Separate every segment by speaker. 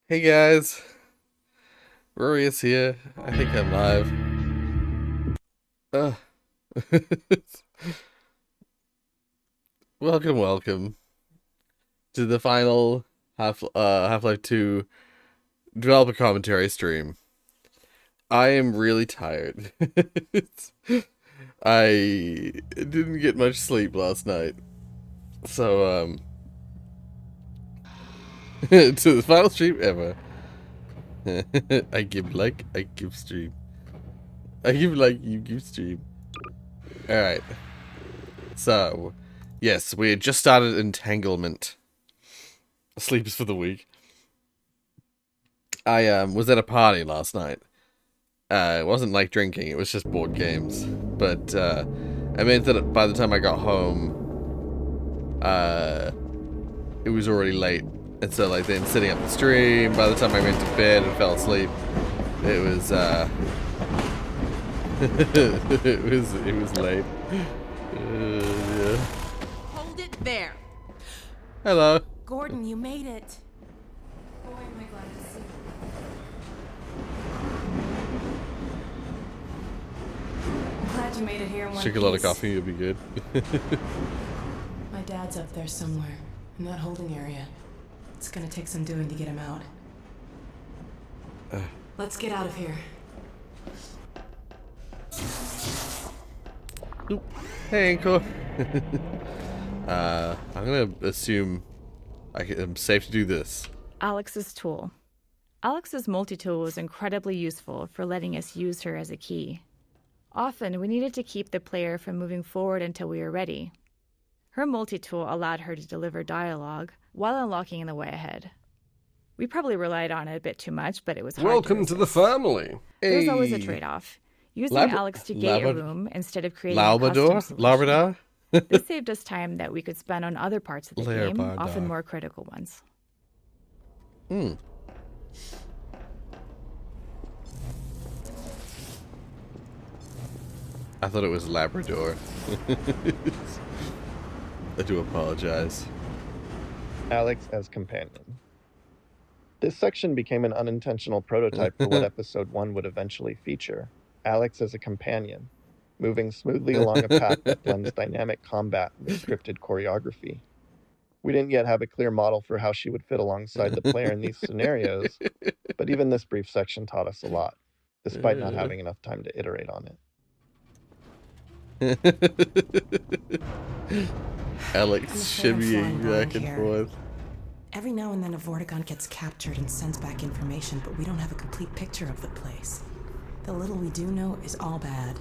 Speaker 1: Hey guys, Rorius here. I think I'm live. Uh, welcome to the final Half-Life 2 developer commentary stream. I am really tired. I didn't get much sleep last night, so to the final stream ever. I give stream. I give like, you give stream. Alright. So, yes, we had just started Entanglement. Sleep is for the weak. I was at a party last night. It wasn't like drinking, it was just board games. But I meant that by the time I got home, it was already late. And so like then setting up the stream, by the time I went to bed and fell asleep, it was it was late. Yeah.
Speaker 2: Hold it there.
Speaker 1: Hello.
Speaker 2: Gordon, you made it. Boy, am I glad to see you. I'm glad you made it here in one
Speaker 1: Drink a lot of coffee, you'll be good.
Speaker 2: My dad's up there somewhere, in that holding area. It's gonna take some doing to get him out. Let's get out of here.
Speaker 1: Oop. Hey, Anchor. I'm gonna assume I'm safe to do this.
Speaker 3: Alex's tool. Alex's multi-tool was incredibly useful for letting us use her as a key. Often, we needed to keep the player from moving forward until we were ready. Her multi-tool allowed her to deliver dialogue while unlocking the way ahead. We probably relied on it a bit too much, but it was hard
Speaker 4: Welcome to the family.
Speaker 3: There's always a trade-off. Using Alex to gate a room instead of creating a custom solution.
Speaker 1: Labrador?
Speaker 3: This saved us time that we could spend on other parts of the game,
Speaker 1: Labrador.
Speaker 3: often more critical ones.
Speaker 1: I thought it was Labrador. I do apologize.
Speaker 5: Alex as companion. This section became an unintentional prototype for what episode 1 would eventually feature. Alex as a companion, moving smoothly along a path that blends dynamic combat with scripted choreography. We didn't yet have a clear model for how she would fit alongside the player in these scenarios, but even this brief section taught us a lot, despite not having enough time to iterate on it.
Speaker 1: Alex shimmying back and forth.
Speaker 6: Every now and then a Vortigaunt gets captured and sends back information, but we don't have a complete picture of the place. The little we do know is all bad.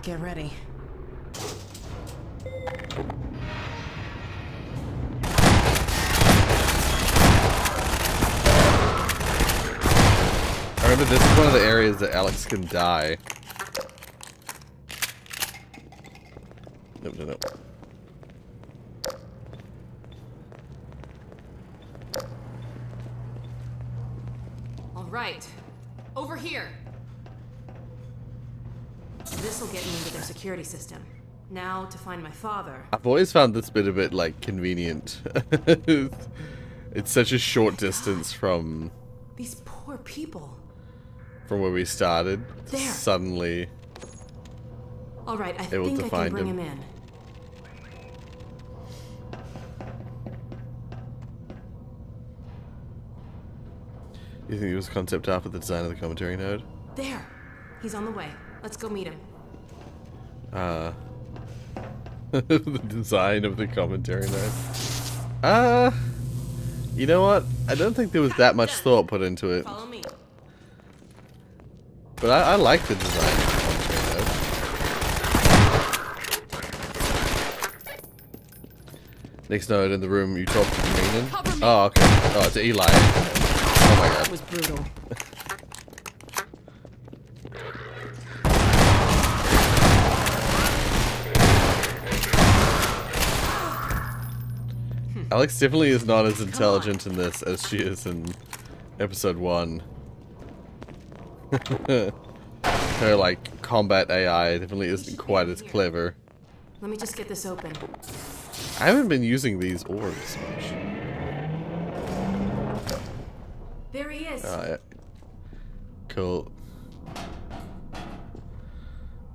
Speaker 6: Get ready.
Speaker 1: I remember this is one of the areas that Alex can die. No.
Speaker 2: All right. Over here. This'll get me into their security system. Now to find my father.
Speaker 1: I've always found this bit a bit, like, convenient. It's such a short distance from
Speaker 2: These poor people.
Speaker 1: where we started.
Speaker 2: There.
Speaker 1: Suddenly
Speaker 2: All right, I
Speaker 1: able
Speaker 2: think
Speaker 1: to
Speaker 2: I can
Speaker 1: find
Speaker 2: bring
Speaker 1: him.
Speaker 2: him in.
Speaker 1: You think it was concept art for the design of the commentary node?
Speaker 2: There. He's on the way. Let's go meet him.
Speaker 1: The design of the commentary node. You know what? I don't think there was that much thought put into it.
Speaker 2: Follow me.
Speaker 1: But I like the design of the commentary node. Next node in the room, you talk to the Meanin. Oh, okay. Oh, it's Eli. Oh my god.
Speaker 2: That was brutal.
Speaker 1: Alex definitely is not as intelligent in this as she is in episode 1. Her, like, combat AI definitely isn't quite as clever.
Speaker 2: Let me just get this open.
Speaker 1: I haven't been using these orbs much.
Speaker 2: There he is.
Speaker 1: Alright. Cool.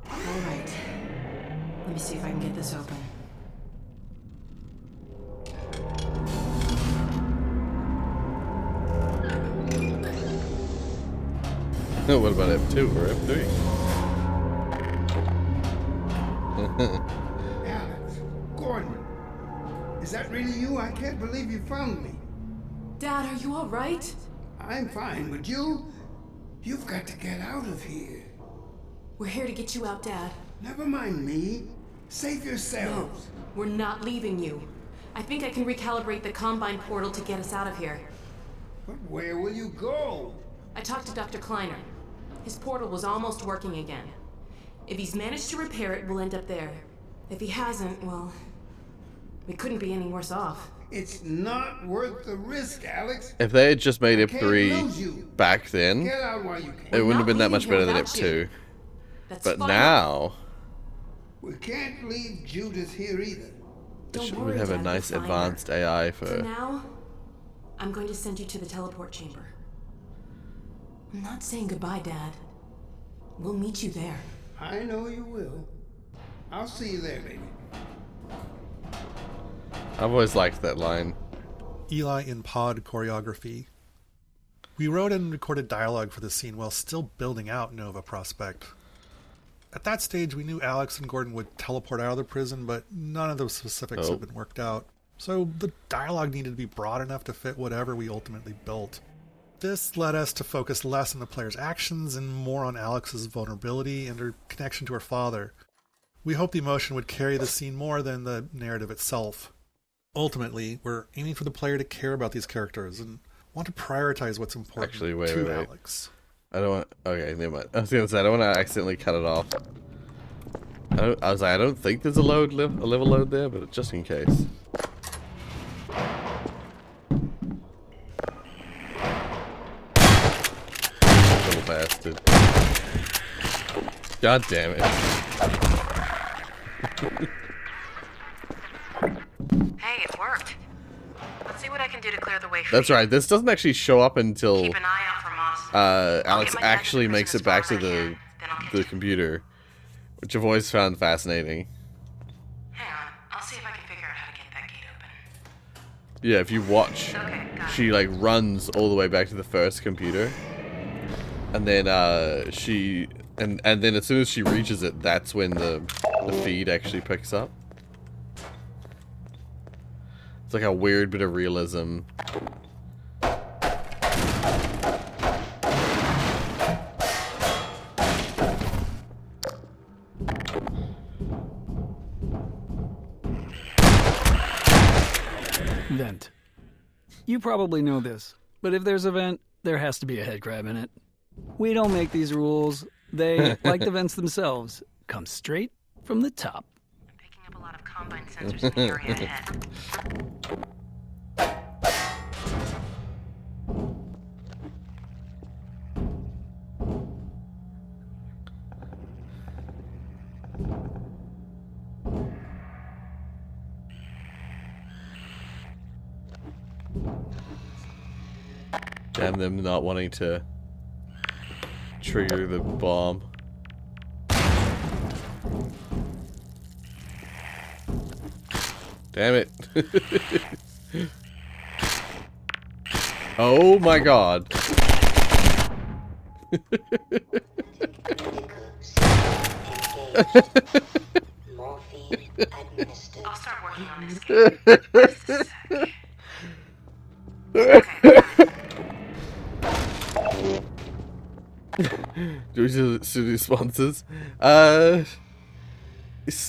Speaker 6: All right. Let me see if I can get this open.
Speaker 1: What about F2 or F3?
Speaker 4: Alex, Gordon, is that really you? I can't believe you found me.
Speaker 2: Dad, are you all right?
Speaker 4: I'm fine, but you've got to get out of here.
Speaker 2: We're here to get you out, Dad.
Speaker 4: Never mind me. Save
Speaker 2: No,
Speaker 4: yourselves.
Speaker 2: we're not leaving you. I think I can recalibrate the Combine portal to get us out of here.
Speaker 4: But where will you go?
Speaker 2: I talked to Dr. Kleiner. His portal was almost working again. If he's managed to repair it, we'll end up there. If he hasn't, well, we couldn't be any worse off.
Speaker 4: It's not worth the risk, Alex.
Speaker 1: If they had just made
Speaker 4: Can't lose
Speaker 1: F3
Speaker 4: you.
Speaker 1: back then,
Speaker 4: Get out while you can.
Speaker 1: it wouldn't have been that
Speaker 2: We're
Speaker 1: much
Speaker 2: not
Speaker 1: better than
Speaker 2: leaving here
Speaker 1: F2.
Speaker 2: without That's
Speaker 1: But
Speaker 2: fine.
Speaker 1: now,
Speaker 4: We can't leave Judith here either.
Speaker 2: Don't
Speaker 1: we
Speaker 2: worry,
Speaker 1: have a
Speaker 2: Dad,
Speaker 1: nice
Speaker 2: we'll find her.
Speaker 1: advanced AI
Speaker 2: For
Speaker 1: for...
Speaker 2: now, I'm going to send you to the teleport chamber. I'm not saying goodbye, Dad. We'll meet you there.
Speaker 4: I know you will. I'll see you there, baby.
Speaker 1: I've always liked that line.
Speaker 7: Eli in pod choreography. We wrote and recorded dialogue for the scene while still building out Nova Prospect. At that stage, we knew Alex and Gordon would teleport out of the prison, but none of those specifics have been worked out. So the dialogue needed to be broad enough to fit whatever we ultimately built. This led us to focus less on the player's actions and more on Alex's vulnerability and her connection to her father. We hoped the emotion would carry the scene more than the narrative itself. Ultimately, we're aiming for the player to care about these characters and want to prioritize what's important to Alex.
Speaker 1: I don't want... Okay, never mind. I was going to say, I don't want to accidentally cut it off. I was like, I don't think there's a level load there, but just in case. Little bastard. God damn it.
Speaker 2: Hey, it worked. Let's see what I can do to clear the way for
Speaker 1: That's
Speaker 2: you.
Speaker 1: right, this doesn't actually show up until
Speaker 2: Keep an eye out for Moss.
Speaker 1: Alex
Speaker 2: my dad to
Speaker 1: actually
Speaker 2: the
Speaker 1: makes
Speaker 2: prison
Speaker 1: it back
Speaker 2: as
Speaker 1: to
Speaker 2: far as I
Speaker 1: the
Speaker 2: can, then I'll get you.
Speaker 1: computer, which I've always found fascinating.
Speaker 2: Hang on, I'll see if I can figure out how to get that gate open.
Speaker 1: Yeah, if you watch,
Speaker 2: Okay, got
Speaker 1: she like runs all the way back to the first computer, and then and then as soon as she reaches it, that's when the feed actually picks up. It's like a weird bit of realism.
Speaker 8: Vent. You probably know this, but if there's a vent, there has to be a head crab in it. We don't make these rules. They, like the vents themselves, come straight from the top.
Speaker 2: I'm picking up a lot of Combine sensors in the area ahead.
Speaker 1: Damn them not wanting to trigger the bomb. Damn it. Oh my god.
Speaker 2: I'll start working on this gate. Just a sec. Okay,
Speaker 1: Do we do the sponsors?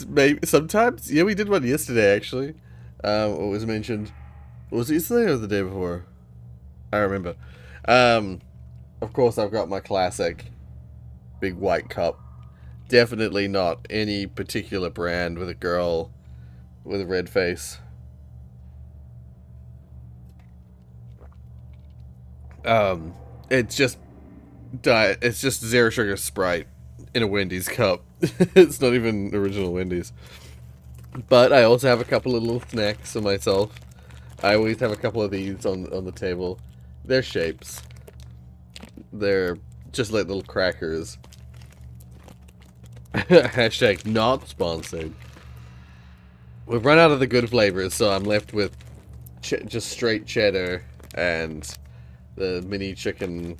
Speaker 1: Maybe sometimes. Yeah, we did one yesterday actually. What was mentioned? Was it yesterday or the day before? I remember. Of course, I've got my classic big white cup. Definitely not any particular brand with a girl with a red face. It's just diet. It's just zero sugar Sprite in a Wendy's cup. It's not even original Wendy's. But I also have a couple of little snacks for myself. I always have a couple of these on the table. They're shapes. they're just like little crackers. Hashtag not sponsored. We've run out of the good flavors, so I'm left with just straight cheddar and the mini chicken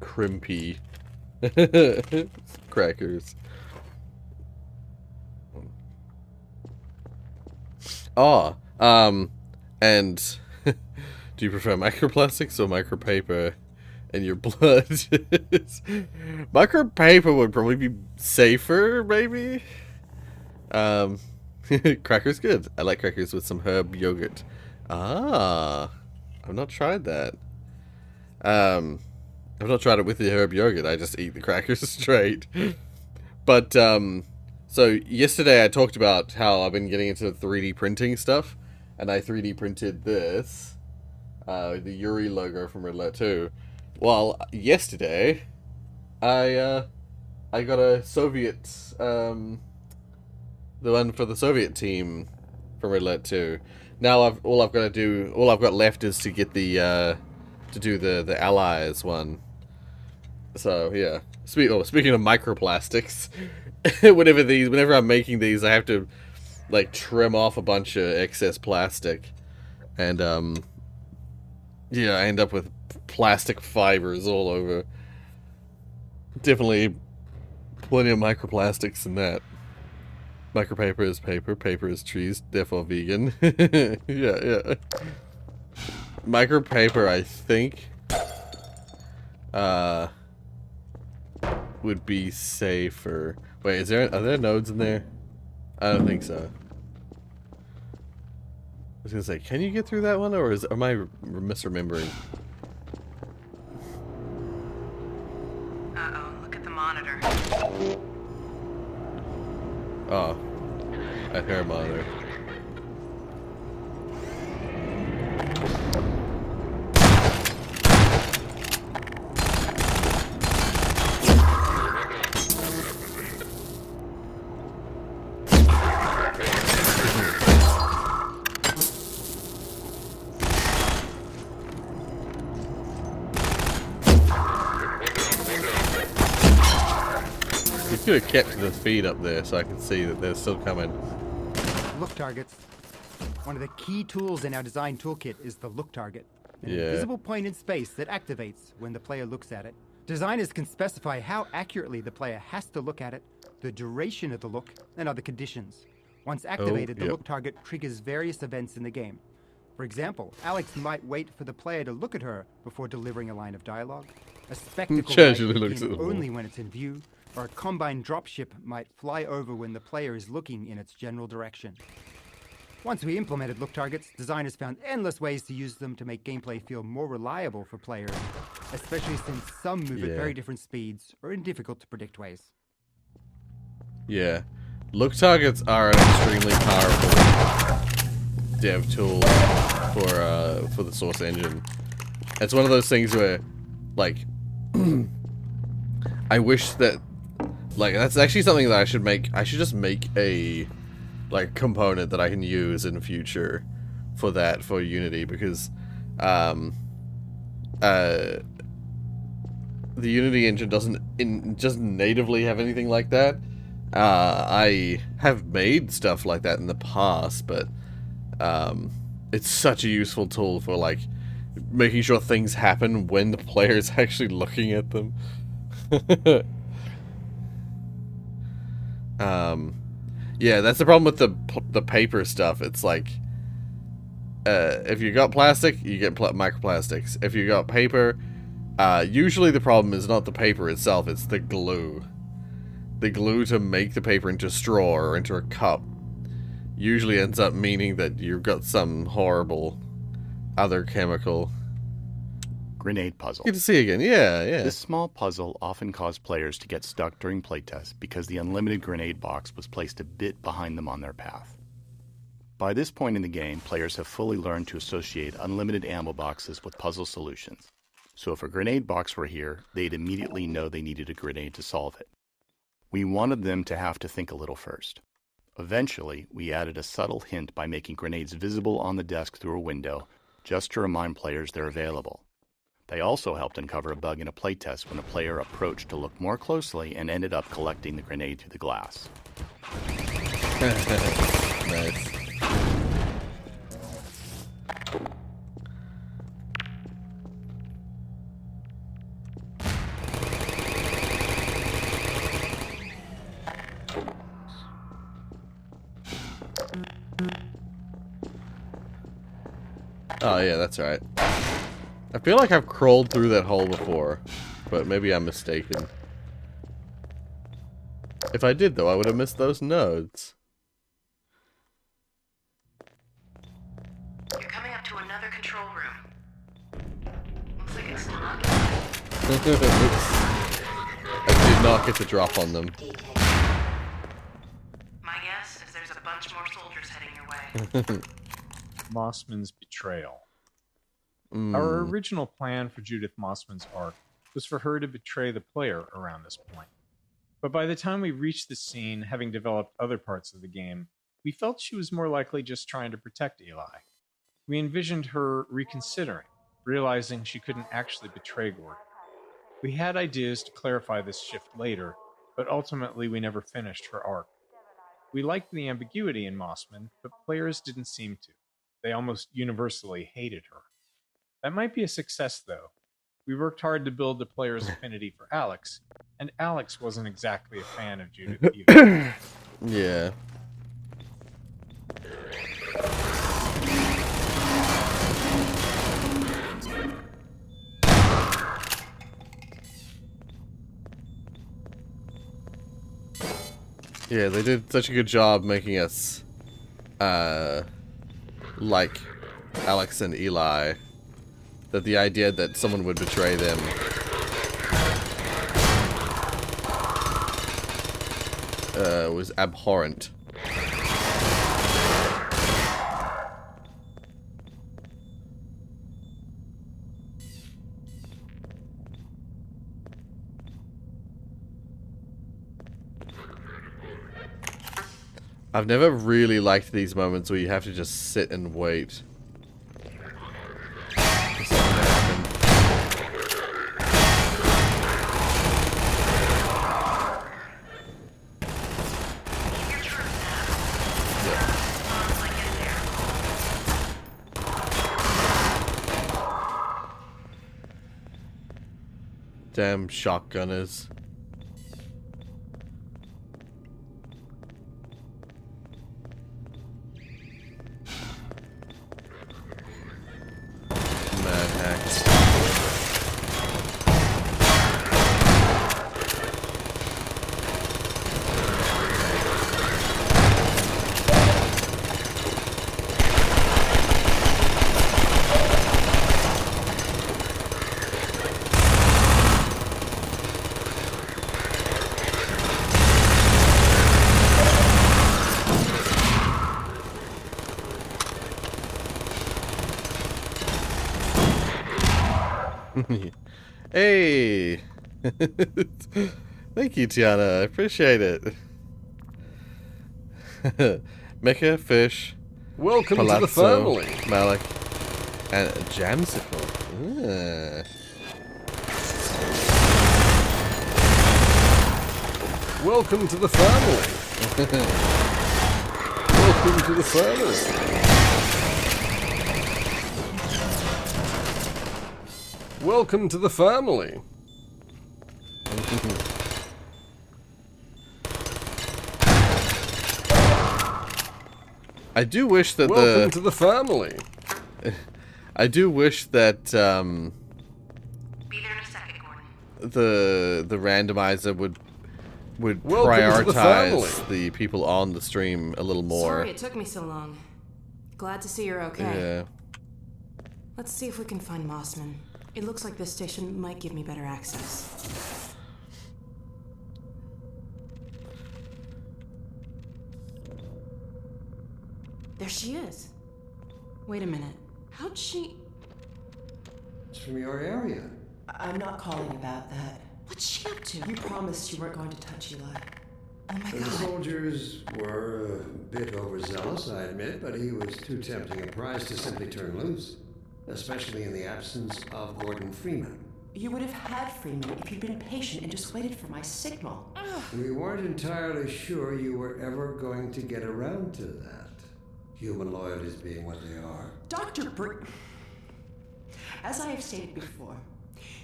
Speaker 1: crimpy crackers. And do you prefer microplastics or micropaper in your blood? Micropaper would probably be safer, maybe. Crackers good. I like crackers with some herb yogurt. I've not tried that. I've not tried it with the herb yogurt. I just eat the crackers straight. But so yesterday I talked about how I've been getting into 3D printing stuff, and I 3D printed this, the Yuri logo from Red Alert 2. Well, yesterday I got a Soviet, the one for the Soviet team from Red Alert 2. Now all I've got left is to get the to do the Allies one. So yeah. Speaking of microplastics, whenever I'm making these, I have to like trim off a bunch of excess plastic, and yeah, I end up with plastic fibers all over. Definitely plenty of microplastics in that. Micropaper is paper, paper is trees, therefore vegan. Yeah. Micropaper, I think, would be safer. Wait, are there nodes in there? I don't think so. I was gonna say, can you get through that one, or am I misremembering?
Speaker 6: Uh-oh, look at the monitor.
Speaker 1: Oh, a hair monitor. Could have kept the feed up there so I can see that they're still coming.
Speaker 9: Look targets. One of the key tools in our design toolkit is the look target. An
Speaker 1: Yeah.
Speaker 9: invisible point in space that activates when the player looks at it. Designers can specify how accurately the player has to look at it, the duration of the look, and other conditions. Once activated, the
Speaker 1: yep.
Speaker 9: look target triggers various events in the game. For example, Alex might wait for the player to look at her before delivering a line of dialogue. A spectacle
Speaker 1: Casually
Speaker 9: might
Speaker 1: looks
Speaker 9: begin
Speaker 1: at the wall.
Speaker 9: only when it's in view, or a combine dropship might fly over when the player is looking in its general direction. Once we implemented look targets, designers found endless ways to use them to make gameplay feel more reliable for players, especially since some move at
Speaker 1: Yeah.
Speaker 9: very different speeds or in difficult to predict ways.
Speaker 1: Yeah. Look targets are an extremely powerful dev tool for the Source engine. It's one of those things where, like, I wish that, like, that's actually something that I should make. I should just make a, like, component that I can use in future for that, for Unity, because, the Unity engine doesn't natively have anything like that. I have made stuff like that in the past, but it's such a useful tool for, like, making sure things happen when the player is actually looking at them. Yeah, that's the problem with the paper stuff. It's like, if you got plastic, you get microplastics. If you got paper, usually the problem is not the paper itself, it's the glue. The glue to make the paper into straw or into a cup usually ends up meaning that you've got some horrible other chemical.
Speaker 10: Grenade puzzle.
Speaker 1: Good to see again. Yeah.
Speaker 10: This small puzzle often caused players to get stuck during playtests because the unlimited grenade box was placed a bit behind them on their path. By this point in the game, players have fully learned to associate unlimited ammo boxes with puzzle solutions. So if a grenade box were here, they'd immediately know they needed a grenade to solve it. We wanted them to have to think a little first. Eventually, we added a subtle hint by making grenades visible on the desk through a window, just to remind players they're available. They also helped uncover a bug in a playtest when a player approached to look more closely and ended up collecting the grenade through the glass.
Speaker 1: Nice. Oh yeah, that's right. I feel like I've crawled through that hole before, but maybe I'm mistaken. If I did, though, I would have missed those nodes.
Speaker 2: You're coming up to another control room. Looks like it's locked.
Speaker 1: I did not get the drop on them.
Speaker 2: My guess is there's a bunch more soldiers heading your way.
Speaker 11: Mossman's betrayal. Our original plan for Judith Mossman's arc was for her to betray the player around this point. But by the time we reached the scene, having developed other parts of the game, we felt she was more likely just trying to protect Eli. We envisioned her reconsidering, realizing she couldn't actually betray Gordon. We had ideas to clarify this shift later, but ultimately we never finished her arc. We liked the ambiguity in Mossman, but players didn't seem to. They almost universally hated her. That might be a success, though. We worked hard to build the player's affinity for Alex, and Alex wasn't exactly a fan of Judith either.
Speaker 1: Yeah. Yeah, they did such a good job making us, like Alex and Eli, that the idea that someone would betray them was abhorrent. I've never really liked these moments where you have to just sit and wait. For something to happen. Damn shotgunners. Mad hacks. Hey! Thank you, Tiana. I appreciate it. Mecha, Fish,
Speaker 12: Welcome
Speaker 1: Palazzo,
Speaker 12: to the family.
Speaker 1: Malik, and Jamsicle. Ah.
Speaker 12: Welcome to the family. Welcome to the family. Welcome to the family.
Speaker 1: I do wish that
Speaker 12: Welcome to the family.
Speaker 1: I do wish that
Speaker 2: Be there in a second, Gordon.
Speaker 1: the randomizer would
Speaker 12: Welcome to the
Speaker 1: prioritize
Speaker 12: family.
Speaker 1: the people on the stream a little more.
Speaker 2: Sorry it took me so long. Glad to see you're okay.
Speaker 1: Yeah.
Speaker 2: Let's see if we can find Mossman. It looks like this station might give me better access. There she is. Wait a minute. How'd she...
Speaker 13: It's from your area.
Speaker 6: I'm not calling about that.
Speaker 2: What's she up to?
Speaker 6: You promised you weren't going to touch Eli.
Speaker 2: Oh my
Speaker 13: The
Speaker 2: god.
Speaker 13: soldiers were a bit overzealous, I admit, but he was too tempting a prize to simply turn loose. especially in the absence of Gordon Freeman.
Speaker 6: You would have had Freeman if you'd been patient and just waited for my signal.
Speaker 13: We weren't entirely sure you were ever going to get around to that. Human loyalties being what they are.
Speaker 6: Dr. As I have stated before,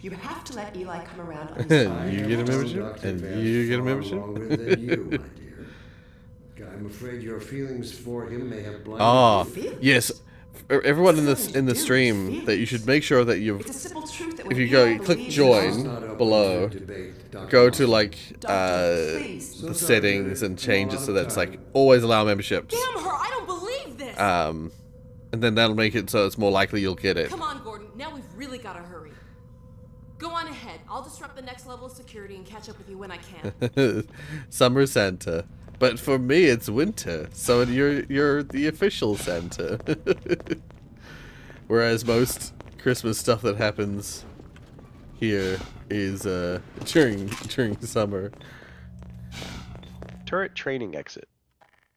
Speaker 6: you have to let Eli come around on his own.
Speaker 1: You get a membership, and you get a membership.
Speaker 13: Longer than you, my dear. I'm afraid your feelings for him may have blinded you.
Speaker 1: Yes. Everyone in the stream, that you should make sure that you've, if you go click join below, go to like the settings and change it so that it's like always allow memberships.
Speaker 2: Damn her! I don't believe this.
Speaker 1: And then that'll make it so it's more likely you'll get it.
Speaker 2: Come on, Gordon. Now we've really got to hurry. Go on ahead. I'll disrupt the next level of security and catch up with you when I can.
Speaker 1: Summer Santa. But for me, it's winter, so you're the official Santa. Whereas most Christmas stuff that happens here is during summer.
Speaker 14: Turret training exit.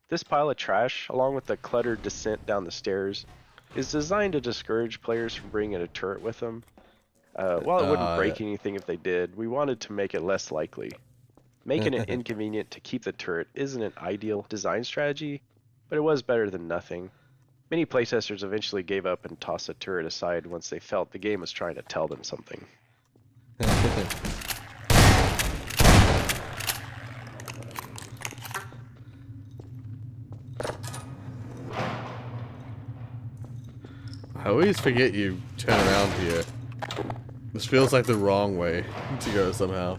Speaker 14: This pile of trash, along with the cluttered descent down the stairs, is designed to discourage players from bringing a turret with them. While it wouldn't break anything if they did, we wanted to make it less likely. Making it inconvenient to keep the turret isn't an ideal design strategy, but it was better than nothing. Many playtesters eventually gave up and tossed the turret aside once they felt the game was trying to tell them something.
Speaker 1: I always forget you turn around here. This feels like the wrong way to go somehow.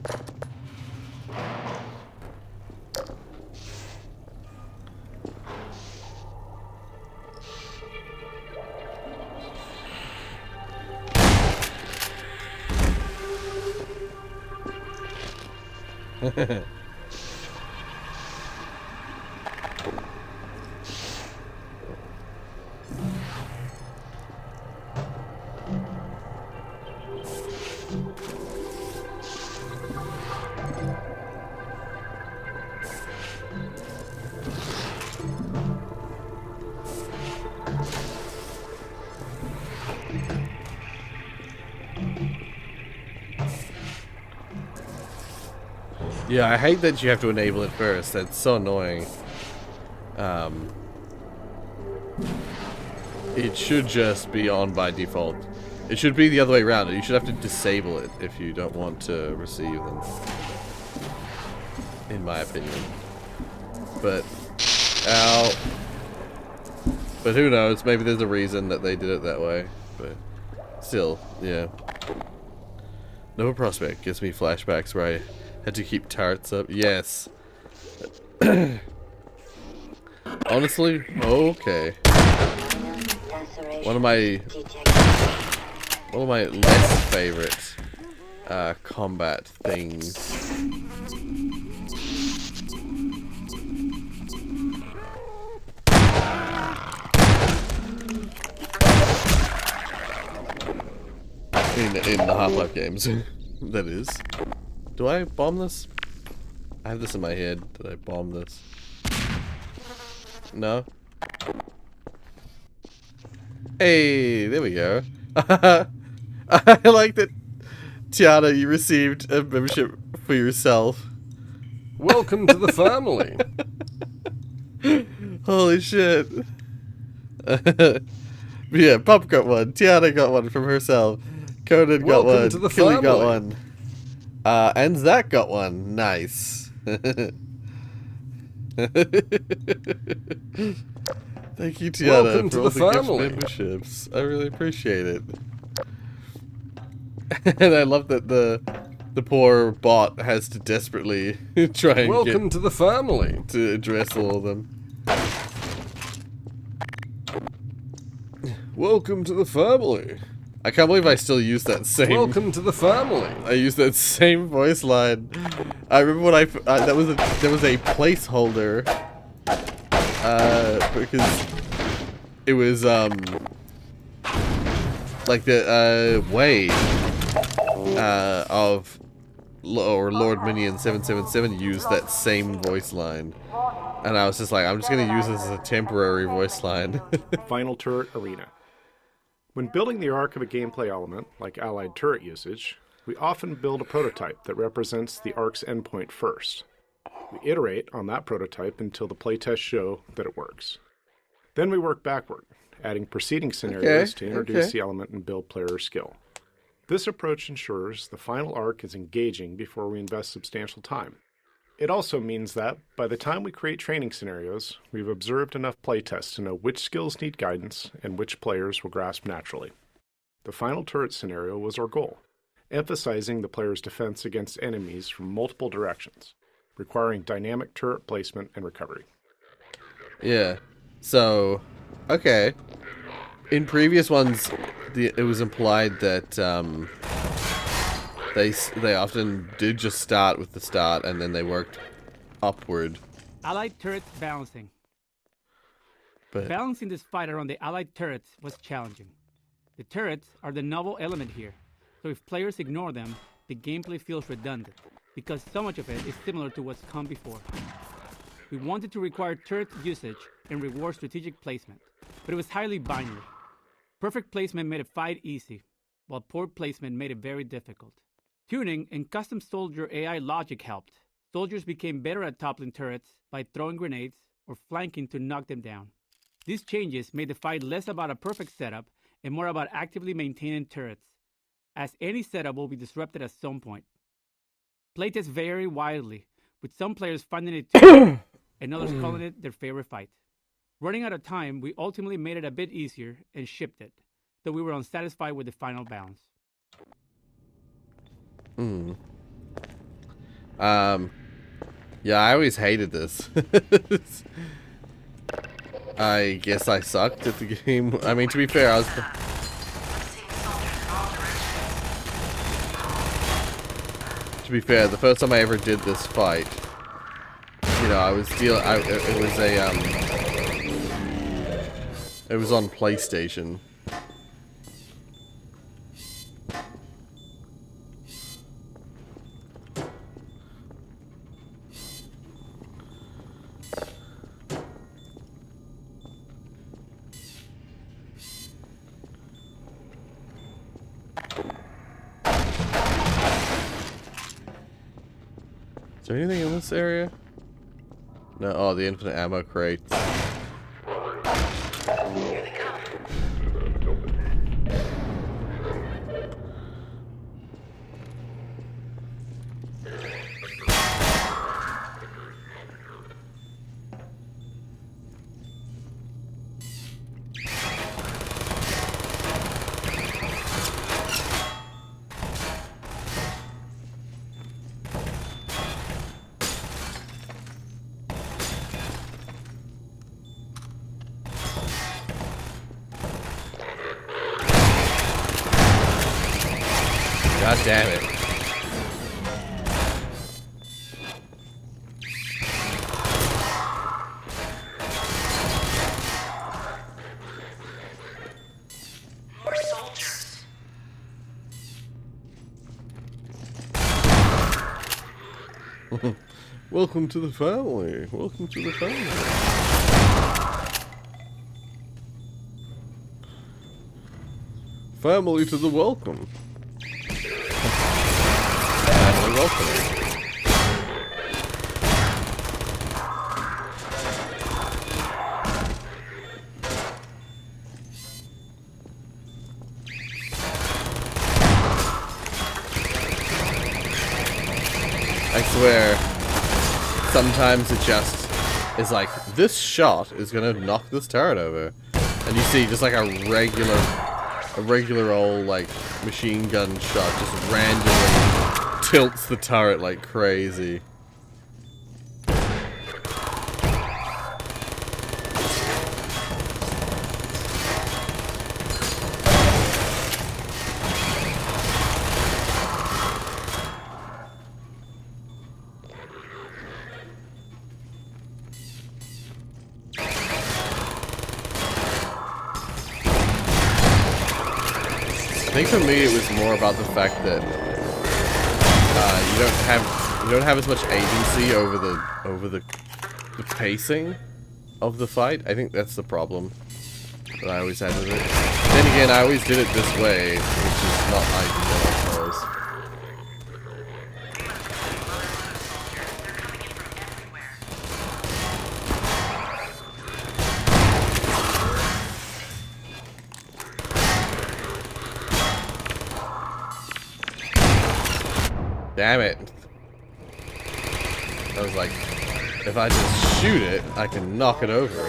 Speaker 1: Yeah, I hate that you have to enable it first. That's so annoying. It should just be on by default. It should be the other way around. You should have to disable it if you don't want to receive them. In my opinion. But, ow. But who knows? Maybe there's a reason that they did it that way. But still, yeah. Nova Prospect gives me flashbacks where I had to keep turrets up. Yes. Honestly, okay. One of my less favorite combat things. In the Half-Life games, that is. Do I bomb this? I have this in my head. Did I bomb this? No? Hey, there we go. I like that, Tiana, you received a membership for yourself.
Speaker 12: Welcome to the family.
Speaker 1: Holy shit. Yeah, Pop got one. Tiana got one from herself. Conan got
Speaker 12: Welcome
Speaker 1: one.
Speaker 12: to the
Speaker 1: Killy got
Speaker 12: family.
Speaker 1: one. And Zach got one. Nice. Thank you, Tiana,
Speaker 12: Welcome
Speaker 1: for
Speaker 12: to
Speaker 1: all
Speaker 12: the
Speaker 1: the gift
Speaker 12: family.
Speaker 1: memberships. I really appreciate it. And I love that the poor bot has to desperately try and
Speaker 12: Welcome to the family.
Speaker 1: to address all of them.
Speaker 12: Welcome to the family.
Speaker 1: I can't believe I still use that same.
Speaker 12: Welcome to the family.
Speaker 1: I use that same voice line. I remember when there was a placeholder because it was like the way of Lord Minion 777 used that same voice line, and I was just like, I'm just gonna use this as a temporary voice line.
Speaker 15: Final turret arena. When building the arc of a gameplay element, like allied turret usage, we often build a prototype that represents the arc's endpoint first. We iterate on that prototype until the playtests show that it works. Then we work backward, adding preceding scenarios to introduce the element and build player skill. This approach ensures the final arc is engaging before we invest substantial time. It also means that, by the time we create training scenarios, we've observed enough playtests to know which skills need guidance and which players will grasp naturally. The final turret scenario was our goal, emphasizing the player's defense against enemies from multiple directions, requiring dynamic turret placement and recovery.
Speaker 1: Yeah. So, okay. In previous ones, it was implied that they often did just start with the start and then they worked upward.
Speaker 16: Allied turrets balancing.
Speaker 1: But
Speaker 16: Balancing this fight around the allied turrets was challenging. The turrets are the novel element here, so if players ignore them, the gameplay feels redundant, because so much of it is similar to what's come before. We wanted to require turret usage and reward strategic placement, but it was highly binary. Perfect placement made a fight easy, while poor placement made it very difficult. Tuning and custom soldier AI logic helped. Soldiers became better at toppling turrets by throwing grenades or flanking to knock them down. These changes made the fight less about a perfect setup and more about actively maintaining turrets, as any setup will be disrupted at some point. Playtests vary widely, with some players finding it too and others calling it their favorite fight. Running out of time, we ultimately made it a bit easier and shipped it, though we were unsatisfied with the final balance.
Speaker 1: Yeah, I always hated this. I guess I sucked at the game. I mean, to be fair, I was... To be fair, the first time I ever did this fight, you know, I was dealing... It was on PlayStation. Is there anything in this area? No. Oh, the infinite ammo crates. God damn it.
Speaker 2: More soldiers.
Speaker 1: Welcome to the family. Welcome to the family. Family to the welcome. Family welcome. I swear, sometimes it just is like, this shot is gonna knock this turret over. And you see just like a regular old like machine gun shot just randomly tilts the turret like crazy. I think for me it was more about the fact that you don't have as much agency over the pacing of the fight. I think that's the problem. But I always had to do it. Then again, I always did it this way, which is not ideal, I suppose. Damn it. I was like, if I just shoot it, I can knock it over.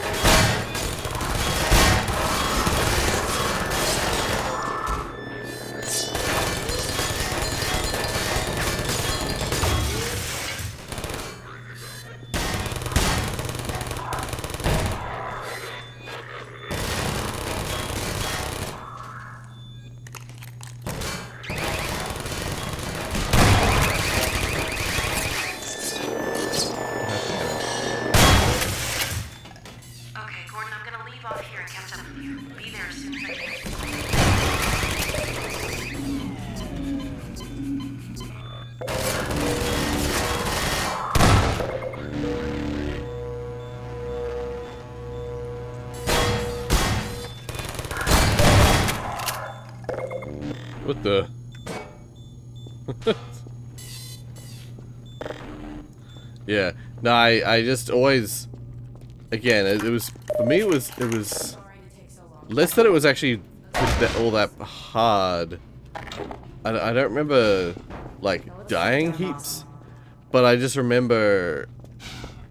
Speaker 1: What the? Yeah. No, I just always, again, it was, for me it was less that it was actually all that hard. I don't remember, like, dying heaps, but I just remember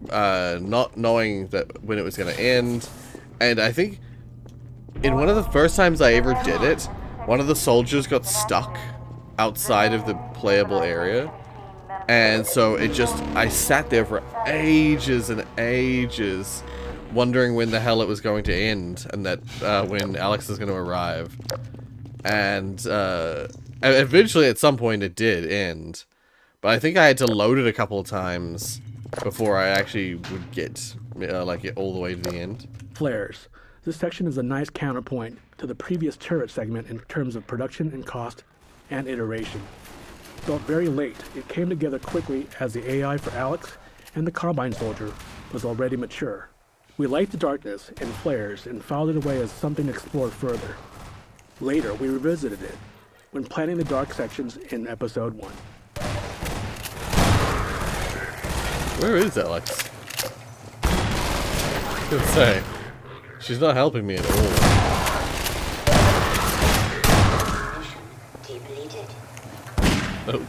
Speaker 1: not knowing that when it was going to end. And I think in one of the first times I ever did it, one of the soldiers got stuck outside of the playable area. And so it just, I sat there for ages and ages wondering when the hell it was going to end, and that when Alex was going to arrive. And eventually at some point it did end. But I think I had to load it a couple of times before I actually would get like all the way to the end.
Speaker 17: Flares. This section is a nice counterpoint to the previous turret segment in terms of production and cost and iteration. Felt very late, it came together quickly as the AI for Alex and the Combine Soldier was already mature. We liked the darkness and flares and filed it away as something to explore further. Later, we revisited it when planning the dark sections in episode 1.
Speaker 1: Where is Alex? I was gonna say, she's not helping me at all. Oh.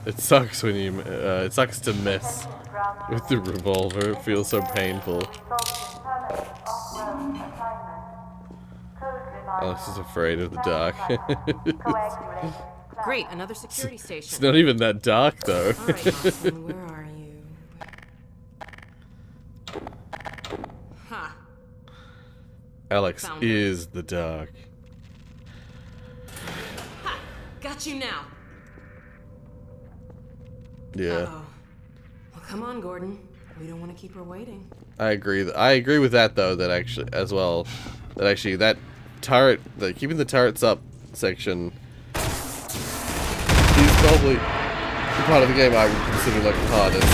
Speaker 1: It sucks when you, it sucks to miss with the revolver. It feels so painful. Alex is afraid of the dark.
Speaker 2: Great, another security station.
Speaker 1: It's not even that dark, though.
Speaker 2: All right, Austin, where are you? Ha.
Speaker 1: Alex
Speaker 2: Found
Speaker 1: is the dark.
Speaker 2: Ha! Got you now.
Speaker 1: Yeah.
Speaker 2: Uh-oh. Well, come on, Gordon. We don't want to keep her waiting.
Speaker 1: I agree. I agree with that, though. That actually, as well, that turret, keeping the turrets up section is probably the part of the game I would consider like the hardest.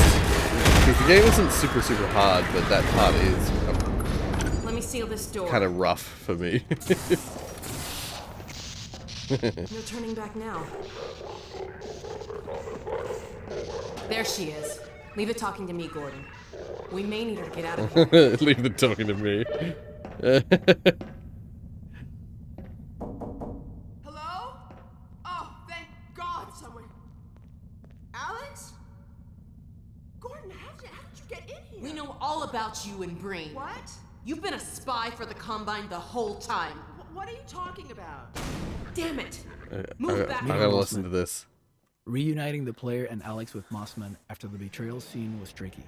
Speaker 1: Because the game isn't super hard, but that part is
Speaker 2: Let me seal this door.
Speaker 1: kind of rough for me.
Speaker 2: No turning back now. There she is. Leave it talking to me, Gordon. We may need her to get out of here.
Speaker 1: Leave the talking to me.
Speaker 18: Hello? Oh, thank God someone... Alex? Gordon, how did you get in here?
Speaker 2: We know all about you and Breen.
Speaker 18: What?
Speaker 2: You've been a spy for the Combine the whole time.
Speaker 18: What are you talking about?
Speaker 2: Damn it!
Speaker 1: I
Speaker 2: Move back.
Speaker 1: gotta listen to this.
Speaker 8: Reuniting the player and Alex with Mossman after the betrayal scene was tricky.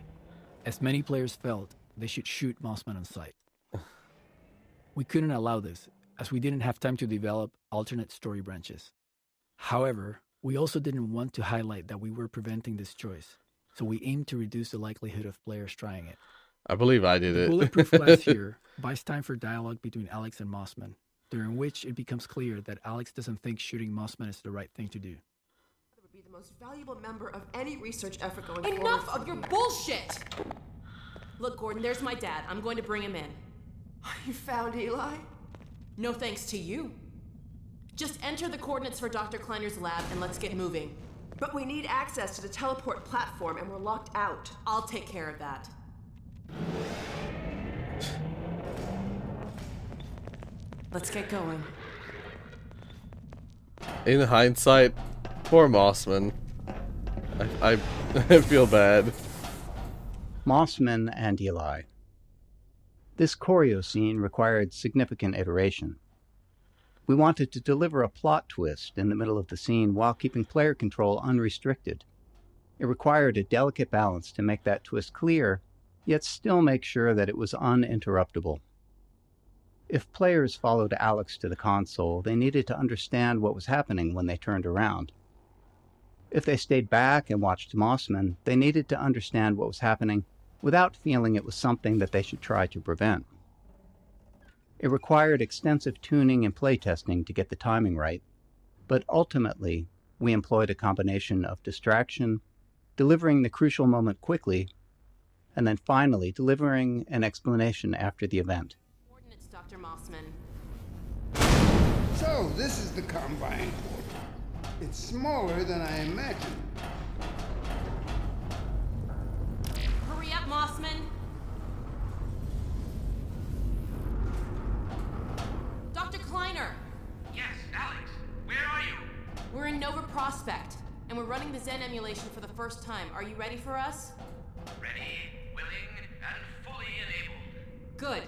Speaker 8: As many players felt, they should shoot Mossman on sight. We couldn't allow this, as we didn't have time to develop alternate story branches. However, we also didn't want to highlight that we were preventing this choice, so we aimed to reduce the likelihood of players trying it.
Speaker 1: I believe I did it.
Speaker 8: Bulletproof class here buys time for dialogue between Alex and Mossman, during which it becomes clear that Alex doesn't think shooting Mossman is the right thing to do.
Speaker 18: most valuable member of any research effort going forward.
Speaker 2: Enough of your bullshit! Look, Gordon, there's my dad. I'm going to bring him in.
Speaker 18: You found Eli?
Speaker 2: No thanks to you. Just enter the coordinates for Dr. Kleiner's lab and let's get moving.
Speaker 18: But we need access to the teleport platform and we're locked out.
Speaker 2: I'll take care of that. Let's get going.
Speaker 1: In hindsight, poor Mossman. I feel bad.
Speaker 19: Mossman and Eli. This choreo scene required significant iteration. We wanted to deliver a plot twist in the middle of the scene while keeping player control unrestricted. It required a delicate balance to make that twist clear, yet still make sure that it was uninterruptible. If players followed Alex to the console, they needed to understand what was happening when they turned around. If they stayed back and watched Mossman, they needed to understand what was happening without feeling it was something that they should try to prevent. It required extensive tuning and playtesting to get the timing right, but ultimately, we employed a combination of distraction, delivering the crucial moment quickly, and then finally delivering an explanation after the event.
Speaker 2: Coordinates, Dr. Mossman.
Speaker 4: So, this is the Combine. It's smaller than I imagined.
Speaker 2: Hurry up, Mossman. Dr. Kleiner.
Speaker 20: Yes, Alex. Where are you?
Speaker 2: We're in Nova Prospect, and we're running the Zen emulation for the first time. Are you ready for us?
Speaker 20: Ready, willing, and fully enabled.
Speaker 2: Good.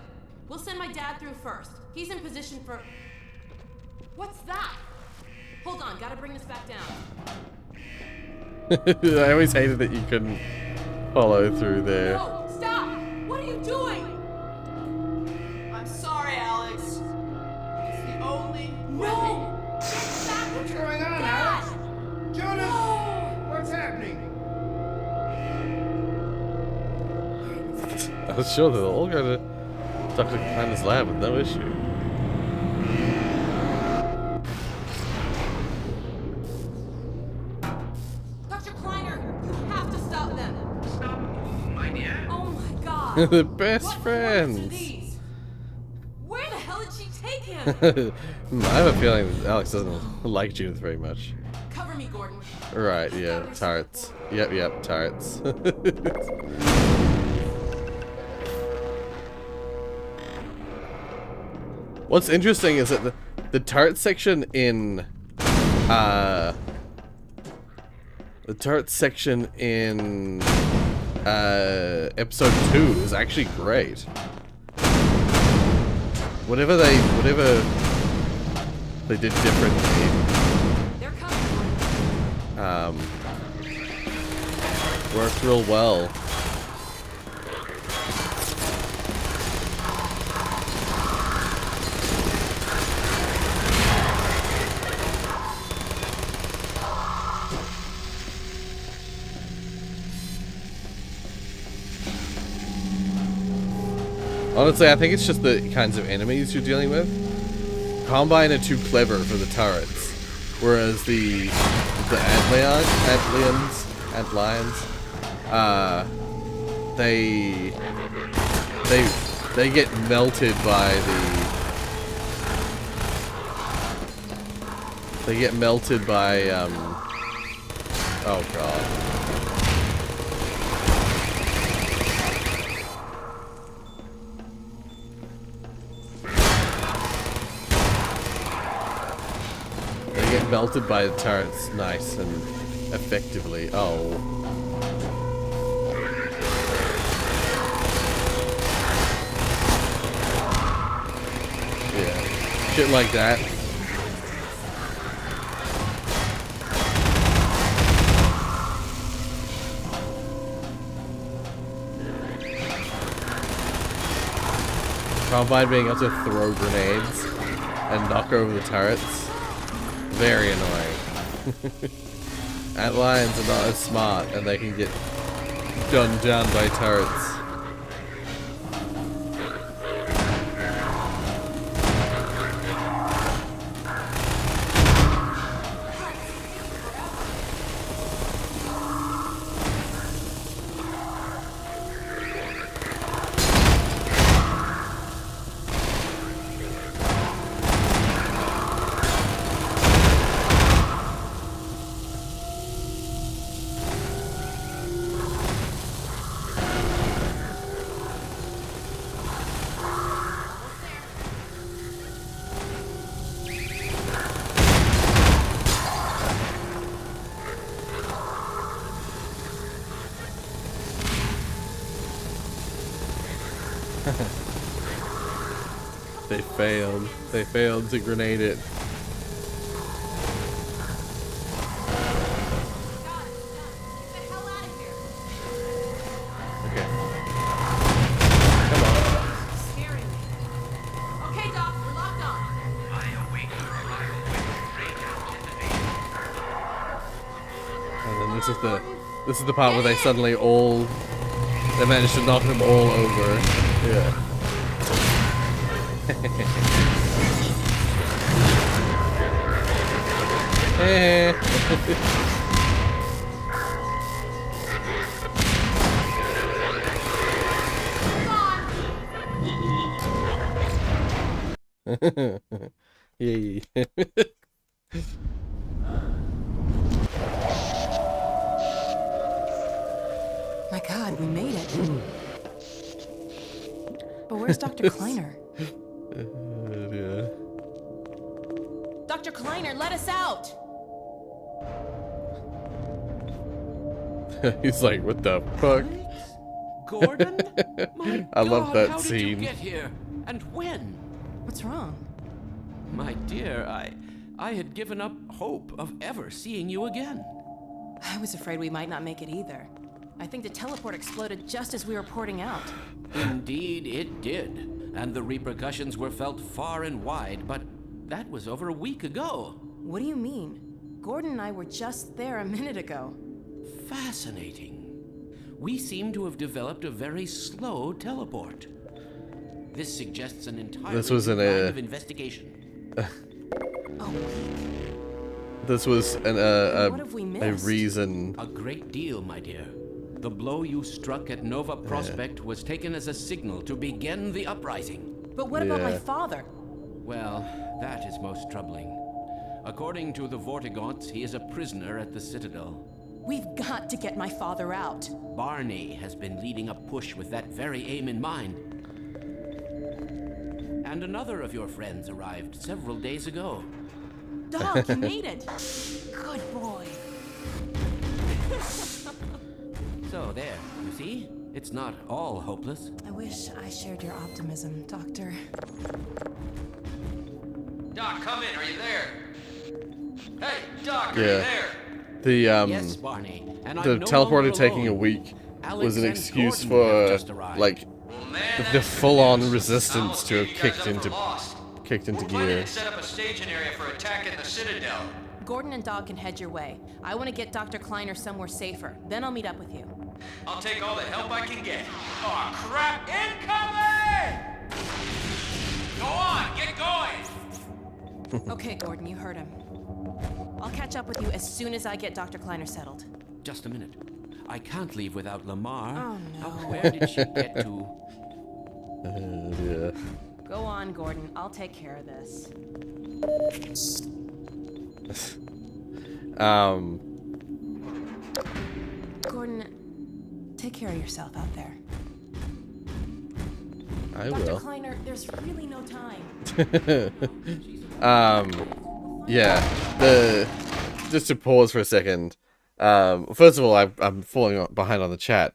Speaker 2: We'll send my dad through first. He's in position for... What's that? Hold on, gotta bring this back down.
Speaker 1: I always hated that you couldn't follow through there.
Speaker 2: No, stop! What are you doing?
Speaker 18: I'm sorry, Alex. It's the only way.
Speaker 2: No!
Speaker 4: What's going on,
Speaker 2: Dad!
Speaker 4: Alex? Jonas!
Speaker 2: No!
Speaker 4: What's happening?
Speaker 1: I was sure they'll all go to Dr. Kleiner's lab with no issue.
Speaker 2: Dr. Kleiner, you have to stop them.
Speaker 20: Stop, my dear.
Speaker 2: Oh my god.
Speaker 1: They're best
Speaker 2: What
Speaker 1: friends.
Speaker 2: are these? Where the hell did she take him?
Speaker 1: I have a feeling that Alex doesn't like Judith very much.
Speaker 2: Cover me, Gordon.
Speaker 1: Right, yeah, turrets. Yep, turrets. What's interesting is that the turret section in episode 2 is actually great. Whatever they did differently, worked real well. Honestly, I think it's just the kinds of enemies you're dealing with. Combine are too clever for the turrets, whereas the antlions, they get melted by oh god. Get melted by the turrets nice and effectively. Oh. Yeah. Shit like that. Combine being able to throw grenades and knock over the turrets. Very annoying. Antlions are not as smart and they can get gunned down by turrets. They failed. They failed to grenade it. Okay. Come on.
Speaker 2: Scaring me. Okay, Doc, we're locked on.
Speaker 1: And then this is the part where they suddenly all they managed to knock them all over. Yeah. Yay.
Speaker 6: My God, we made it. But where's Dr. Kleiner?
Speaker 1: Yeah.
Speaker 2: Dr. Kleiner, let us out!
Speaker 1: He's like, what the fuck?
Speaker 21: Gordon? My
Speaker 1: I love
Speaker 21: God,
Speaker 1: that
Speaker 21: how
Speaker 1: scene.
Speaker 21: did you get here? And when?
Speaker 6: What's wrong?
Speaker 21: My dear, I had given up hope of ever seeing you again.
Speaker 2: I was afraid we might not make it either. I think the teleport exploded just as we were porting out.
Speaker 21: Indeed, it did. And the repercussions were felt far and wide, but that was over a week ago.
Speaker 2: What do you mean? Gordon and I were just there a minute ago.
Speaker 21: Fascinating. We seem to have developed a very slow teleport. This suggests an entirely
Speaker 1: This was
Speaker 21: new
Speaker 1: an
Speaker 21: line of investigation.
Speaker 1: This was
Speaker 21: What have we
Speaker 1: a
Speaker 21: missed?
Speaker 1: reason.
Speaker 21: A great deal, my dear. The blow you struck at Nova Prospect was taken as a signal to begin the uprising.
Speaker 2: But what about my father?
Speaker 21: Well, that is most troubling. According to the Vortigaunts, he is a prisoner at the Citadel.
Speaker 2: We've got to get my father out.
Speaker 21: Barney has been leading a push with that very aim in mind. And another of your friends arrived several days ago.
Speaker 2: Doc, you made it. Good boy.
Speaker 21: So there, you see? It's not all hopeless.
Speaker 6: I wish I shared your optimism, Doctor.
Speaker 20: Doc, come in. Are you there? Hey, Doc, are you
Speaker 1: Yeah.
Speaker 20: there?
Speaker 1: The
Speaker 21: Yes, Barney, and
Speaker 1: the
Speaker 21: I'm no
Speaker 1: teleporter
Speaker 21: longer
Speaker 1: taking a
Speaker 21: alone.
Speaker 1: week
Speaker 21: Alex
Speaker 1: was an
Speaker 21: and
Speaker 1: excuse
Speaker 21: Gordon have
Speaker 1: for
Speaker 21: just arrived.
Speaker 1: like the full-on resistance to have kicked into
Speaker 20: Planning
Speaker 1: gear.
Speaker 20: to set up a staging area for attacking the Citadel.
Speaker 2: Gordon and Doc can head your way. I want to get Dr. Kleiner somewhere safer. Then I'll meet up with you.
Speaker 20: I'll take all the help I can get. Aw, crap! Incoming! Go on, get going!
Speaker 2: Okay, Gordon, you heard him. I'll catch up with you as soon as I get Dr. Kleiner settled.
Speaker 21: Just a minute. I can't leave without Lamar.
Speaker 2: Oh, no.
Speaker 21: Now, where did she get to?
Speaker 1: Yeah.
Speaker 2: Go on, Gordon. I'll take care of this. Gordon, take care of yourself out there.
Speaker 1: I
Speaker 2: Dr.
Speaker 1: will.
Speaker 2: Kleiner, there's really no time.
Speaker 1: Yeah. Just to pause for a second. First of all, I'm falling behind on the chat.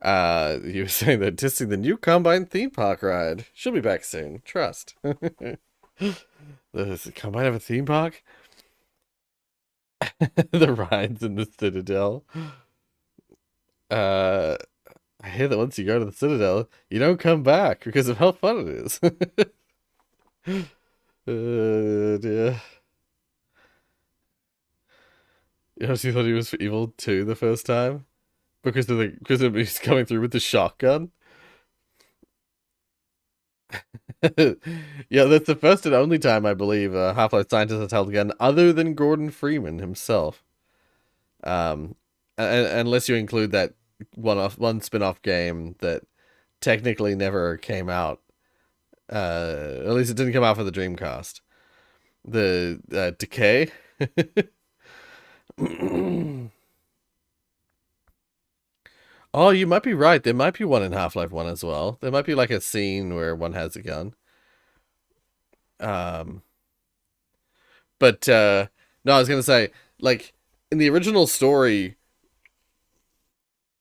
Speaker 1: You were saying that dissing the new Combine theme park ride. She'll be back soon. Trust. Does the Combine have a theme park? The rides in the Citadel. I hear that once you go to the Citadel, you don't come back because of how fun it is. Dear. You honestly thought he was evil too the first time? Because of he's coming through with the shotgun? Yeah, that's the first and only time I believe a Half-Life scientist has held a gun other than Gordon Freeman himself. Unless you include that one spin-off game that technically never came out. At least it didn't come out for the Dreamcast. The Decay. Oh, you might be right. There might be one in Half-Life 1 as well. There might be like a scene where one has a gun. But no, I was gonna say, like, in the original story,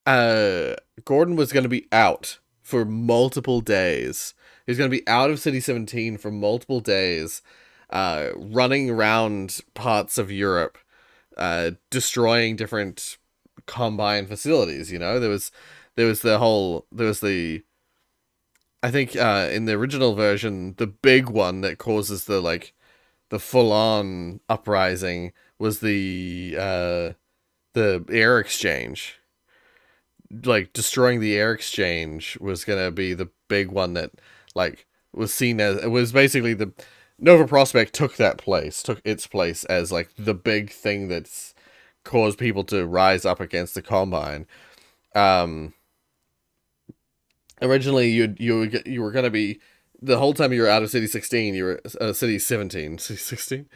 Speaker 1: Gordon was gonna be out for multiple days. He's going to be out of City 17 for multiple days, running around parts of Europe, destroying different Combine facilities. You know, there was the I think in the original version, the big one that causes the full-on uprising was the air exchange. Like, destroying the air exchange was gonna be the big one that, like, was seen as... It was basically the... Nova Prospekt took its place as, like, the big thing that's caused people to rise up against the Combine. Originally, you were gonna be... The whole time you were out of City 16, you were... City 17. City 16?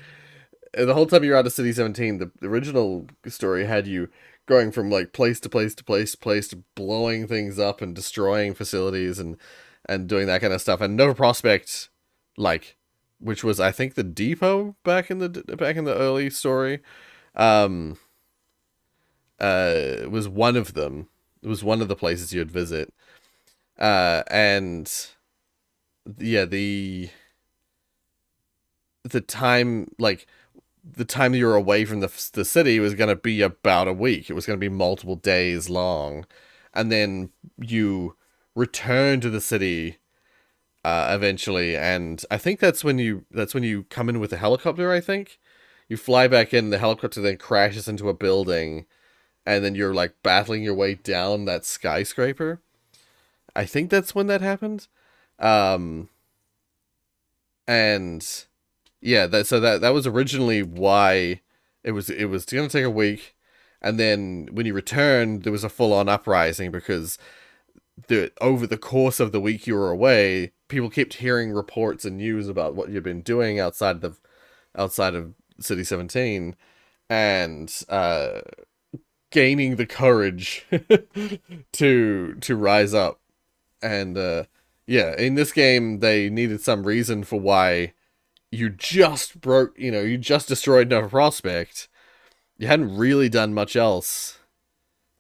Speaker 1: The whole time you were out of City 17, the original story had you going from, like, place to place to place to place to blowing things up and destroying facilities and doing that kind of stuff. And Nova Prospekt, like, which was, I think, the depot back in the early story, was one of them. It was one of the places you'd visit. And yeah, the time, like, the time you were away from the city was going to be about a week. It was going to be multiple days long. And then you return to the city eventually, and I think that's when you come in with a helicopter, I think. You fly back in, the helicopter then crashes into a building, and then you're, like, battling your way down that skyscraper. I think that's when that happened. And yeah, that was originally why it was going to take a week, and then when you returned, there was a full-on uprising because over the course of the week you were away, people kept hearing reports and news about what you'd been doing outside of City 17, and gaining the courage to rise up. And yeah, in this game they needed some reason for why you just destroyed Nova Prospekt. You hadn't really done much else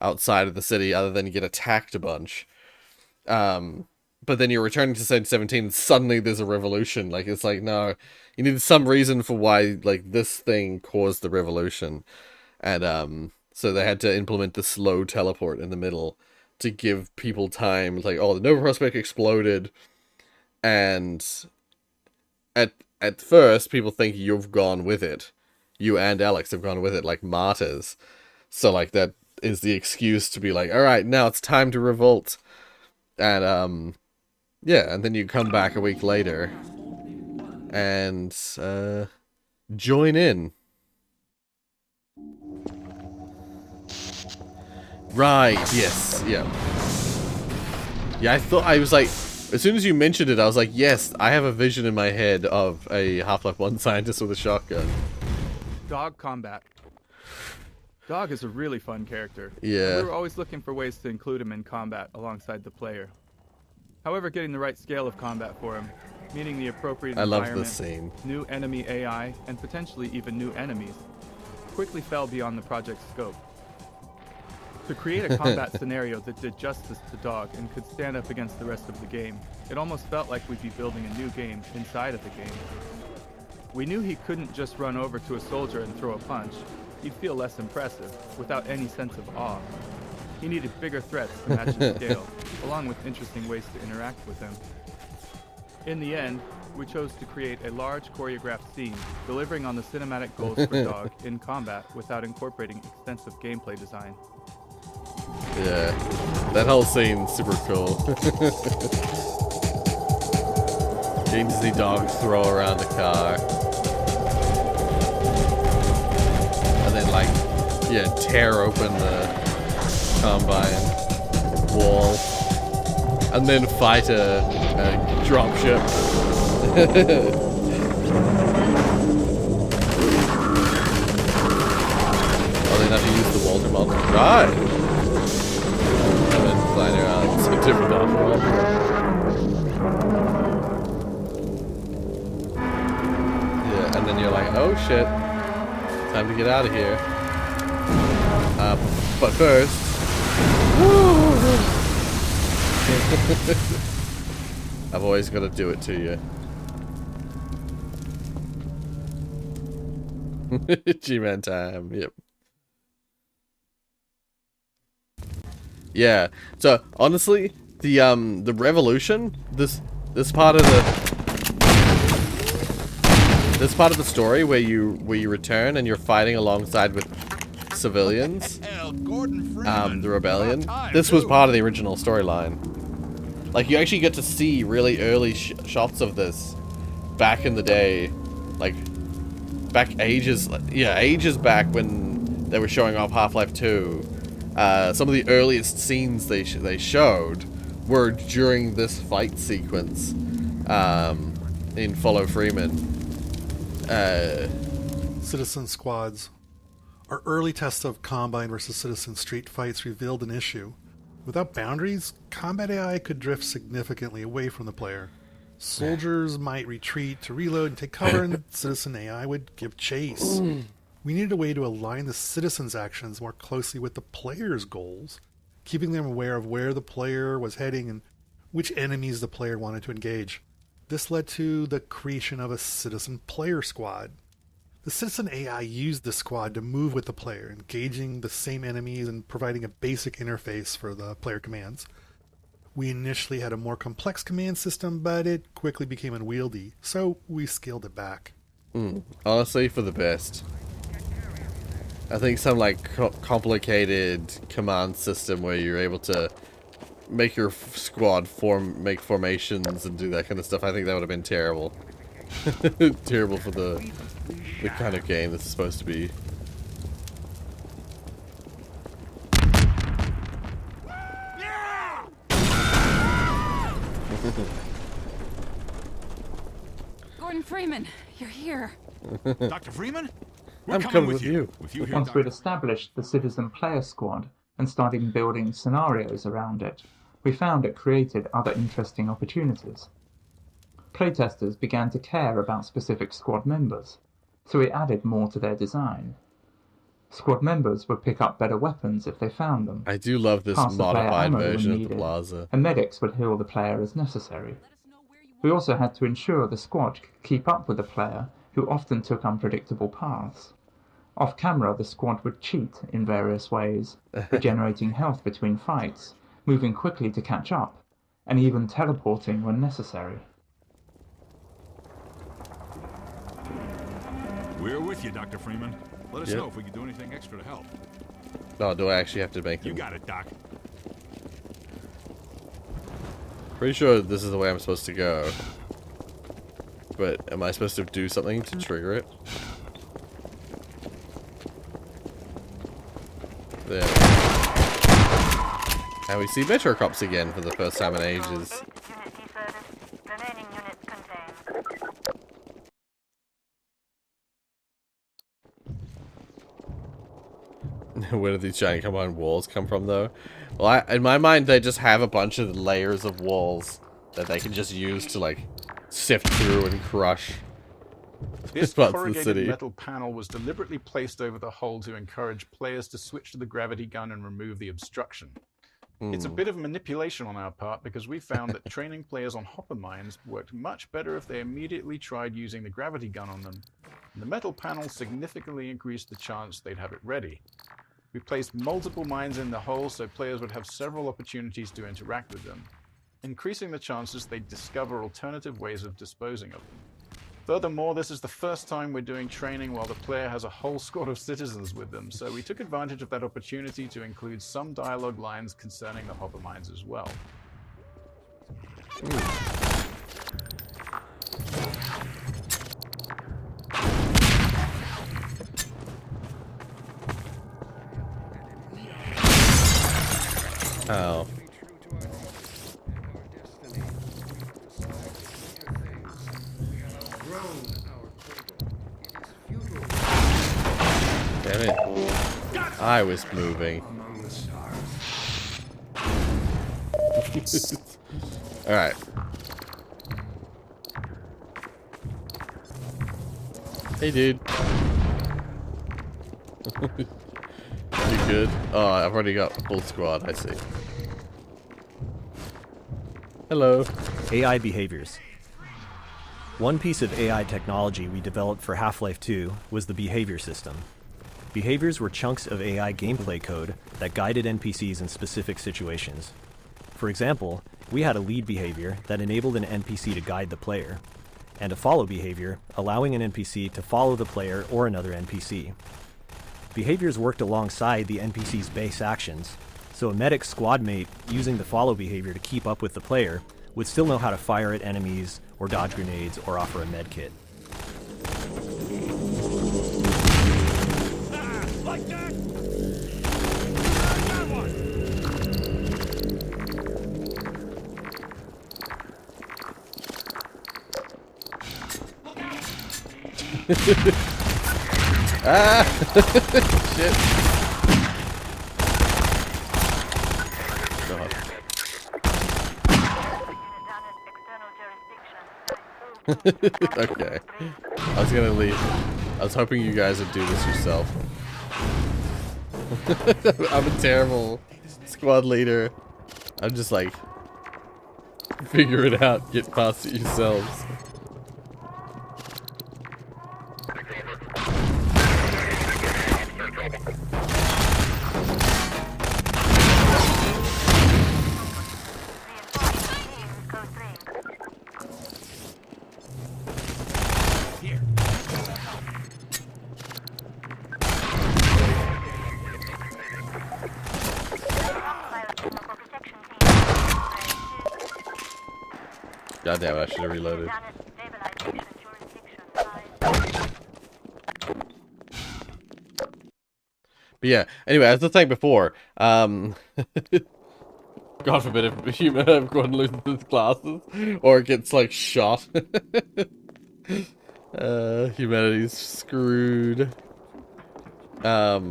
Speaker 1: outside of the city other than get attacked a bunch. But then you're returning to City 17 and suddenly there's a revolution. Like, it's like, no, you needed some reason for why, like, this thing caused the revolution. And so they had to implement the slow teleport in the middle to give people time. Like, oh, the Nova Prospekt exploded, and at first people think you've gone with it. You and Alex have gone with it like martyrs. So, like, that is the excuse to be like, all right, now it's time to revolt. And yeah, and then you come back a week later and join in. Right, yes, yeah. Yeah, I was like, as soon as you mentioned it, I was like, yes, I have a vision in my head of a Half-Life 1 scientist with a shotgun.
Speaker 3: Dog combat. Dog is a really fun character.
Speaker 1: Yeah.
Speaker 3: We were always looking for ways to include him in combat alongside the player. However, getting the right scale of combat for him, meaning the appropriate environment,
Speaker 1: I love this scene.
Speaker 3: New enemy AI, and potentially even new enemies, quickly fell beyond the project's scope. To create a combat scenario that did justice to Dog and could stand up against the rest of the game, it almost felt like we'd be building a new game inside of the game. We knew he couldn't just run over to a soldier and throw a punch. He'd feel less impressive, without any sense of awe. He needed bigger threats to match his scale, along with interesting ways to interact with him. In the end, we chose to create a large choreographed scene, delivering on the cinematic goals for Dog in combat without incorporating extensive gameplay design.
Speaker 1: Yeah, that whole scene's super cool. Getting to see Dog throw around the car. And then, like, yeah, tear open the Combine wall. And then fight a dropship. Oh, they have to use the Walter model. Right! And then flying around. It's a different off-world. Yeah, and then you're like, oh shit. Time to get out of here. But first... I've always got to do it to you. G-Man time, yep. Yeah. So honestly, the revolution, this part of the story where you return and you're fighting alongside with civilians, the rebellion. This was part of the original storyline. Like, you actually get to see really early shots of this back in the day, like ages back when they were showing off Half-Life 2. Some of the earliest scenes they showed were during this fight sequence in Follow Freeman.
Speaker 7: Citizen squads. Our early tests of Combine versus Citizen street fights revealed an issue. Without boundaries, combat AI could drift significantly away from the player. Soldiers might retreat to reload and take cover, and Citizen AI would give chase. We needed a way to align the citizens' actions more closely with the player's goals, keeping them aware of where the player was heading and which enemies the player wanted to engage. This led to the creation of a citizen player squad. The citizen AI used the squad to move with the player, engaging the same enemies and providing a basic interface for the player commands. We initially had a more complex command system, but it quickly became unwieldy, so we scaled it back.
Speaker 1: Honestly, for the best. I think some complicated command system where you're able to make your squad make formations and do that kind of stuff, I think that would have been terrible. Terrible for the kind of game this is supposed to be.
Speaker 5: Gordon Freeman, you're here.
Speaker 22: Dr. Freeman? We're
Speaker 1: I'm coming with you.
Speaker 22: Once we'd established the Citizen Player Squad and started building scenarios around it, we found it created other interesting opportunities. Playtesters began to care about specific squad members, so we added more to their design. Squad members would pick up better weapons if they found them.
Speaker 1: I do love this modified version of the plaza.
Speaker 22: And medics would heal the player as necessary. We also had to ensure the squad could keep up with the player, who often took unpredictable paths. Off-camera, the squad would cheat in various ways, regenerating health between fights, moving quickly to catch up, and even teleporting when necessary. We're with you, Dr. Freeman. Let us know if we can do anything extra to help.
Speaker 1: No, do I actually have to make them?
Speaker 22: You got it, Doc.
Speaker 1: Pretty sure this is the way I'm supposed to go. But am I supposed to do something to trigger it? There. And we see Metro Cops again for the first time in ages. Where do these giant combined walls come from, though? Well, in my mind, they just have a bunch of layers of walls that they can just use to, like, sift through and crush.
Speaker 22: This
Speaker 1: parts of the
Speaker 22: corrugated
Speaker 1: city.
Speaker 22: metal panel was deliberately placed over the hull to encourage players to switch to the gravity gun and remove the obstruction. It's a bit of manipulation on our part because we found that training players on hopper mines worked much better if they immediately tried using the gravity gun on them. And the metal panel significantly increased the chance they'd have it ready. We placed multiple mines in the hull so players would have several opportunities to interact with them, increasing the chances they'd discover alternative ways of disposing of them. Furthermore, this is the first time we're doing training while the player has a whole squad of citizens with them, so we took advantage of that opportunity to include some dialogue lines concerning the hopper mines as well.
Speaker 1: Oh. Damn it. I was moving. Alright. Hey, dude. You good? Oh, I've already got full squad, I see. Hello.
Speaker 9: AI behaviors. One piece of AI technology we developed for Half-Life 2 was the behavior system. Behaviors were chunks of AI gameplay code that guided NPCs in specific situations. For example, we had a lead behavior that enabled an NPC to guide the player, and a follow behavior allowing an NPC to follow the player or another NPC. Behaviors worked alongside the NPC's base actions, so a medic squad mate using the follow behavior to keep up with the player would still know how to fire at enemies or dodge grenades or offer a med kit.
Speaker 20: Like that?
Speaker 1: Ah! Shit. God. Okay. I was gonna leave. I was hoping you guys would do this yourself. I'm a terrible squad leader. I'm just like, figure it out, get past it yourselves. God damn it, I should have reloaded. But yeah, anyway, as I was saying before, God forbid if everyone loses his glasses or gets like shot. Humanity's screwed. Yeah,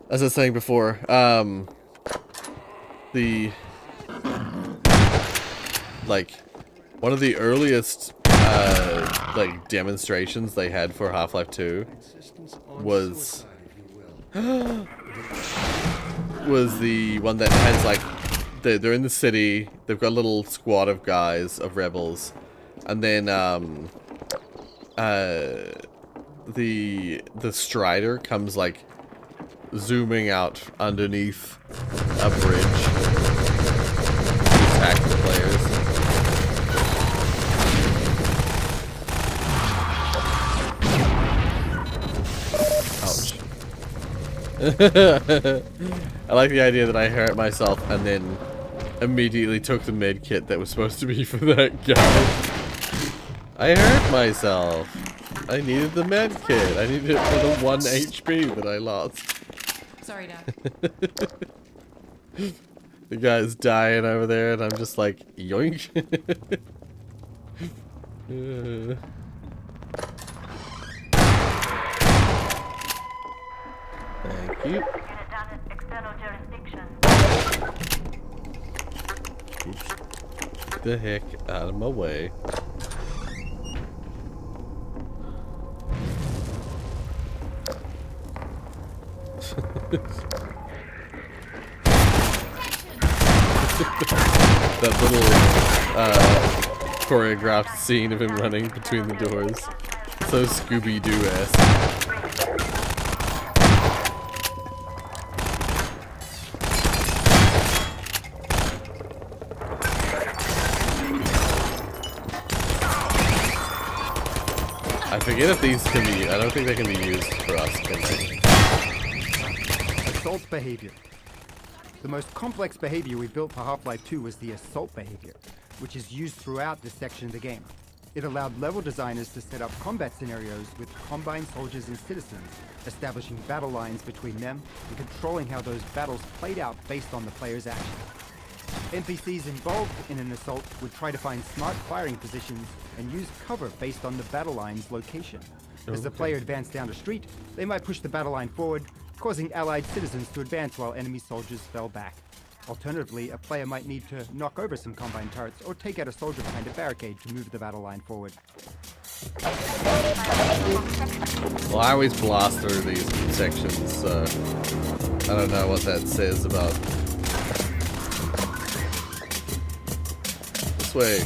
Speaker 1: as I was saying before, like one of the earliest like demonstrations they had for Half-Life 2 was the one that has like they're in the city, they've got a little squad of guys, of rebels, and then the Strider comes like zooming out underneath a bridge to attack the players. I like the idea that I hurt myself and then immediately took the med kit that was supposed to be for that guy. I hurt myself. I needed the med kit. I needed it for the 1 HP that I lost.
Speaker 2: Sorry, Doc.
Speaker 1: The guy's dying over there and I'm just like, yoink. Thank you. Oops. Get the heck out of my way. That little choreographed scene of him running between the doors. So Scooby-Doo-esque. I forget if these can be, I don't think they can be used for us, can they?
Speaker 10: Assault behavior. The most complex behavior we built for Half-Life 2 was the assault behavior, which is used throughout this section of the game. It allowed level designers to set up combat scenarios with combined soldiers and citizens, establishing battle lines between them and controlling how those battles played out based on the player's actions. NPCs involved in an assault would try to find smart firing positions and use cover based on the battle line's location. As the player advanced down a street, they might push the battle line forward, causing allied citizens to advance while enemy soldiers fell back. Alternatively, a player might need to knock over some combine turrets or take out a soldier behind a barricade to move the battle line forward.
Speaker 1: Well, I always blast through these sections, so I don't know what that says about... This way.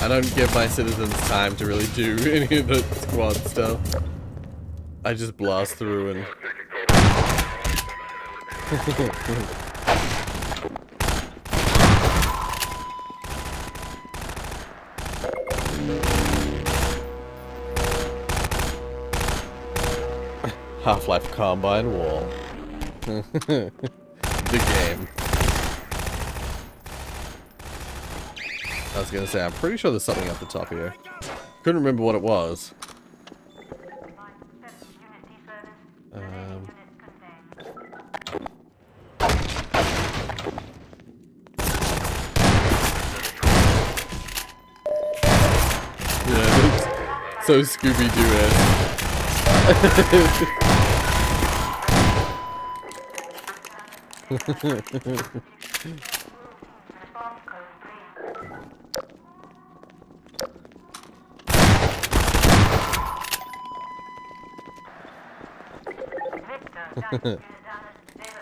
Speaker 1: I don't give my citizens time to really do any of the squad stuff. I just blast through and... Half-Life Combine Wall. The game. I was gonna say, I'm pretty sure there's something at the top here. Couldn't remember what it was. Yeah, so Scooby-Doo-esque.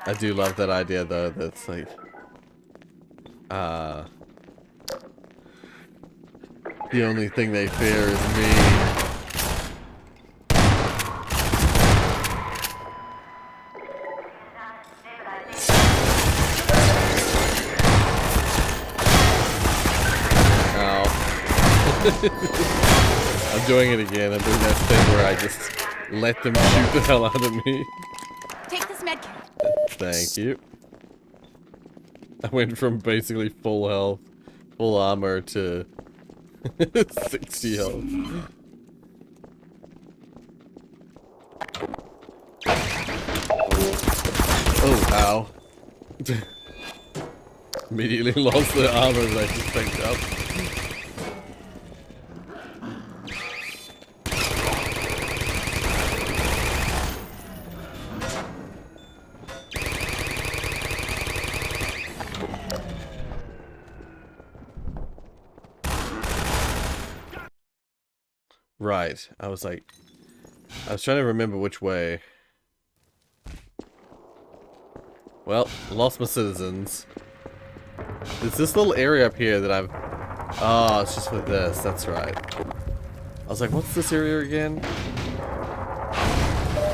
Speaker 1: I do love that idea though, that's like the only thing they fear is me. Ow. I'm doing it again. I'm doing that thing where I just let them shoot the hell out of me.
Speaker 5: Take this medkit.
Speaker 1: Thank you. I went from basically full health, full armor to 60 health. Oh, ow. Immediately lost the armor that I just picked up. Right, I was trying to remember which way. Well, lost my citizens. There's this little area up here that I've... Oh, it's just for this, that's right. I was like, what's this area again?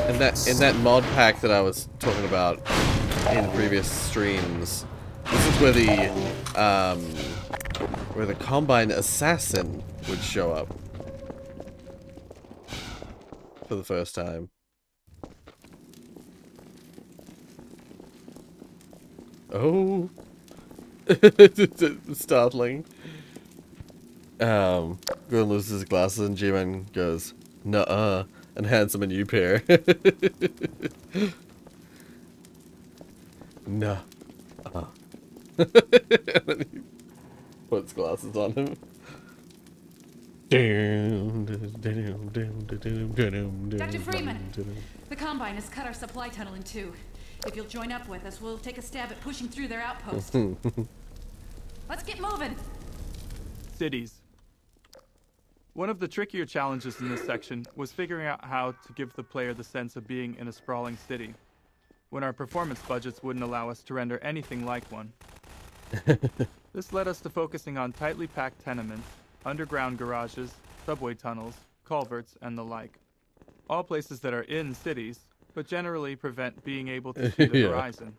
Speaker 1: In that mod pack that I was talking about in previous streams, this is where the Combine Assassin would show up. For the first time. Oh. Startling. Gordon loses his glasses and G-Man goes, nuh-uh, and hands him a new pair. Nuh-uh. And then he puts glasses on him.
Speaker 5: Dr. Freeman, the Combine has cut our supply tunnel in two. If you'll join up with us, we'll take a stab at pushing through their outpost. Let's get moving.
Speaker 3: Cities. One of the trickier challenges in this section was figuring out how to give the player the sense of being in a sprawling city, when our performance budgets wouldn't allow us to render anything like one. This led us to focusing on tightly packed tenements, underground garages, subway tunnels, culverts, and the like. All places that are in cities, but generally prevent being able to see the horizon.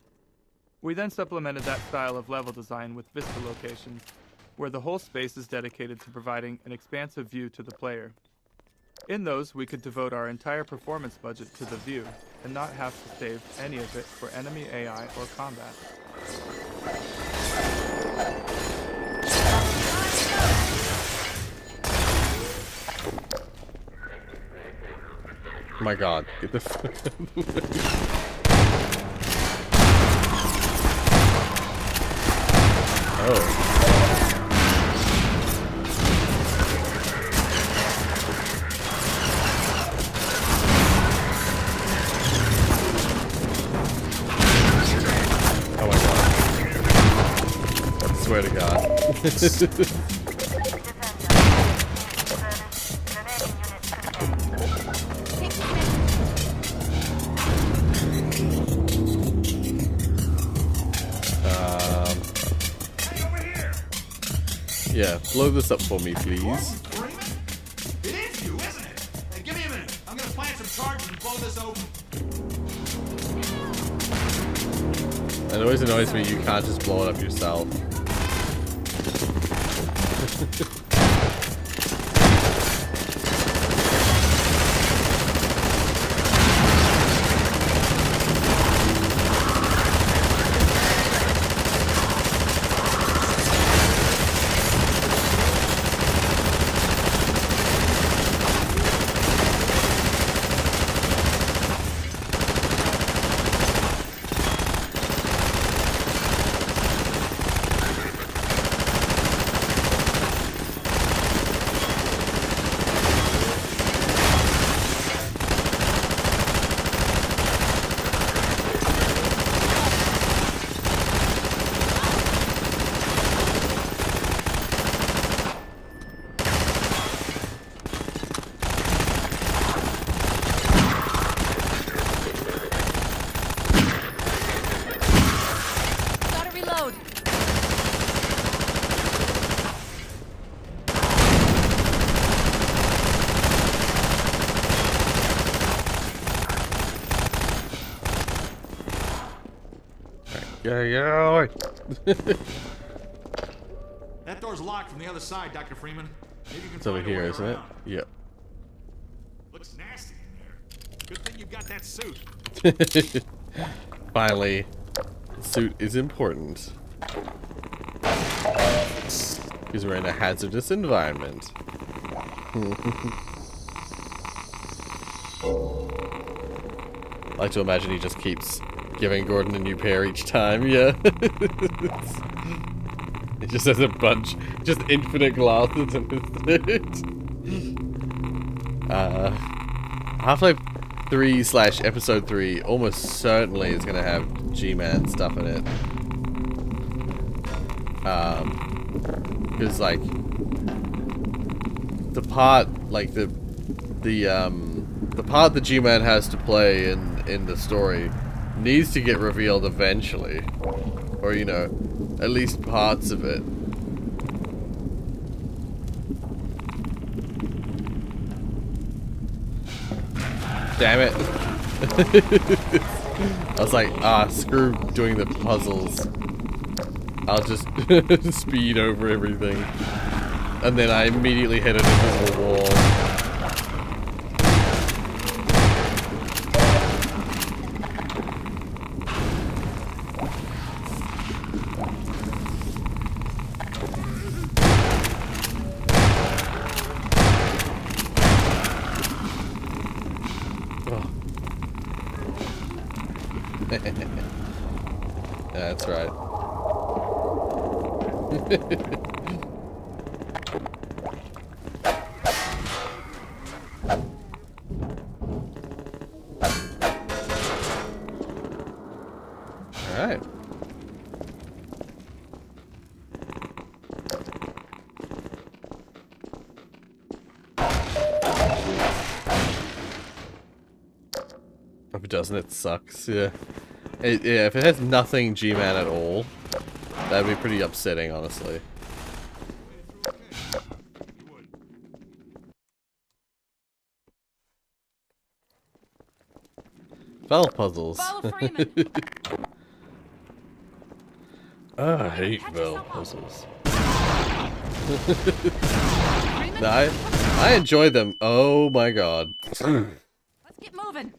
Speaker 3: We then supplemented that style of level design with vista locations, where the whole space is dedicated to providing an expansive view to the player. In those, we could devote our entire performance budget to the view, and not have to save any of it for enemy AI or combat.
Speaker 1: Oh my god, get the fuck out of the way. Oh. swear to God. Yeah, blow this up for me, please.
Speaker 20: It is you, isn't it? Hey, give me a minute. I'm gonna plant some charges and blow this open.
Speaker 1: It always annoys me you can't just blow it up yourself. Yeah.
Speaker 20: That door's locked from the other side, Dr. Freeman. Maybe you can
Speaker 1: It's over
Speaker 20: find a
Speaker 1: here,
Speaker 20: way
Speaker 1: isn't
Speaker 20: around.
Speaker 1: it? Yep.
Speaker 20: Looks nasty in there. Good thing you got that suit.
Speaker 1: Finally, suit is important. Because we're in a hazardous environment. I like to imagine he just keeps giving Gordon a new pair each time, yeah. It just has a bunch, just infinite glasses in his Half-Life 3/Episode 3 almost certainly is going to have G-Man stuff in it. Because, like, the part, like, the part that G-Man has to play in the story needs to get revealed eventually. Or, you know, at least parts of it. Damn it. I was like, screw doing the puzzles. I'll just speed over everything. And then I immediately hit an invisible wall. That's right. Alright. If it doesn't, it sucks, yeah. Yeah, if it has nothing G-Man at all, that'd be pretty upsetting, honestly. Valve puzzles. I hate Valve puzzles. No, I enjoy them. Oh my god.
Speaker 5: Let's get moving.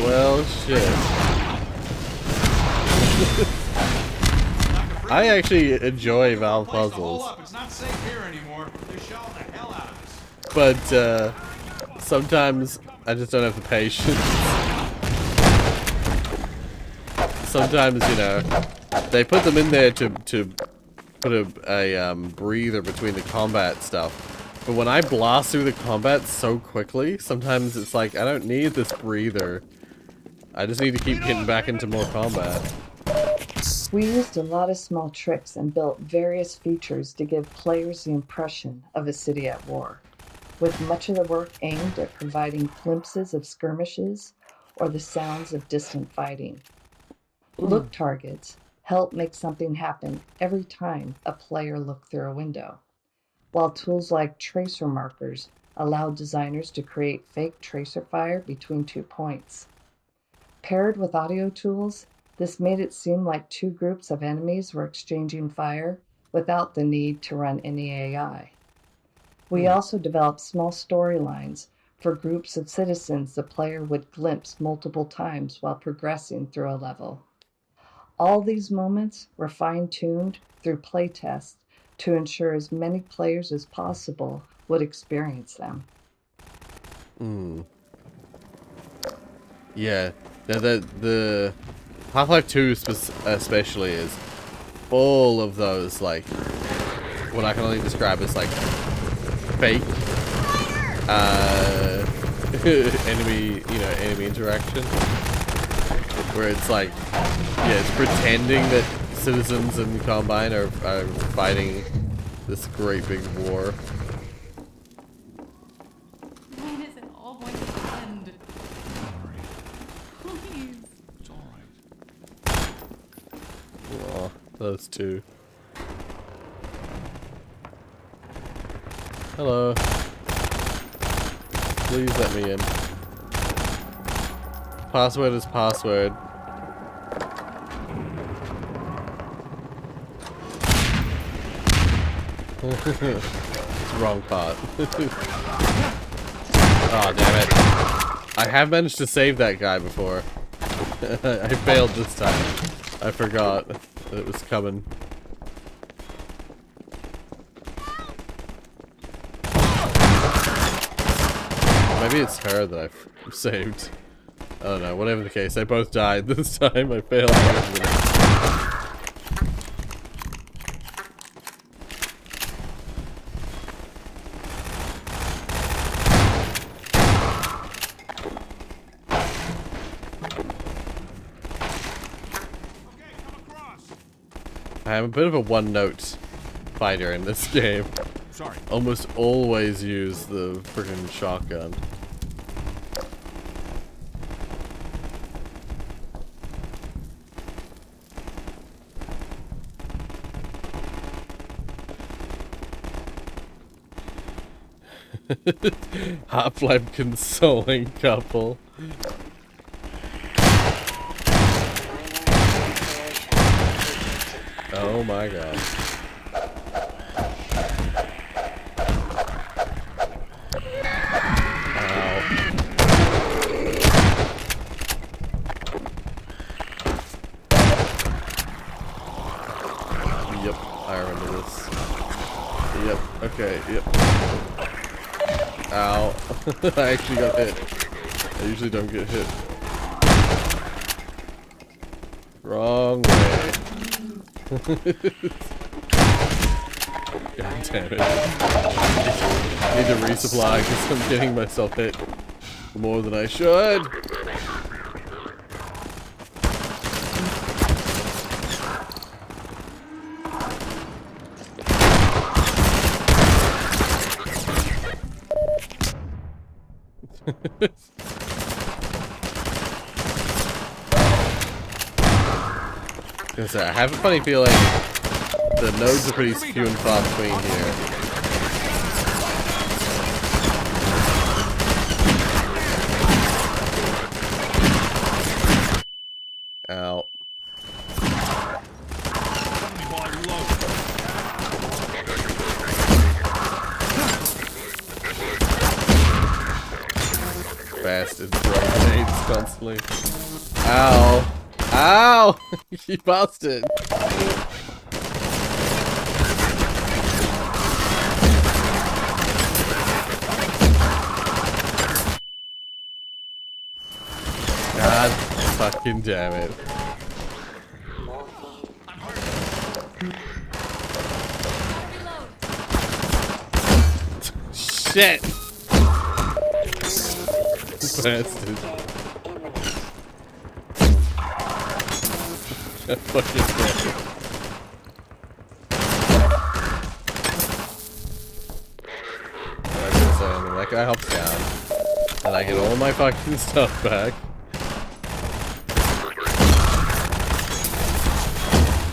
Speaker 1: Well, shit. I actually enjoy Valve puzzles.
Speaker 20: It's not safe here anymore. They're shelling the hell out of us.
Speaker 1: But sometimes I just don't have the patience. Sometimes, you know, they put them in there to put a breather between the combat stuff. But when I blast through the combat so quickly, sometimes it's like, I don't need this breather. I just need to keep getting back into more combat.
Speaker 11: We used a lot of small tricks and built various features to give players the impression of a city at war, with much of the work aimed at providing glimpses of skirmishes or the sounds of distant fighting. Look targets help make something happen every time a player looked through a window, while tools like tracer markers allow designers to create fake tracer fire between 2 points. Paired with audio tools, this made it seem like two groups of enemies were exchanging fire without the need to run any AI. We also developed small storylines for groups of citizens the player would glimpse multiple times while progressing through a level. All these moments were fine-tuned through playtests to ensure as many players as possible would experience them.
Speaker 1: Yeah, the Half-Life 2 especially is full of those, like, what I can only describe as, like, fake enemy interaction, where it's like, yeah, it's pretending that citizens in the Combine are fighting this great big war.
Speaker 5: When is it all going to end? Please.
Speaker 12: It's alright.
Speaker 1: Aw, those two. Hello. Please let me in. Password is password. It's wrong part. Oh, damn it. I have managed to save that guy before. I failed this time. I forgot that it was coming. Maybe it's her that I've saved. I don't know, whatever the case, they both died this time. I failed. I'm a bit of a one-note fighter in this game.
Speaker 12: Sorry.
Speaker 1: Almost always use the friggin' shotgun. Half-Life consoling couple. Oh my god. Yep, I remember this. Yep, okay, yep. Ow. I actually got hit. I usually don't get hit. Wrong way. God damn it. I need to resupply because I'm getting myself hit more than I should. I have a funny feeling the nodes are pretty few and far between here. Ow. Bastard throwing grenades constantly. Ow. Ow! You bastard! God fucking damn it. Shit! Bastard. Fucking crap. Like I was saying, that guy hops down, and I get all my fucking stuff back.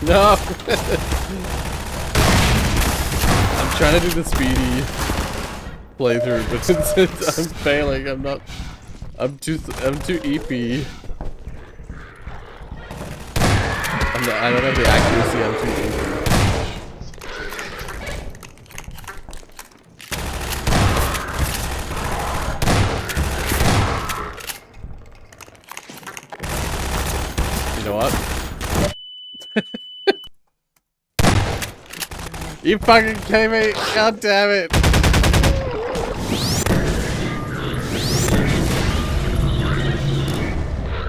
Speaker 1: No! I'm trying to do the speedy playthrough, but since I'm failing, I'm too EP. I don't have the accuracy, I'm too EP. You know what? You fucking kidding me? God damn it!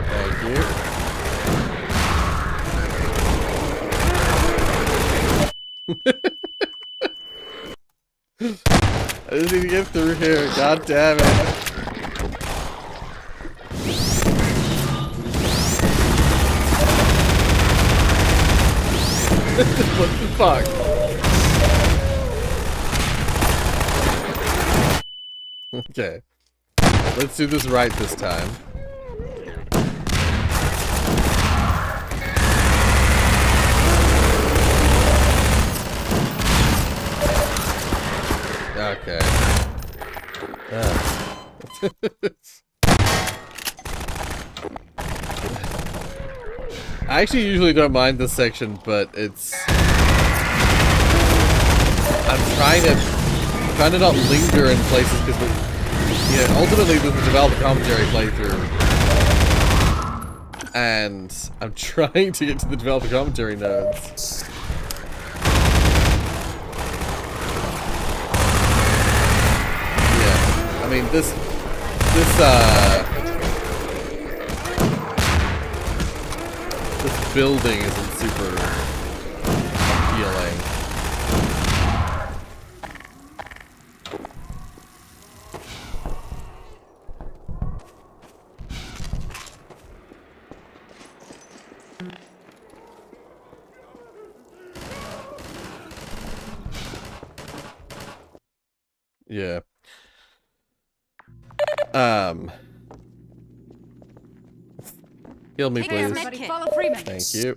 Speaker 1: Thank you. I just need to get through here. God damn it! What the fuck? Okay. Let's do this right this time. Okay. I actually usually don't mind this section, but it's... I'm trying to not linger in places because, yeah, ultimately this is a developer commentary playthrough, and I'm trying to get to the developer commentary nodes. Yeah, I mean this building isn't super appealing. Yeah. Heal me, please.
Speaker 5: Follow Freeman.
Speaker 1: Thank you.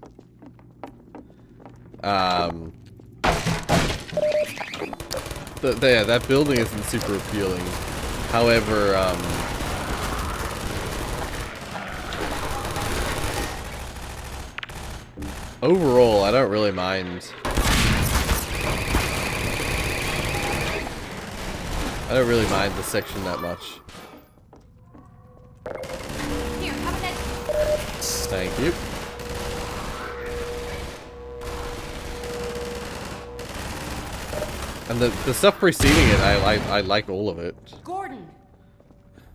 Speaker 1: Yeah, that building isn't super appealing. However, overall, I don't really mind. I don't really mind the section that much.
Speaker 5: Here, have it.
Speaker 1: Thank you. And the stuff preceding it, I like all of it.
Speaker 2: Gordon!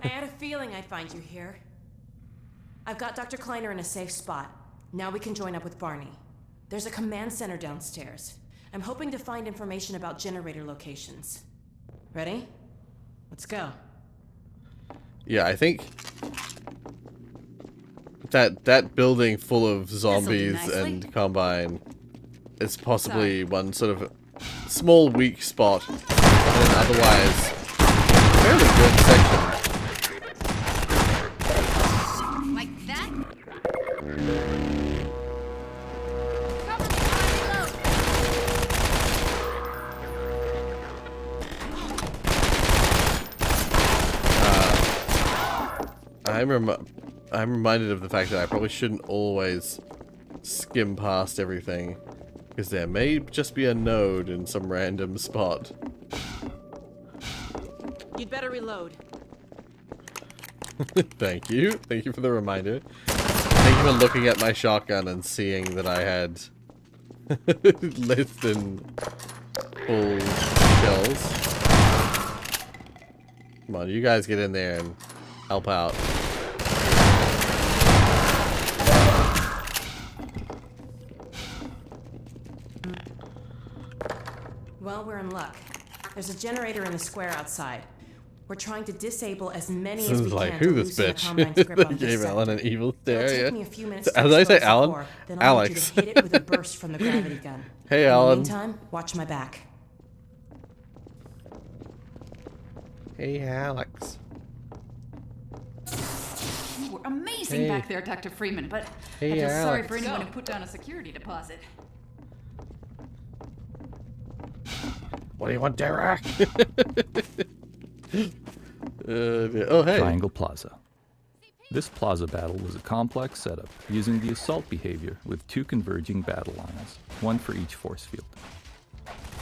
Speaker 2: I had a feeling I'd find you here. I've got Dr. Kleiner in a safe spot. Now we can join up with Barney. There's a command center downstairs. I'm hoping to find information about generator locations. Ready? Let's go.
Speaker 1: Yeah, I think that building full of zombies and Combine is possibly one sort of small weak spot in an otherwise fairly good section.
Speaker 5: Like that?
Speaker 1: I'm reminded of the fact that I probably shouldn't always skim past everything, because there may just be a node in some random spot.
Speaker 2: You'd better reload.
Speaker 1: Thank you. Thank you for the reminder. Thank you for looking at my shotgun and seeing that I had less than full shells. Come on, you guys get in there and help out.
Speaker 2: Well, we're in luck. There's a generator in the square outside. We're trying to disable as many
Speaker 1: This
Speaker 2: as
Speaker 1: is
Speaker 2: we
Speaker 1: like,
Speaker 2: can
Speaker 1: who
Speaker 2: to
Speaker 1: this
Speaker 2: loosen the
Speaker 1: bitch?
Speaker 2: Combine's grip on
Speaker 1: They
Speaker 2: this
Speaker 1: gave Alan
Speaker 2: sector.
Speaker 1: an evil
Speaker 2: It'll
Speaker 1: stare,
Speaker 2: take
Speaker 1: yeah.
Speaker 2: me a few minutes
Speaker 1: So,
Speaker 2: to
Speaker 1: as I say,
Speaker 2: expose the
Speaker 1: Alan,
Speaker 2: core, then I'll need you
Speaker 1: Alex.
Speaker 2: to hit it with a burst from the gravity gun.
Speaker 1: Hey,
Speaker 2: In the
Speaker 1: Alan.
Speaker 2: meantime, watch my back.
Speaker 1: Hey, Alex.
Speaker 5: You were amazing
Speaker 1: Hey.
Speaker 5: back there, Dr. Freeman, but
Speaker 1: Hey,
Speaker 5: I feel sorry
Speaker 1: Alex.
Speaker 5: for anyone who put down a security deposit.
Speaker 1: What do you want, Derek? Oh, hey.
Speaker 13: Triangle Plaza. This plaza battle was a complex setup using the assault behavior with 2 converging battle lines, 1 for each force field.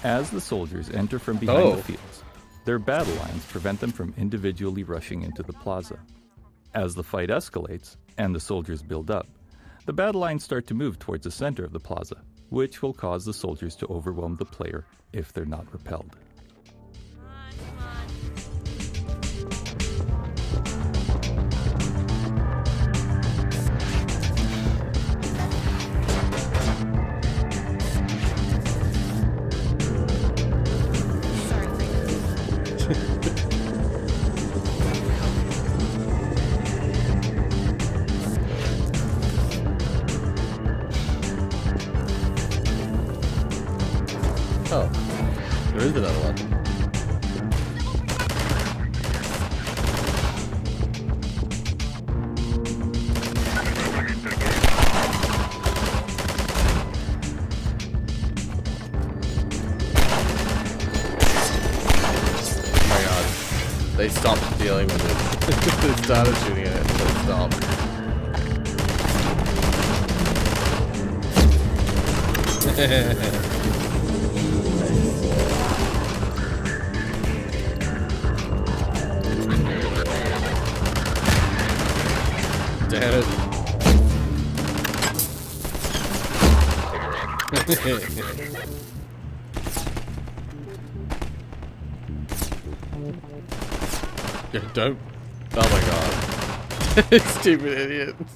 Speaker 13: As the soldiers enter from behind the fields, their battle lines prevent them from individually rushing into the plaza. As the fight escalates and the soldiers build up, the battle lines start to move towards the center of the plaza, which will cause the soldiers to overwhelm the player if they're not repelled.
Speaker 1: Oh, there is another one. Oh my god. They stopped dealing with it. They started shooting at it, but it stopped. Damn it. Don't. Oh my god. Stupid idiots.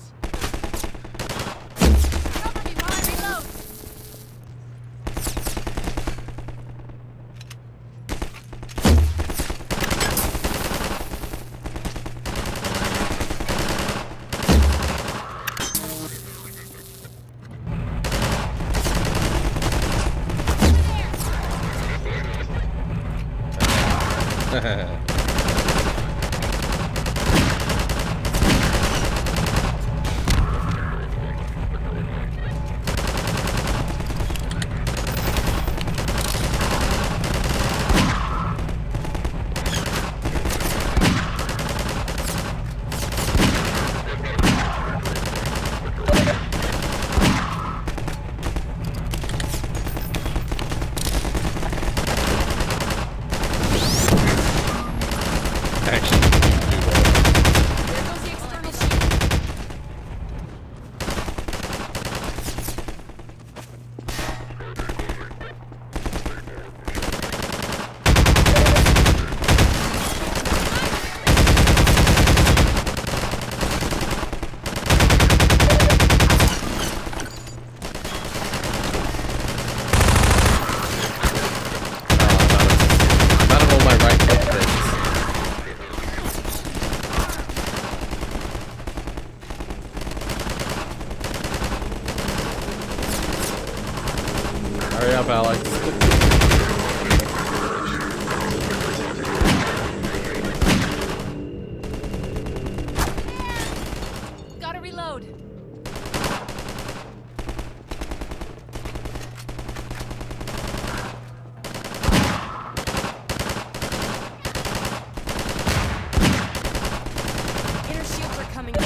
Speaker 1: Hurry up, Alex.
Speaker 5: Gotta reload.
Speaker 2: Inner shields are coming in.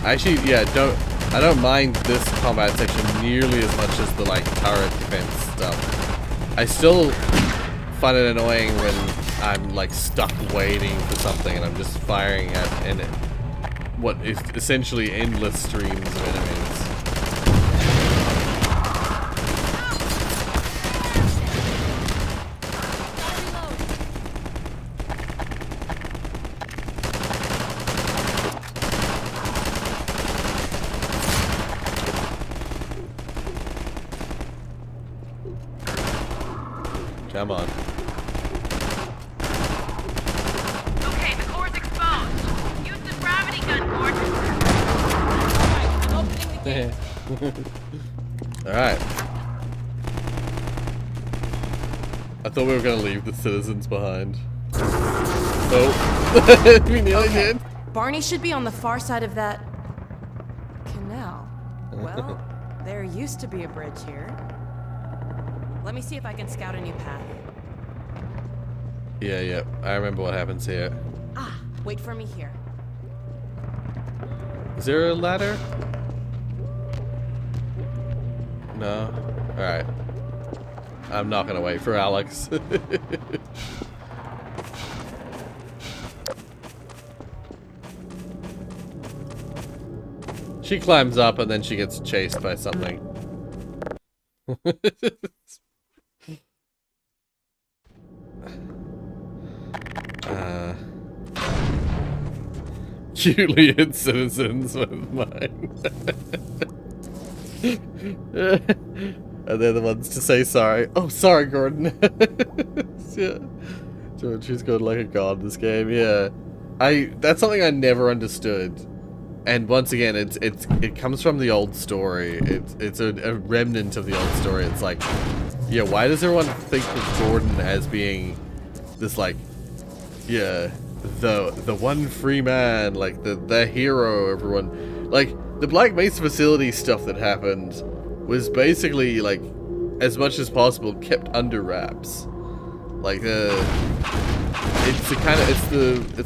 Speaker 1: Actually, yeah, I don't mind this combat section nearly as much as the like turret defense stuff. I still find it annoying when I'm like stuck waiting for something and I'm just firing at what is essentially endless streams of enemies. Come on.
Speaker 14: Okay, the core's exposed. Use the gravity gun, Gordon.
Speaker 2: I'm opening the gate.
Speaker 1: Alright. I thought we were gonna leave the citizens behind. Oh. We nearly did.
Speaker 2: Barney should be on the far side of that canal. Well, there used to be a bridge here. Let me see if I can scout a new path.
Speaker 1: Yeah. I remember what happens here.
Speaker 2: Ah, wait for me here.
Speaker 1: Is there a ladder? No? Alright. I'm not gonna wait for Alex. She climbs up and then she gets chased by something. Julian citizens with mine. And they're the ones to say sorry. Oh, sorry, Gordon. Yeah. George, she's going like a god in this game. Yeah. That's something I never understood. And once again, it comes from the old story. It's a remnant of the old story. It's like, yeah, why does everyone think of Gordon as being this, like, yeah, the one free man, like the hero? Everyone, like, the Black Mesa facility stuff that happened was basically, like, as much as possible kept under wraps. Like, it's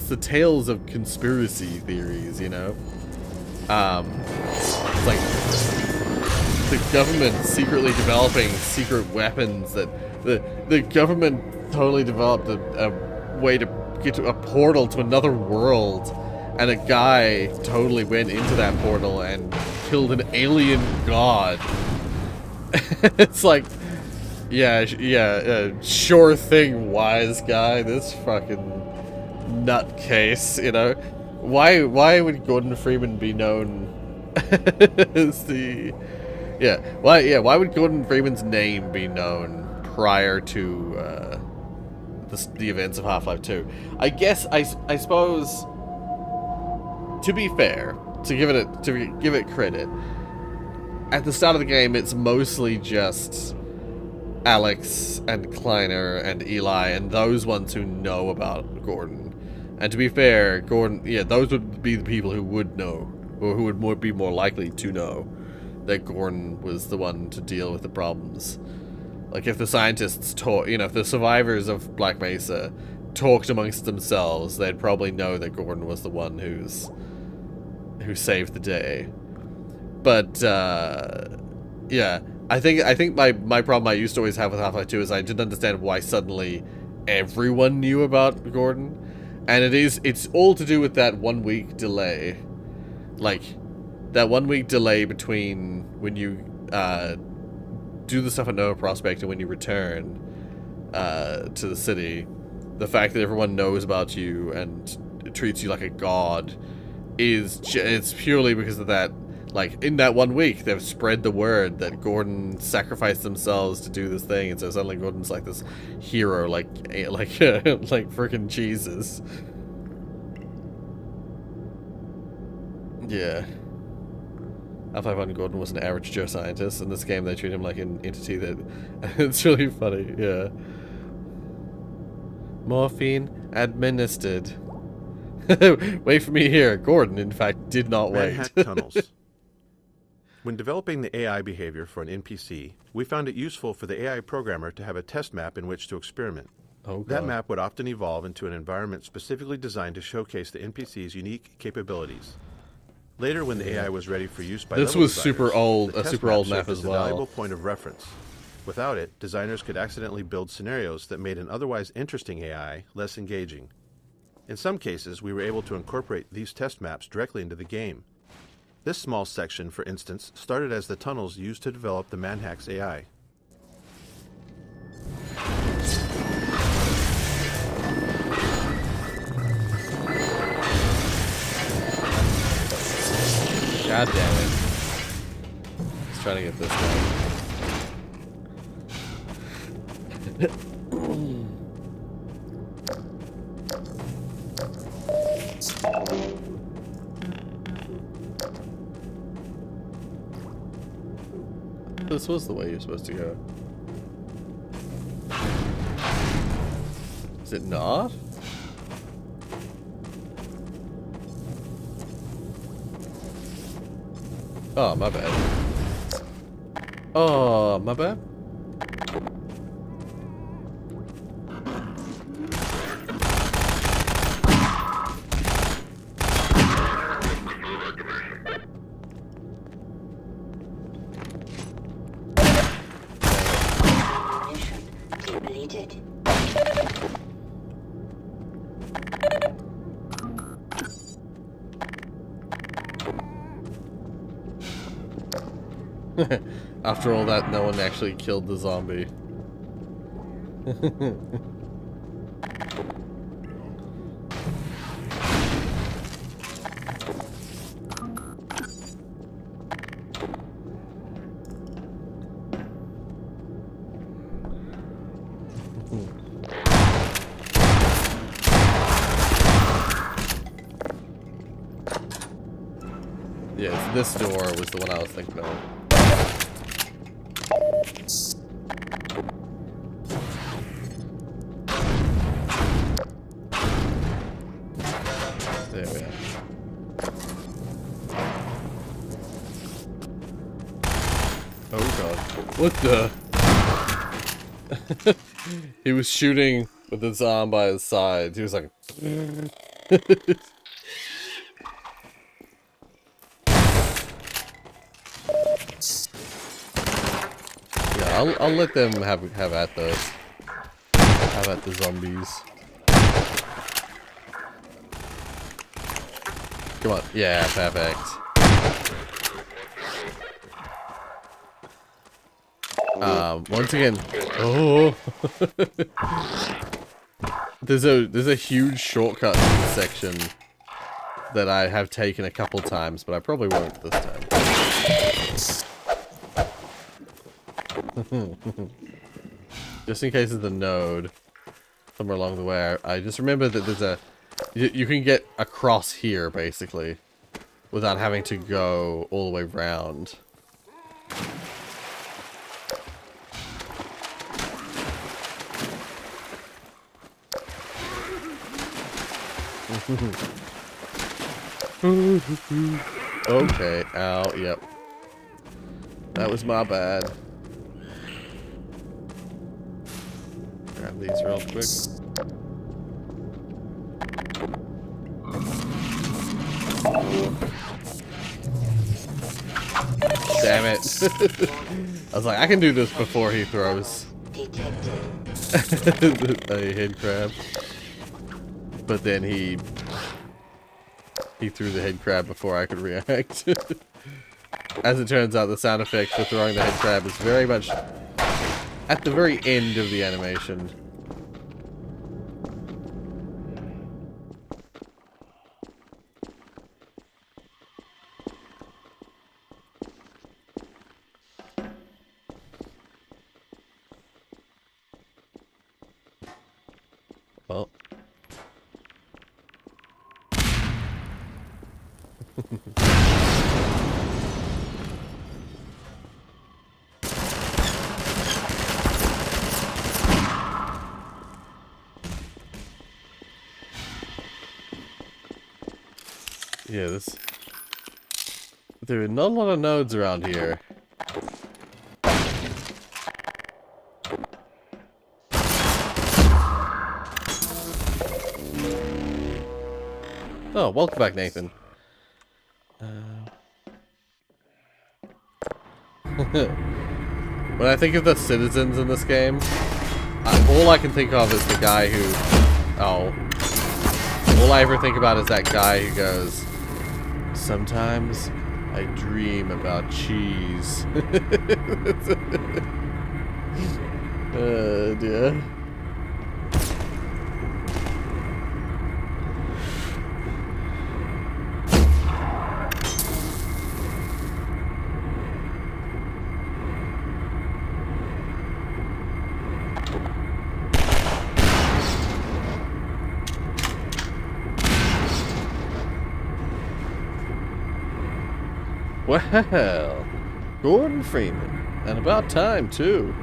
Speaker 1: the tales of conspiracy theories, you know. It's like the government secretly developing secret weapons that the government totally developed a way to get to a portal to another world, and a guy totally went into that portal and killed an alien god. It's like, yeah, sure thing, wise guy. This fucking nutcase, you know. Why would Gordon Freeman be known as the... Why would Gordon Freeman's name be known prior to the events of Half-Life 2? I guess, I suppose, to be fair, to give it credit, at the start of the game, it's mostly just Alex and Kleiner and Eli and those ones who know about Gordon. And to be fair, Gordon, yeah, those would be the people who would know, or who would be more likely to know that Gordon was the one to deal with the problems. Like, if the scientists talk, you know, if the survivors of Black Mesa talked amongst themselves, they'd probably know that Gordon was the one who saved the day. But, yeah, I think my problem I used to always have with Half-Life 2 is I didn't understand why suddenly everyone knew about Gordon. And it's all to do with that 1 week delay. Like, that 1 week delay between when you do the stuff at Nova Prospect and when you return to the city. The fact that everyone knows about you and treats you like a god it's purely because of that. Like, in that 1 week, they've spread the word that Gordon sacrificed themselves to do this thing, and so suddenly Gordon's like this hero, like freaking Jesus. Yeah. Half-Life 1 Gordon was an average Joe scientist. In this game, they treat him like an entity that... It's really funny, yeah. Morphine administered. Wait for me here. Gordon, in fact, did not wait.
Speaker 15: Manhattan tunnels. When developing the AI behavior for an NPC, we found it useful for the AI programmer to have a test map in which to experiment.
Speaker 1: Oh, God.
Speaker 15: That map would often evolve into an environment specifically designed to showcase the NPC's unique capabilities. Later, when the AI was ready for use by
Speaker 1: this
Speaker 15: level
Speaker 1: was
Speaker 15: designers,
Speaker 1: super old,
Speaker 15: the
Speaker 1: a
Speaker 15: test
Speaker 1: super old map
Speaker 15: served
Speaker 1: as
Speaker 15: as a
Speaker 1: well.
Speaker 15: valuable point of reference. Without it, designers could accidentally build scenarios that made an otherwise interesting AI less engaging. In some cases, we were able to incorporate these test maps directly into the game. This small section, for instance, started as the tunnels used to develop the Manhax AI.
Speaker 1: God damn it. Let's try to get this This was the way you're supposed to go. Is it not? Oh, my bad. Oh, my bad. After all that, no one actually killed the zombie. Yes, this door was the one I was thinking of. There we are. Oh god. What the? He was shooting with his arm by his side. He was like... Yeah, I'll let them have at those. Have at the zombies. Come on. Yeah, perfect. Once again. Oh. There's a huge shortcut in this section that I have taken a couple times, but I probably won't this time. Just in case of the node somewhere along the way. I just remember that there's a... You can get across here, basically, without having to go all the way round. Okay, ow, yep. That was my bad. Grab these real quick. Damn it. I was like, I can do this before he throws a head crab. But then he threw the head crab before I could react. As it turns out, the sound effect for throwing the head crab is very much at the very end of the animation. Well. Yeah, there are not a lot of nodes around here. Oh, welcome back, Nathan. When I think of the citizens in this game, all I can think of is the guy who... Oh. All I ever think about is that guy who goes, "Sometimes I dream about cheese." Dear. Well, Gordon Freeman. And about time, too.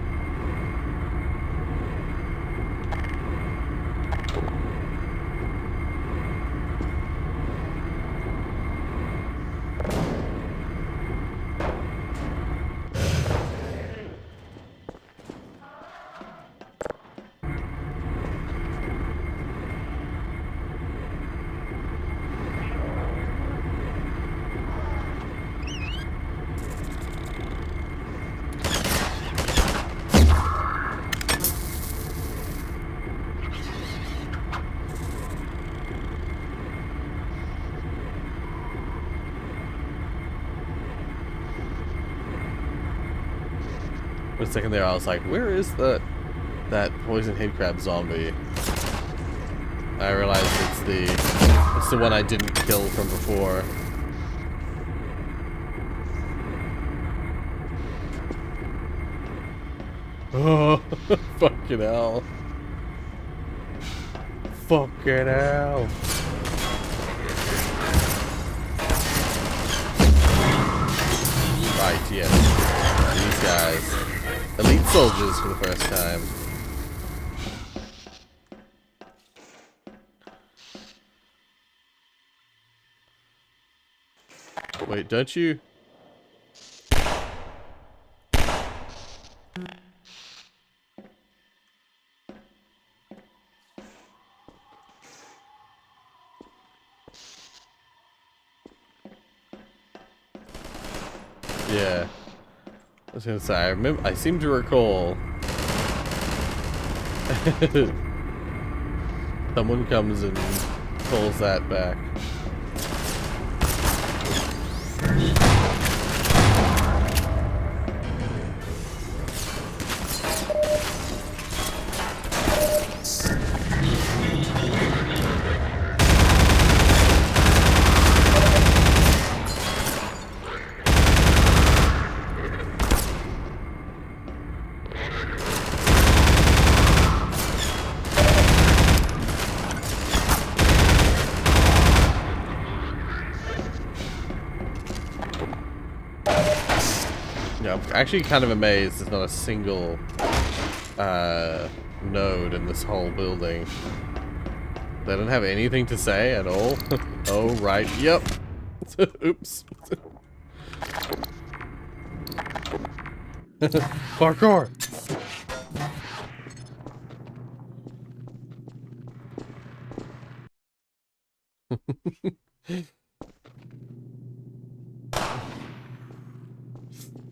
Speaker 1: For a second there, I was like, where is that poison head crab zombie? I realized it's the one I didn't kill from before. Oh, fucking hell. Fucking hell. Right, yes. These guys. Elite soldiers for the first time. Wait, don't you? Yeah. I was gonna say, I seem to recall someone comes and pulls that back. Yeah, I'm actually kind of amazed there's not a single node in this whole building. They don't have anything to say at all. Oh, right. Yep. Oops. Parkour.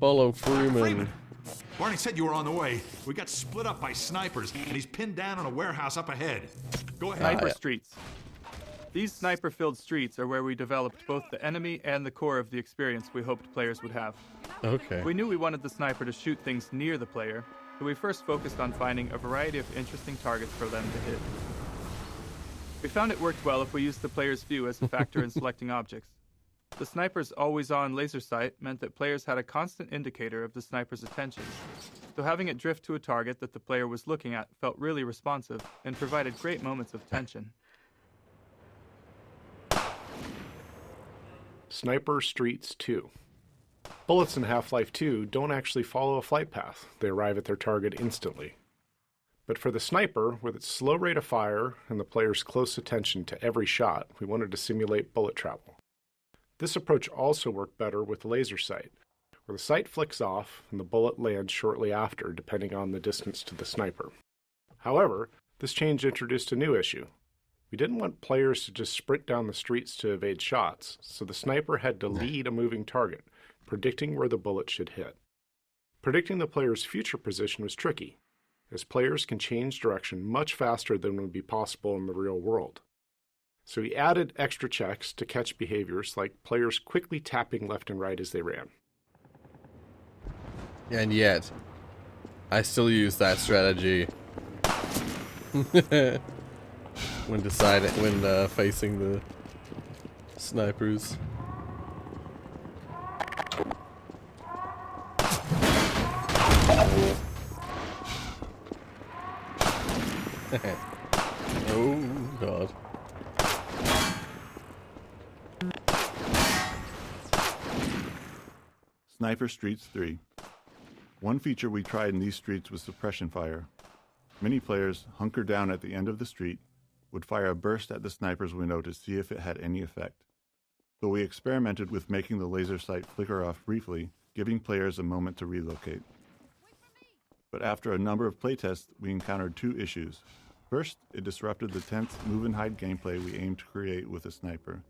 Speaker 1: Follow Freeman.
Speaker 16: Barney said you were on the way. We got split up by snipers, and he's pinned down in a warehouse up ahead. Go ahead.
Speaker 3: Sniper streets. These sniper-filled streets are where we developed both the enemy and the core of the experience we hoped players would have.
Speaker 1: Okay.
Speaker 3: We knew we wanted the sniper to shoot things near the player, so we first focused on finding a variety of interesting targets for them to hit. We found it worked well if we used the player's view as a factor in selecting objects. The sniper's always-on laser sight meant that players had a constant indicator of the sniper's attention, so having it drift to a target that the player was looking at felt really responsive and provided great moments of tension.
Speaker 17: Sniper Streets 2. Bullets in Half-Life 2 don't actually follow a flight path. They arrive at their target instantly. But for the sniper, with its slow rate of fire and the player's close attention to every shot, we wanted to simulate bullet travel. This approach also worked better with laser sight, where the sight flicks off and the bullet lands shortly after, depending on the distance to the sniper. However, this change introduced a new issue. We didn't want players to just sprint down the streets to evade shots, so the sniper had to lead a moving target, predicting where the bullet should hit. Predicting the player's future position was tricky, as players can change direction much faster than would be possible in the real world. So he added extra checks to catch behaviors like players quickly tapping left and right as they ran.
Speaker 1: And yet, I still use that strategy when facing the snipers. Oh God.
Speaker 8: Sniper Streets 3. One feature we tried in these streets was suppression fire. Many players, hunkered down at the end of the street, would fire a burst at the sniper's window to see if it had any effect. So we experimented with making the laser sight flicker off briefly, giving players a moment to relocate. But after a number of playtests, we encountered two issues. First, it disrupted the tense move and hide gameplay we aimed to create with a sniper.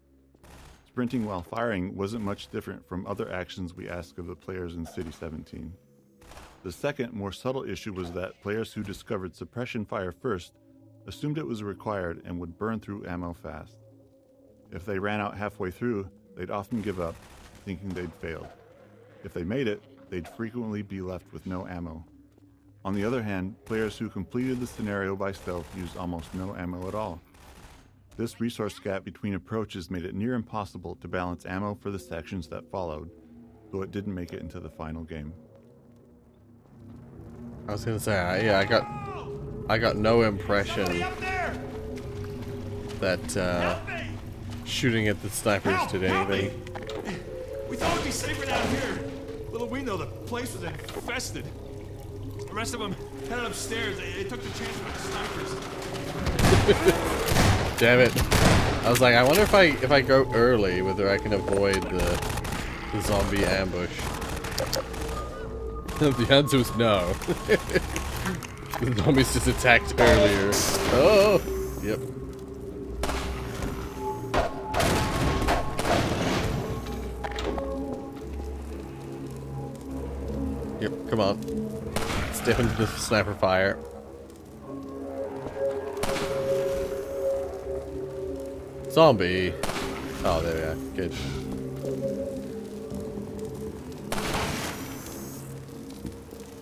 Speaker 8: Sprinting while firing wasn't much different from other actions we asked of the players in City 17. The second, more subtle issue was that players who discovered suppression fire first assumed it was required and would burn through ammo fast. If they ran out halfway through, they'd often give up, thinking they'd failed. If they made it, they'd frequently be left with no ammo. On the other hand, players who completed the scenario by stealth used almost no ammo at all. This resource gap between approaches made it near impossible to balance ammo for the sections that followed, so it didn't make it into the final game.
Speaker 1: I was gonna say, yeah, I got no impression that shooting at the snipers did anything.
Speaker 16: We thought it'd be safer down here. Little we know the place was infested. The rest of them headed upstairs. They took the chance with the snipers.
Speaker 1: Damn it! I was like, I wonder if I go early, whether I can avoid the zombie ambush. The answer was no. The zombies just attacked earlier. Oh, yep. Yep, come on. Step into the sniper fire. Zombie. Oh, there we are. Good.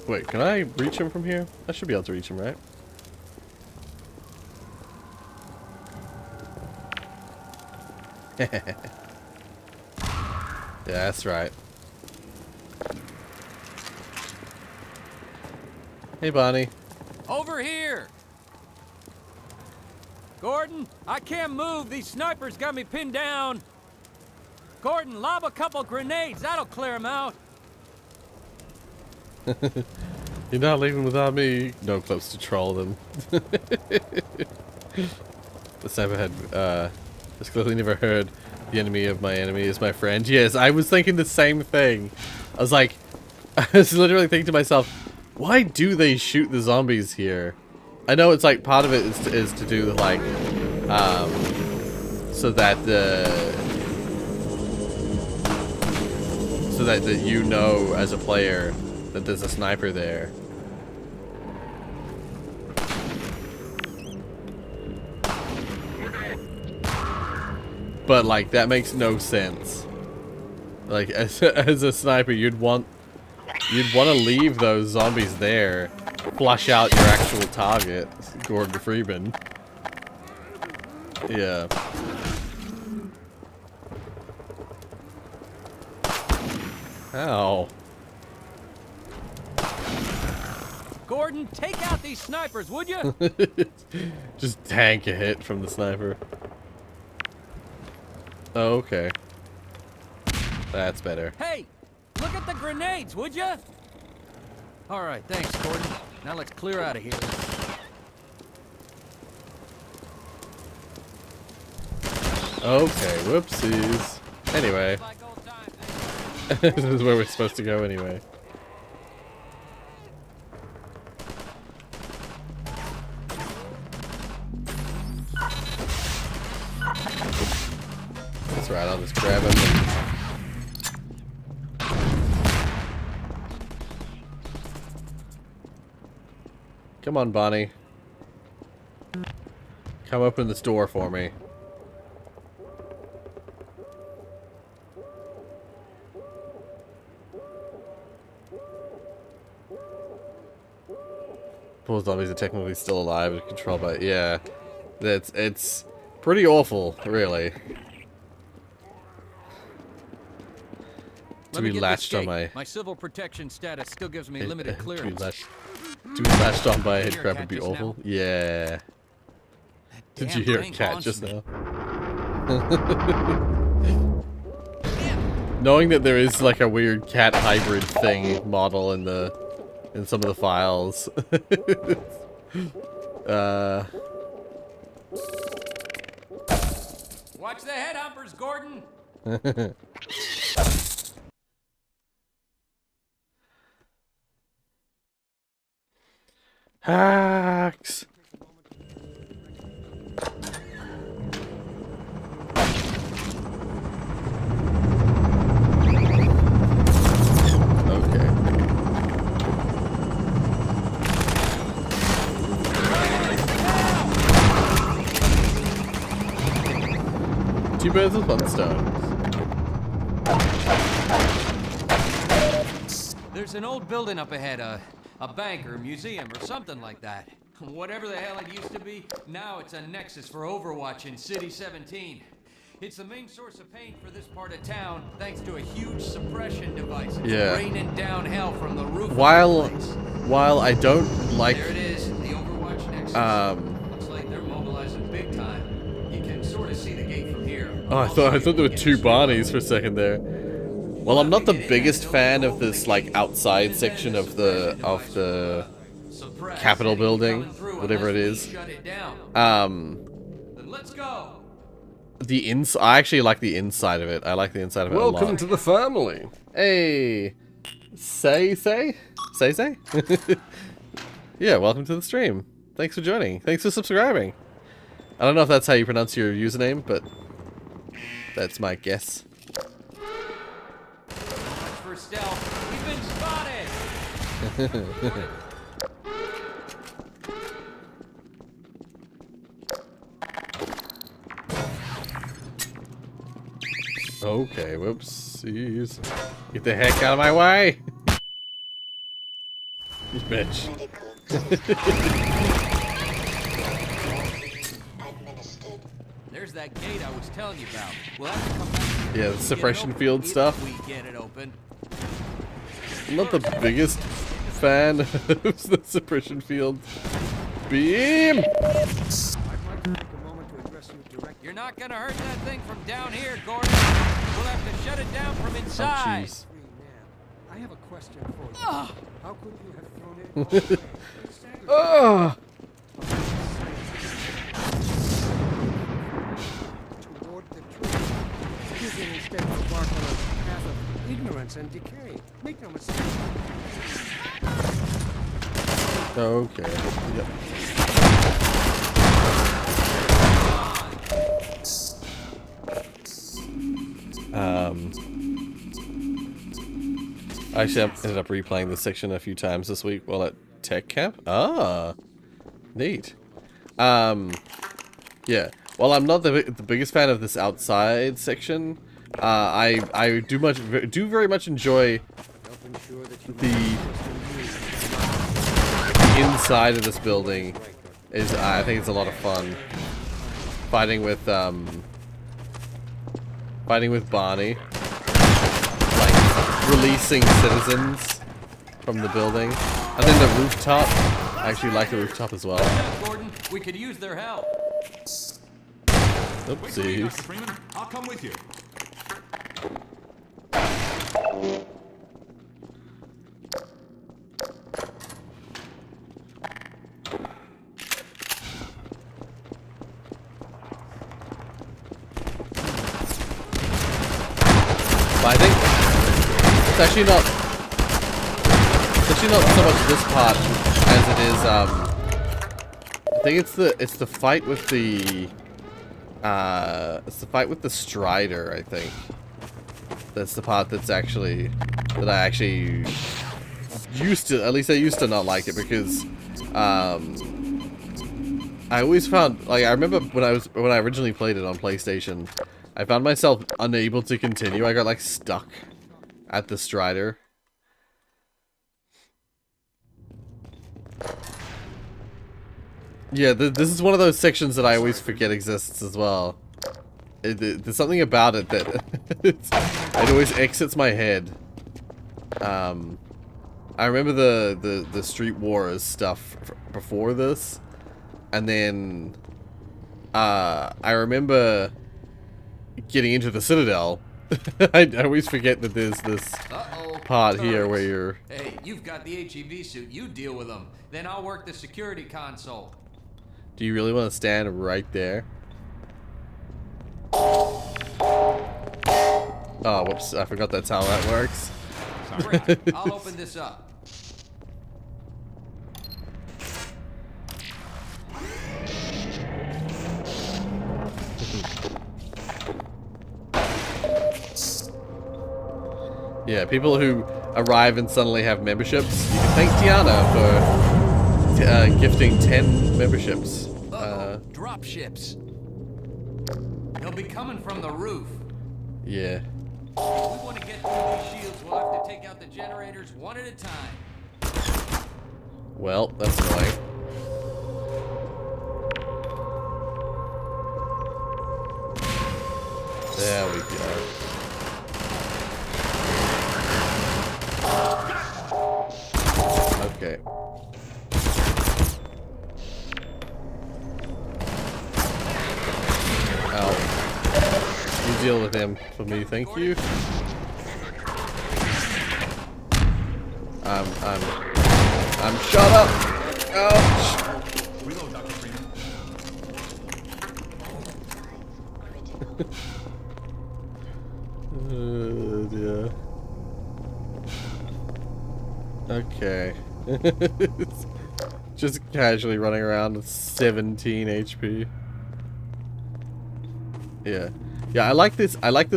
Speaker 1: Wait, can I reach him from here? I should be able to reach him, right? Yeah, that's right. Hey, Bonnie.
Speaker 20: Over here! Gordon, I can't move. These snipers got me pinned down. Gordon, lob a couple grenades. That'll clear them out.
Speaker 1: You're not leaving without me. No close to troll them. The sniper had has clearly never heard the enemy of my enemy is my friend. Yes, I was thinking the same thing. I was like, I was literally thinking to myself, why do they shoot the zombies here? I know it's like part of it is to do with like so that you know as a player that there's a sniper there. But like that makes no sense. Like as a sniper, you'd want to leave those zombies there, flush out your actual target, Gordon Freeman. Yeah. Ow.
Speaker 20: Gordon, take out these snipers, would you?
Speaker 1: Just tank a hit from the sniper. Oh, okay. That's better.
Speaker 20: Hey, look at the grenades, would you? All right, thanks, Gordon. Now let's clear out of here.
Speaker 1: Okay, whoopsies. Anyway. This is where we're supposed to go anyway. That's right, I'll just grab him. Come on, Bonnie. Come open this door for me. Poor zombies are technically still alive and controlled by... Yeah. It's pretty awful, really. To be latched on
Speaker 20: my civil protection status still gives me limited clearance.
Speaker 1: To be latched on by a head crab would be awful. Yeah. Did you hear a cat just now? Knowing that there is like a weird cat hybrid thing model in some of the files.
Speaker 21: Watch the head humpers, Gordon.
Speaker 1: Hacks. Okay. Two birds with one stone.
Speaker 21: There's an old building up ahead, a bank or a museum or something like that. Whatever the hell it used to be, now it's a nexus for Overwatch in City 17. It's the main source of pain for this part of town, thanks to a huge suppression device. It's raining down hell from the roof.
Speaker 1: While I don't like,
Speaker 21: there it is, the Overwatch nexus. Looks like they're mobilizing big time. You can sort of see the gate from here.
Speaker 1: Oh, I thought there were two Barneys for a second there. Well, I'm not the biggest fan of this like outside section of the Capitol building, whatever it is.
Speaker 21: Let's go.
Speaker 1: I actually like the inside of it. I like the inside of it a lot.
Speaker 12: Welcome to the family.
Speaker 1: Hey, say. Yeah, welcome to the stream. Thanks for joining. Thanks for subscribing. I don't know if that's how you pronounce your username, but that's my guess.
Speaker 21: For stealth, we've been spotted.
Speaker 1: Okay, whoopsies. Get the heck out of my way! You bitch.
Speaker 21: There's that gate I was telling you about. We'll have to come back.
Speaker 1: Yeah, the suppression field stuff.
Speaker 21: We get it open.
Speaker 1: I'm not the biggest fan of the suppression field. Beam!
Speaker 21: You're not gonna hurt that thing from down here, Gordon. We'll have to shut it down from inside.
Speaker 18: I have a question for you. How could you have thrown it toward the tree? Using instead of bark on a path of ignorance and decay. Make no mistake.
Speaker 1: Okay. Yep. Actually, I ended up replaying this section a few times this week while at Tech Camp. Ah, neat. Yeah. While I'm not the biggest fan of this outside section, I do very much enjoy the inside of this building. I think it's a lot of fun. Fighting with Barney. Releasing citizens from the building. And then the rooftop. I actually like the rooftop as well.
Speaker 21: Gordon, we could use their help.
Speaker 1: Oopsies.
Speaker 16: Dr. Freeman. I'll come with you.
Speaker 1: But I think it's actually not so much this part as it is I think it's the fight with the Strider, I think. That's the part that I actually used to not like it because I always found, like, I remember when I originally played it on PlayStation, I found myself unable to continue. I got like stuck at the Strider. Yeah, this is one of those sections that I always forget exists as well. There's something about it that it always exits my head. I remember the Street Wars stuff before this, and then I remember getting into the Citadel I always forget that there's this part here where you're...
Speaker 21: Hey, you've got the HEV suit. You deal with them. Then I'll work the security console.
Speaker 1: Do you really want to stand right there? Oh, whoops. I forgot that's how that works.
Speaker 21: I'll open this up.
Speaker 1: Yeah, people who arrive and suddenly have memberships. You can thank Tiana for gifting 10 memberships.
Speaker 21: Drop ships. They'll be coming from the roof.
Speaker 1: Yeah.
Speaker 21: If we want to get through these shields, we'll have to take out the generators one at a time.
Speaker 1: Well, that's annoying. There we go. Okay. Ow. You deal with him for me, thank you. I'm shut up. Ouch.
Speaker 16: Reload, Dr. Freeman.
Speaker 1: Dear. Okay. Just casually running around with 17 HP. Yeah. Yeah, I like this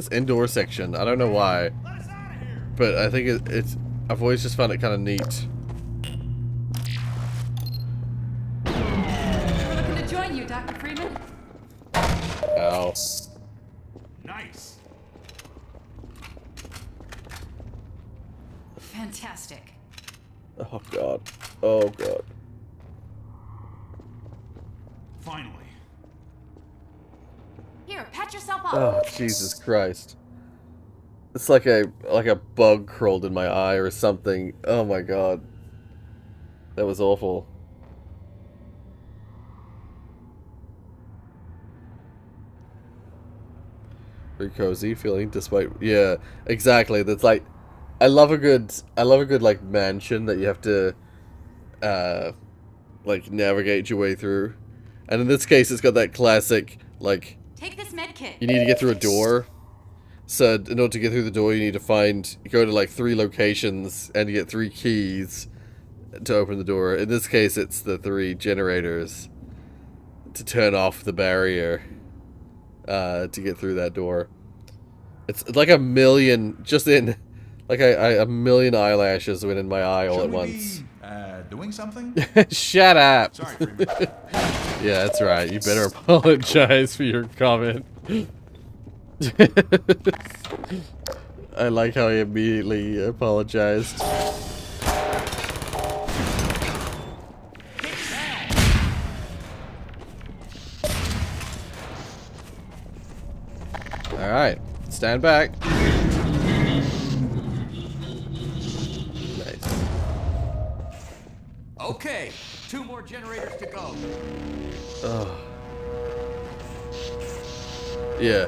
Speaker 1: indoor section. I don't know why. But I think it's I've always just found it kind of neat.
Speaker 5: We're looking to join you, Dr. Freeman.
Speaker 1: Ow.
Speaker 16: Nice.
Speaker 5: Fantastic.
Speaker 1: Oh god. Oh god.
Speaker 16: Finally.
Speaker 5: Here, pat yourself up.
Speaker 1: Oh Jesus Christ. It's like a bug crawled in my eye or something. Oh my god. That was awful. Very cozy feeling despite yeah, exactly. That's like I love a good like mansion that you have to like navigate your way through. And in this case it's got that classic like
Speaker 5: Take this med kit.
Speaker 1: you need to get through a door. So in order to get through the door, you need to go to like 3 locations and you get 3 keys to open the door. In this case, it's the 3 generators to turn off the barrier to get through that door. It's like a million, just in, like a million eyelashes went in my eye all at once.
Speaker 16: Doing something?
Speaker 1: Shut up.
Speaker 16: Sorry, Freeman.
Speaker 1: Yeah, that's right. You better apologize for your comment. I like how he immediately apologized. Alright, stand back. Nice.
Speaker 21: Okay, 2 more generators to go.
Speaker 1: Oh. Yeah.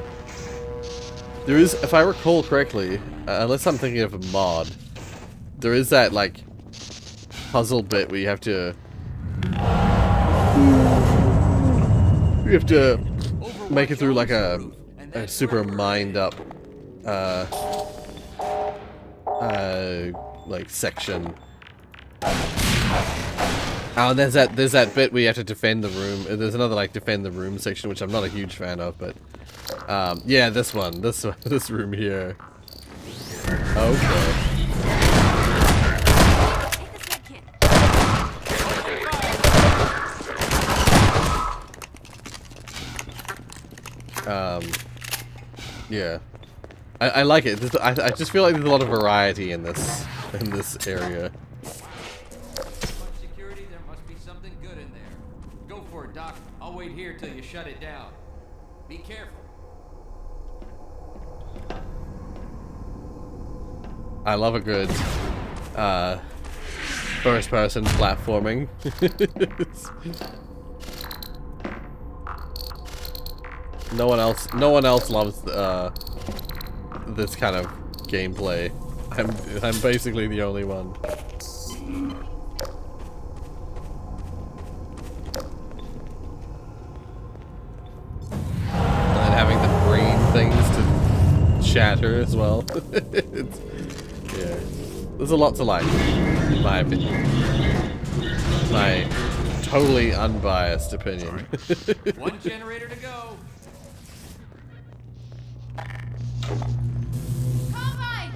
Speaker 1: There is, if I recall correctly, unless I'm thinking of a mod, there is that, like, puzzle bit where you have to make it through, like, a super mined-up, like, section. Oh, and there's that bit where you have to defend the room. There's another, like, defend the room section, which I'm not a huge fan of, but... yeah, this room here. Okay. Yeah. I like it. I just feel like there's a lot of variety in this area.
Speaker 21: Security, there must be something good in there. Go for it, Doc. I'll wait here till you shut it down. Be careful.
Speaker 1: I love a good first-person platforming. No one else loves this kind of gameplay. I'm basically the only one. And then having the brain things to shatter as well. It's, yeah, there's a lot to like, in my opinion. My totally unbiased opinion.
Speaker 21: One generator to go.
Speaker 5: Combine!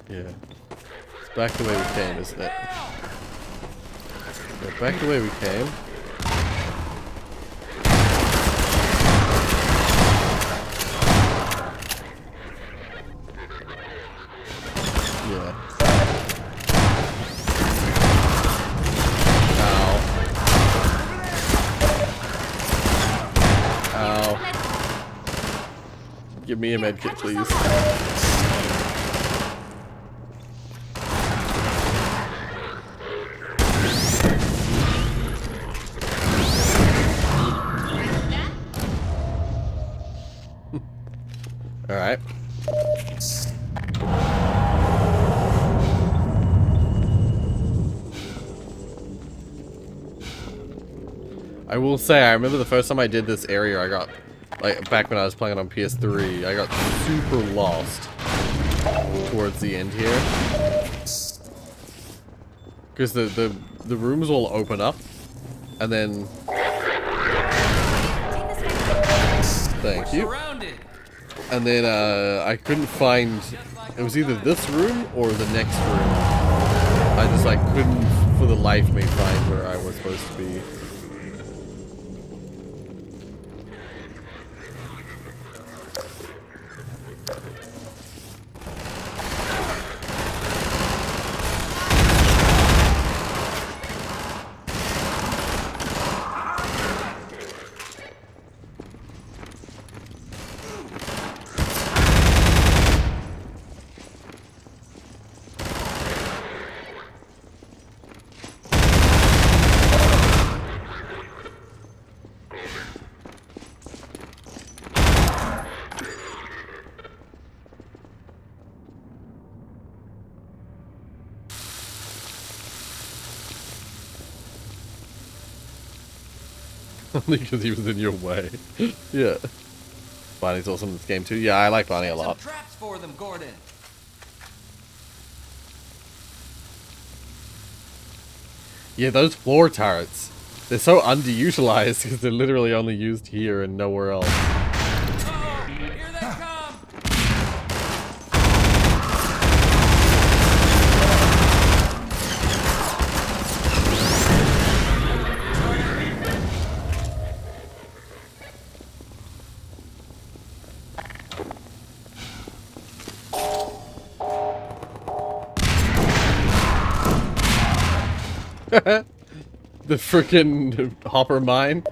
Speaker 1: Yeah. It's back the way we came, isn't it? Yeah, back the way we came. Yeah. Ow. Ow. Give me a medkit, please. Alright. I will say, I remember the first time I did this area, I got, like, back when I was playing on PS3, I got super lost towards the end here. Because the rooms will open up, and then... Thank you. And then, I couldn't find... It was either this room or the next room. I just, like, couldn't, for the life of me, find where I was supposed to be. Only because he was in your way. Yeah. Bonnie's awesome in this game too. Yeah, I like Bonnie a lot.
Speaker 21: Some traps for them, Gordon.
Speaker 1: Yeah, those floor turrets. They're so underutilized because they're literally only used here and nowhere else.
Speaker 21: Uh-oh, here they come.
Speaker 1: The frickin' hopper mine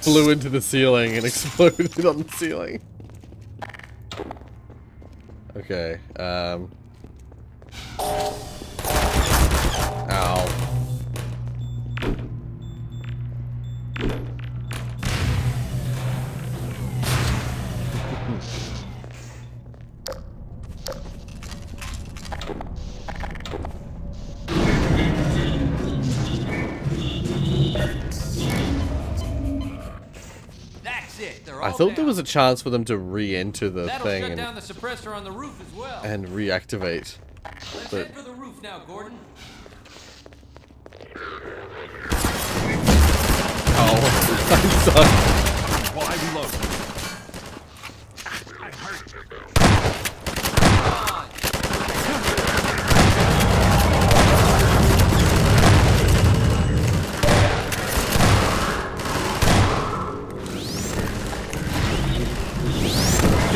Speaker 1: flew into the ceiling and exploded on the ceiling. Okay, Ow. I thought there was a chance for them to re-enter the thing
Speaker 21: shut down the suppressor on the roof as well.
Speaker 1: and reactivate.
Speaker 21: Let's
Speaker 1: But
Speaker 21: head for the roof now, Gordon.
Speaker 1: oh, I'm sorry.
Speaker 20: While I reload. I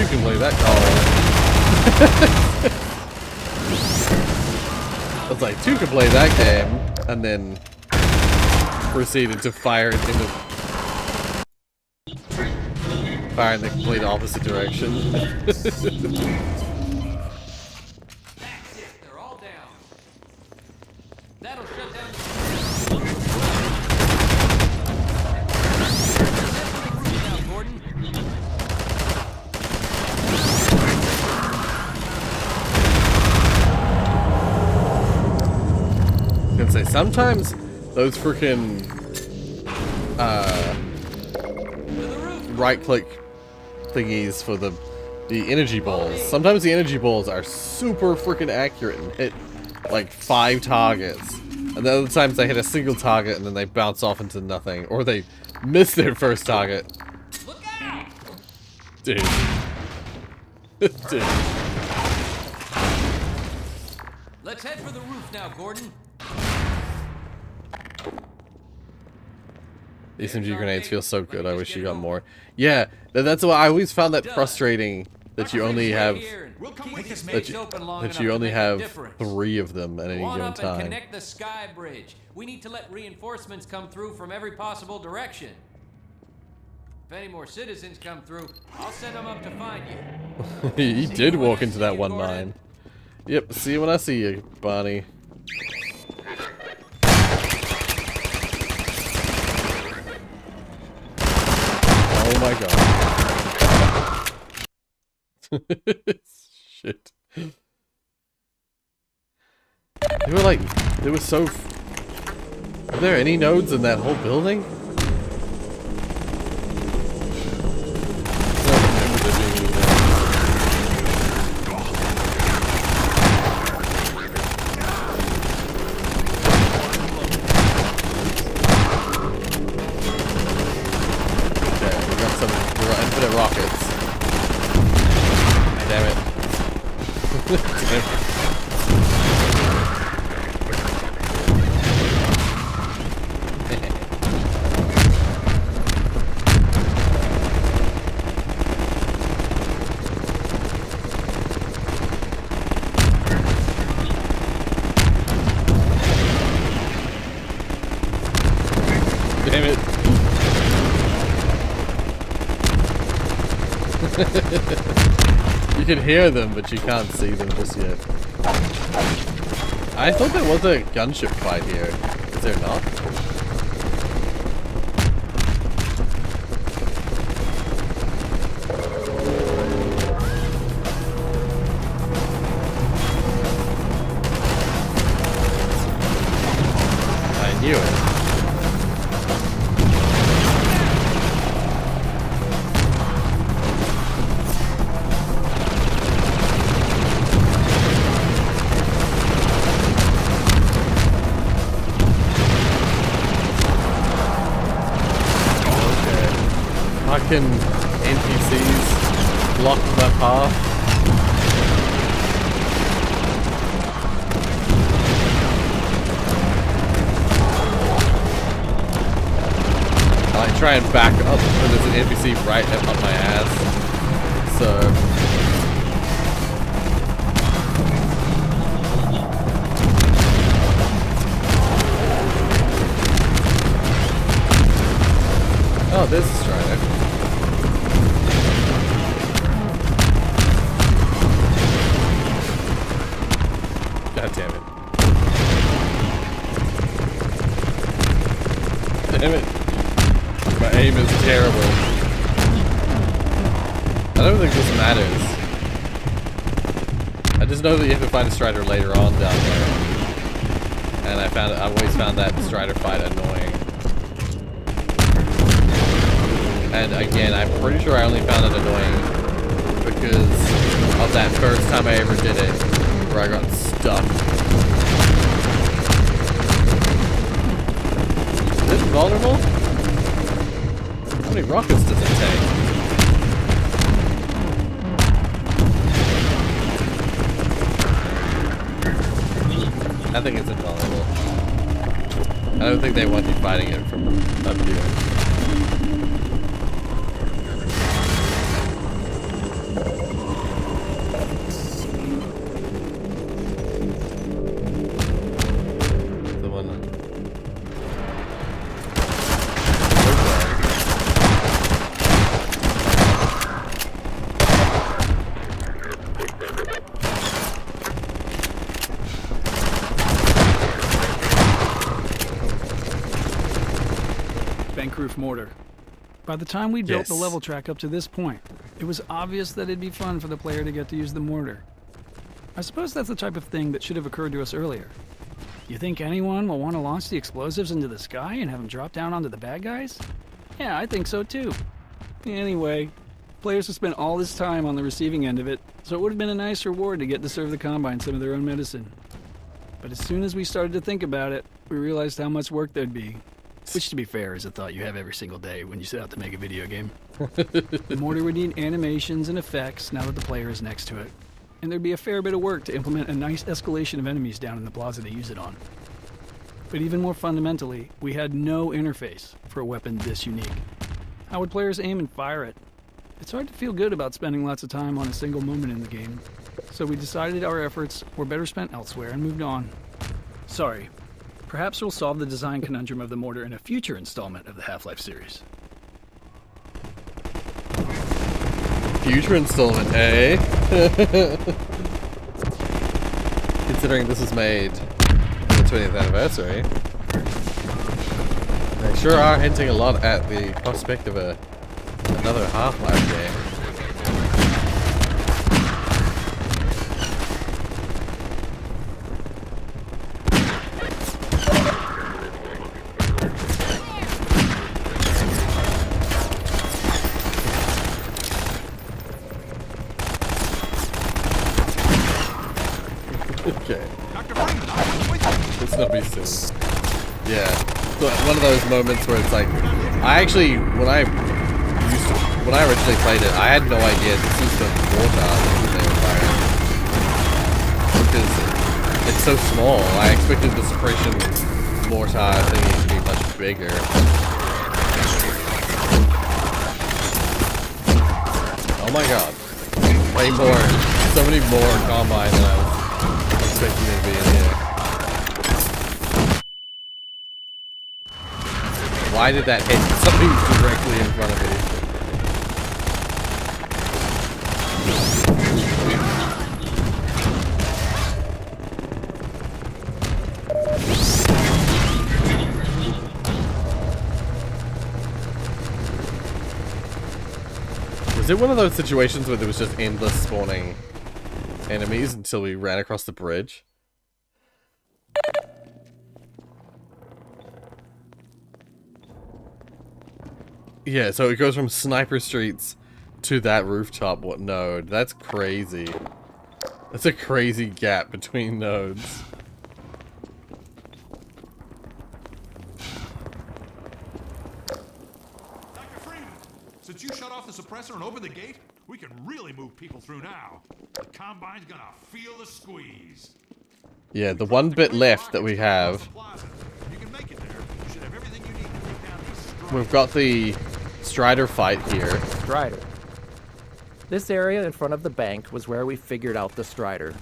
Speaker 1: You can play that. I was like, two can play that game, and then proceeded to fire it in the complete opposite direction.
Speaker 21: That's it. They're all down. That'll shut down. Now, Gordon.
Speaker 1: sometimes those freaking right-click thingies for the energy balls. Sometimes the energy balls are super freaking accurate and hit like 5 targets. And the other times they hit a single target and then they bounce off into nothing. Or they miss their first target.
Speaker 21: Look out!
Speaker 1: Dude. Dude.
Speaker 21: Let's head for the roof now, Gordon.
Speaker 1: SMG grenades feel so good. I wish you got more. Yeah, that's why I always found that frustrating that you only have that you only have 3 of them at any given time.
Speaker 21: Connect the sky bridge. We need to let reinforcements come through from every possible direction. If any more citizens come through, I'll send them up to find you.
Speaker 1: He did walk into that one mine. Yep, see you when I see you, Bonnie. Oh my god. Shit. They were like, they were so... Are there any nodes in that whole building? I don't remember there being any nodes. We got infinite rockets. Damn it. Damn it. Damn it. You can hear them, but you can't see them just yet. I thought there was a gunship fight here. Is there not? I knew it. Fucking NPCs block my path. I try and back up, but there's an NPC right up my ass. So... Oh, there's a strider. God damn it. Damn it. My aim is terrible. I don't think this matters. I just know that you have to find a strider later on down there. And I've always found that strider fight annoying. And again, I'm pretty sure I only found it annoying because of that first time I ever did it, where I got stuck. Is it vulnerable? How many rockets does it take? I think it's invulnerable. I don't think they want you fighting it from up here.
Speaker 4: Bank-roof mortar. By the time we built the level track up to this point, it was obvious that it'd be fun for the player to get to use the mortar. I suppose that's the type of thing that should have occurred to us earlier. You think anyone will want to launch the explosives into the sky and have them drop down onto the bad guys? Yeah, I think so too. Anyway, players have spent all this time on the receiving end of it, so it would have been a nice reward to get to serve the Combine some of their own medicine. But as soon as we started to think about it, we realized how much work there'd be. Which, to be fair, is a thought you have every single day when you set out to make a video game. The mortar would need animations and effects now that the player is next to it. And there'd be a fair bit of work to implement a nice escalation of enemies down in the plaza to use it on. But even more fundamentally, we had no interface for a weapon this unique. How would players aim and fire it? It's hard to feel good about spending lots of time on a single moment in the game. So we decided our efforts were better spent elsewhere and moved on. Sorry. Perhaps we'll solve the design conundrum of the mortar in a future installment of the Half-Life series.
Speaker 1: Future installment, eh? Considering this was made for the 20th anniversary. They sure are hinting a lot at the prospect of another Half-Life game. Okay. Let's not be silly. Yeah. But one of those moments where it's like, I actually, when I originally played it, I had no idea this was the mortar that they were firing. Because it's so small. I expected the suppression mortar thingy to be much bigger. Oh my god. Way more. So many more Combine than I was expecting it to be in here. Why did that hit something directly in front of me? Was it one of those situations where there was just endless spawning enemies until we ran across the bridge? Yeah, so it goes from Sniper Streets to that rooftop node. That's crazy. That's a crazy gap between nodes.
Speaker 16: Dr. Freeman, since you shut off the suppressor and opened the gate, we can really move people through now. The Combine's gonna feel the squeeze.
Speaker 1: Yeah, the one bit left that we have.
Speaker 16: You can make it there. You should have everything you need to take down these Striders.
Speaker 1: We've got the Strider fight here.
Speaker 6: Strider. This area in front of the bank was where we figured out the Strider.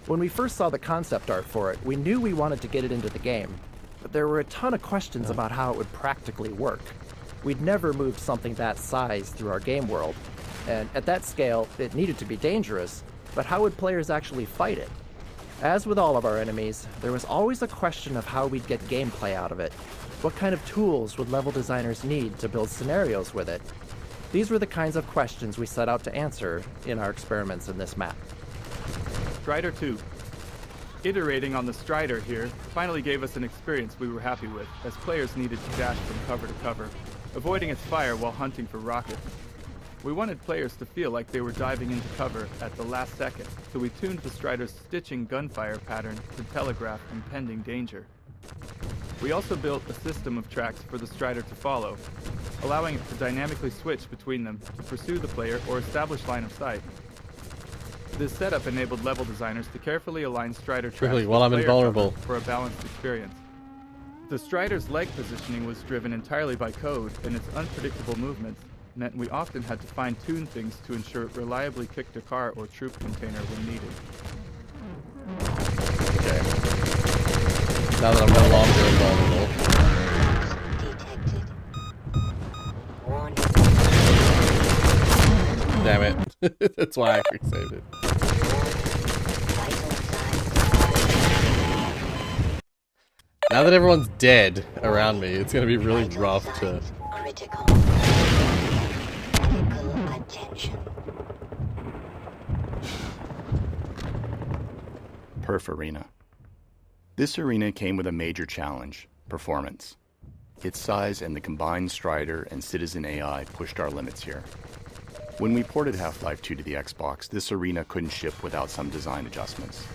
Speaker 6: When we first saw the concept art for it, we knew we wanted to get it into the game, but there were a ton of questions about how it would practically work. We'd never moved something that size through our game world, and at that scale, it needed to be dangerous, but how would players actually fight it? As with all of our enemies, there was always a question of how we'd get gameplay out of it. What kind of tools would level designers need to build scenarios with it? These were the kinds of questions we set out to answer in our experiments in this map.
Speaker 3: Strider 2. Iterating on the Strider here finally gave us an experience we were happy with, as players needed to dash from cover to cover, avoiding its fire while hunting for rockets. We wanted players to feel like they were diving into cover at the last second, so we tuned the Strider's stitching gunfire pattern to telegraph impending danger. We also built a system of tracks for the Strider to follow, allowing it to dynamically switch between them to pursue the player or establish line of sight. This setup enabled level designers to carefully align Strider tracks
Speaker 1: Really, while I'm
Speaker 3: player
Speaker 1: invulnerable.
Speaker 3: cover for a balanced experience. The Strider's leg positioning was driven entirely by code, and its unpredictable movements meant we often had to fine-tune things to ensure it reliably kicked a car or troop container when needed.
Speaker 1: Okay. Now that I'm no longer invulnerable. Damn it. That's why I quick saved it. Now that everyone's dead around me, it's gonna be really rough to...
Speaker 19: Perf Arena.
Speaker 7: This arena came with a major challenge: performance. Its size and the combined Strider and Citizen AI pushed our limits here. When we ported Half-Life 2 to the Xbox, this arena couldn't ship without some design adjustments.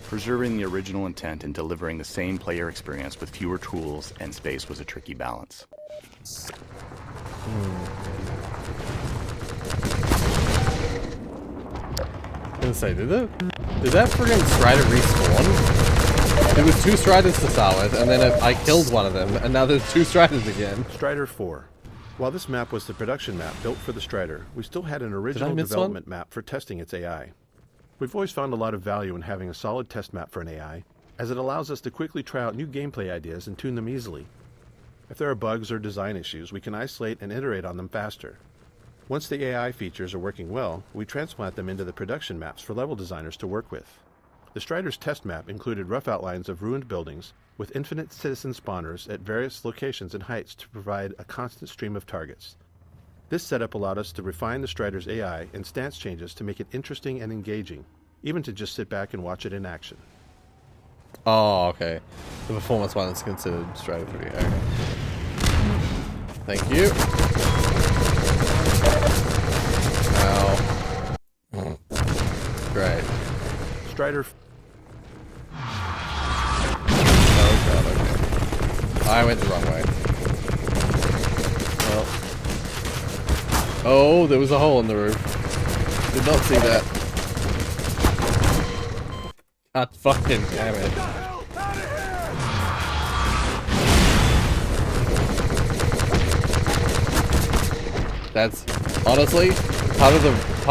Speaker 7: Preserving the original intent and delivering the same player experience with fewer tools and space was a tricky balance.
Speaker 1: I was gonna say, did that friggin' Strider respawn? There was 2 Striders to start with, and then I killed one of them, and now there's 2 Striders again.
Speaker 15: Strider 4. While this map was the production map built for the Strider, we still had an original development map for testing its AI. We've always found a lot of value in having a solid test map for an AI, as it allows us to quickly try out new gameplay ideas and tune them easily. If there are bugs or design issues, we can isolate and iterate on them faster. Once the AI features are working well, we transplant them into the production maps for level designers to work with. The Strider's test map included rough outlines of ruined buildings with infinite citizen spawners at various locations and heights to provide a constant stream of targets. This setup allowed us to refine the Strider's AI and stance changes to make it interesting and engaging, even to just sit back and watch it in action.
Speaker 1: Oh, okay. The performance one is considered Strider 3. Okay. Thank you. Ow. Great.
Speaker 15: Strider.
Speaker 1: Oh god, okay. I went the wrong way. Well. Oh, there was a hole in the roof. Did not see that. God fucking damn it. That's honestly part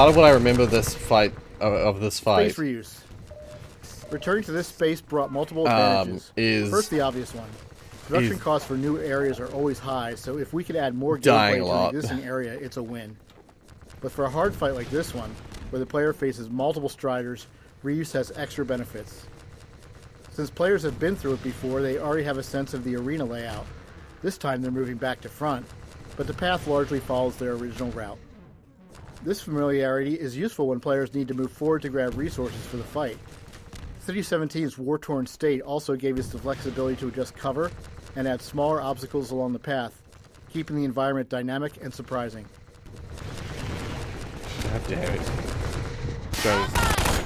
Speaker 1: of what I remember this fight of this fight.
Speaker 19: Space reuse. Returning to this space brought multiple advantages. First, the obvious one. Production costs for new areas are always high, so if we could add more gameplay to the existing area, it's a win. But for a hard fight like this one, where the player faces multiple Striders, reuse has extra benefits. Since players have been through it before, they already have a sense of the arena layout. This time they're moving back to front, but the path largely follows their original route. This familiarity is useful when players need to move forward to grab resources for the fight. City 17's war-torn state also gave us the flexibility to adjust cover and add smaller obstacles along the path, keeping the environment dynamic and surprising.
Speaker 1: God damn it.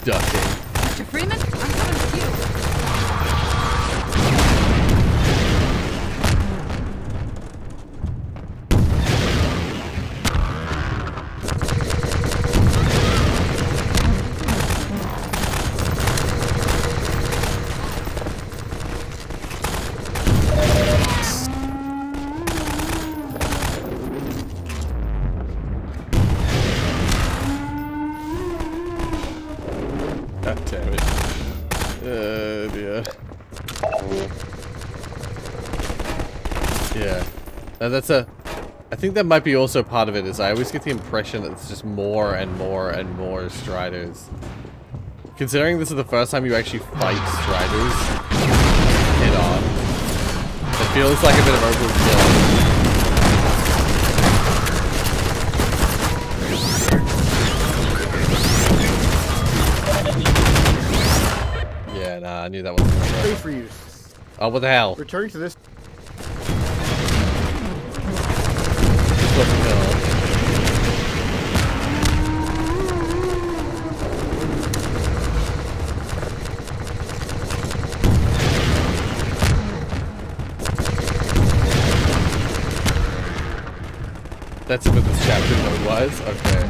Speaker 1: Ducking.
Speaker 5: Mr. Freeman, I'm coming with you.
Speaker 1: God damn it. Dear. Yeah. I think that might be also part of it, is I always get the impression that it's just more and more and more Striders. Considering this is the first time you actually fight Striders head on, it feels like a bit of overkill. Yeah, nah, I knew that wasn't gonna work.
Speaker 19: Space reuse.
Speaker 1: Oh, what the hell?
Speaker 19: Returning to this.
Speaker 1: What the hell? That's what this chapter mode was? Okay.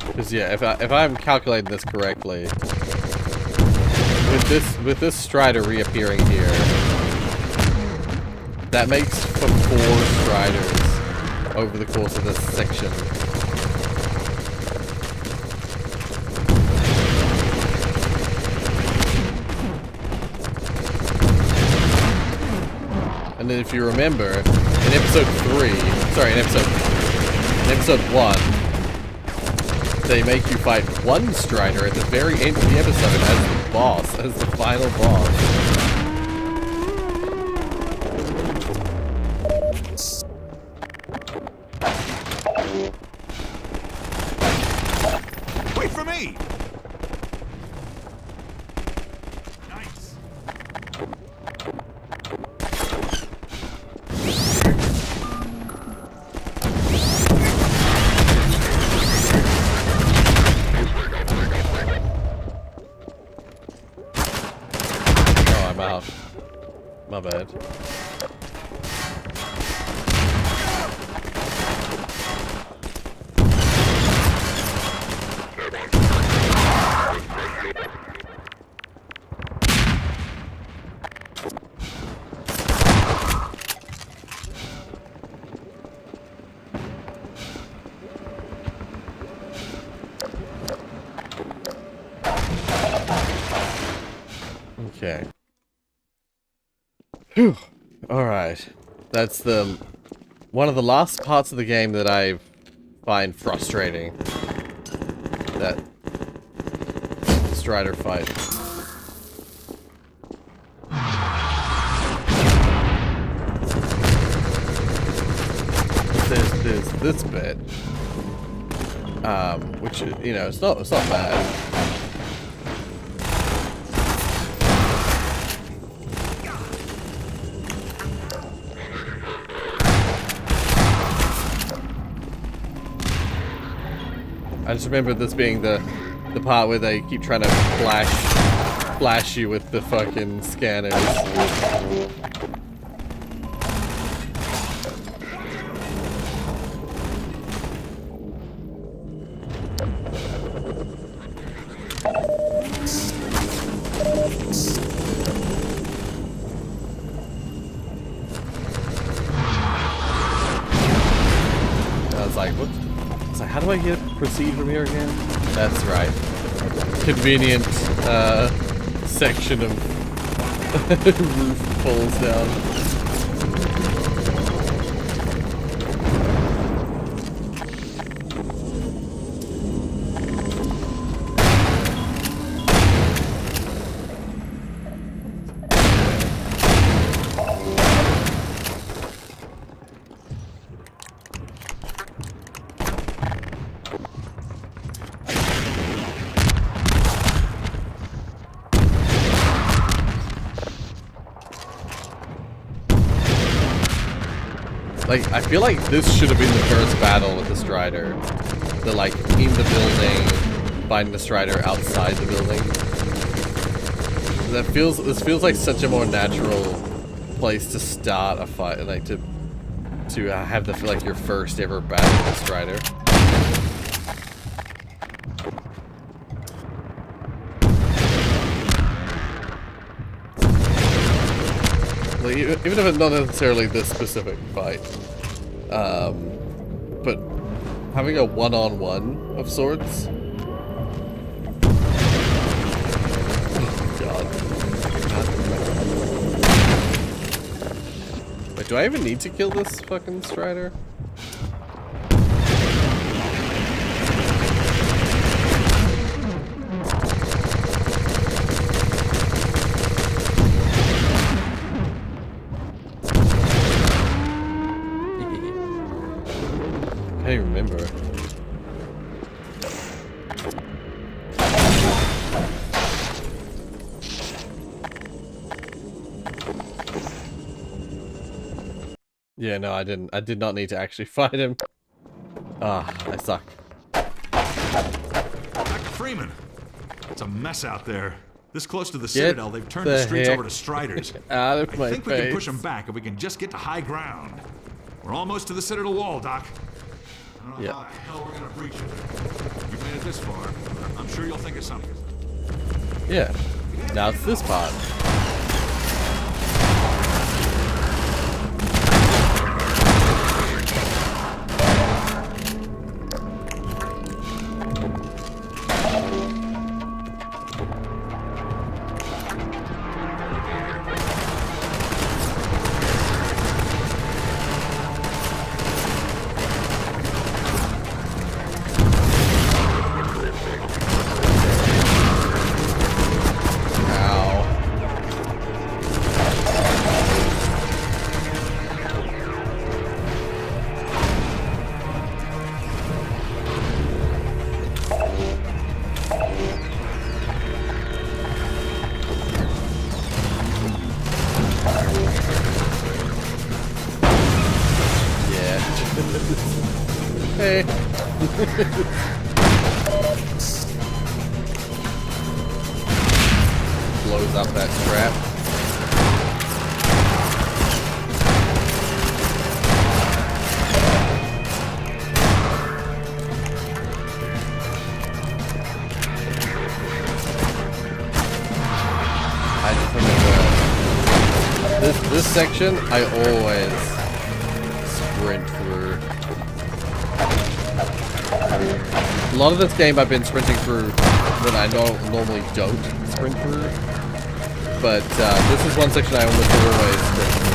Speaker 1: Because yeah, if I'm calculating this correctly, with this Strider reappearing here, that makes for 4 Striders over the course of this section. And then if you remember, in episode 1, they make you fight one Strider at the very end of the episode as the boss, as the final boss.
Speaker 16: Wait for me! Nice.
Speaker 1: Oh, I'm out. My bad. Okay. Whew. Alright. That's one of the last parts of the game that I find frustrating. That Strider fight. There's this bit. Which, you know, it's not bad. I just remember this being the part where they keep trying to flash you with the fucking scanners. I was like, what? It's like, how do I proceed from here again? That's right. Convenient section of roof falls down. Like, I feel like this should have been the first battle with the Strider. The, like, in the building, fighting the Strider outside the building. This feels like such a more natural place to start a fight, like, to have like, your first ever battle with the Strider. Like, even if it's not necessarily this specific fight, but having a one-on-one of sorts. Oh, God. Wait, do I even need to kill this fucking Strider? I can't even remember. Yeah, no, I didn't. I did not need to actually fight him. Ah, I suck.
Speaker 16: Dr. Freeman, it's a mess out there. This close to the Citadel, they've turned the streets over to Striders.
Speaker 1: Out of my
Speaker 16: I think
Speaker 1: face.
Speaker 16: we can push them back if we can just get to high ground. We're almost to the Citadel wall, Doc. I don't know how the hell we're gonna breach it. You've made it this far. I'm sure you'll think of something.
Speaker 1: Yeah. Now it's this part. Hey. Blows up that strap. I just remember this section I always sprint through. A lot of this game I've been sprinting through when I normally don't sprint through. But this is one section I almost always sprint through.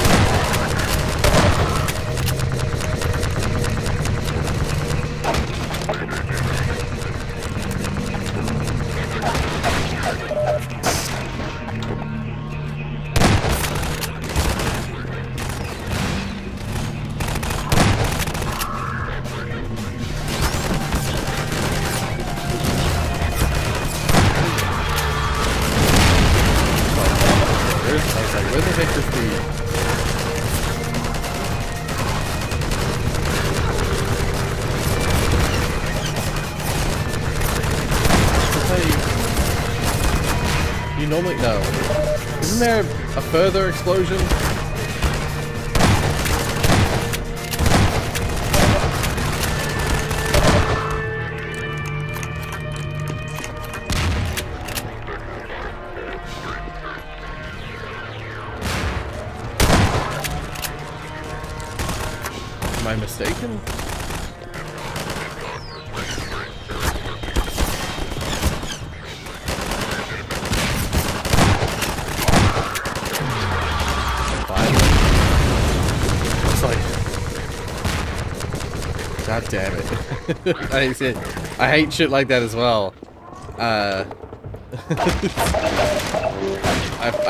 Speaker 1: Where the heck is the... You normally... No. Isn't there a further explosion? Am I mistaken? It's like... God damn it. I hate shit like that as well. I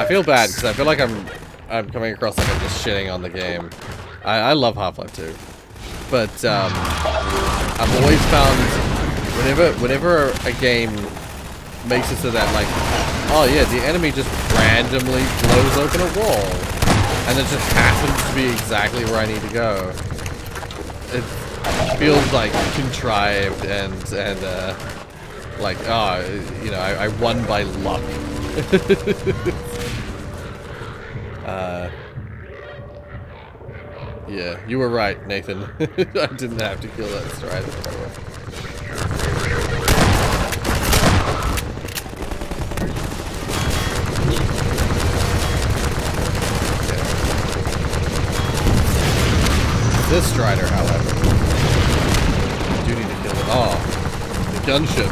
Speaker 1: feel bad because I feel like I'm coming across like I'm just shitting on the game. I love Half-Life 2, but I've always found whenever a game makes it so that like, oh yeah, the enemy just randomly blows open a wall, and it just happens to be exactly where I need to go. It feels like contrived and like, oh, you know, I won by luck. Yeah, you were right, Nathan. I didn't have to kill that strider. Okay. This strider, however, I do need to kill it. Oh, the gunship.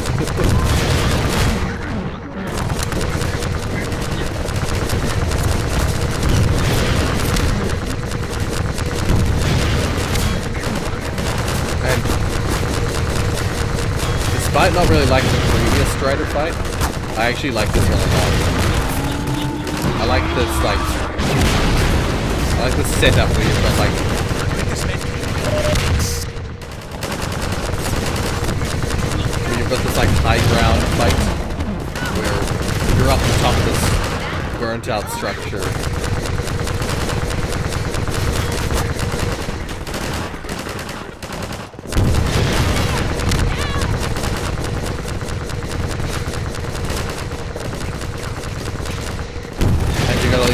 Speaker 1: Despite not really liking the previous Strider fight, I actually like this one a lot. I like this, like... I like the setup where you've got, like... Where you've got this, like, high ground fight, where you're up on top of this burnt out structure.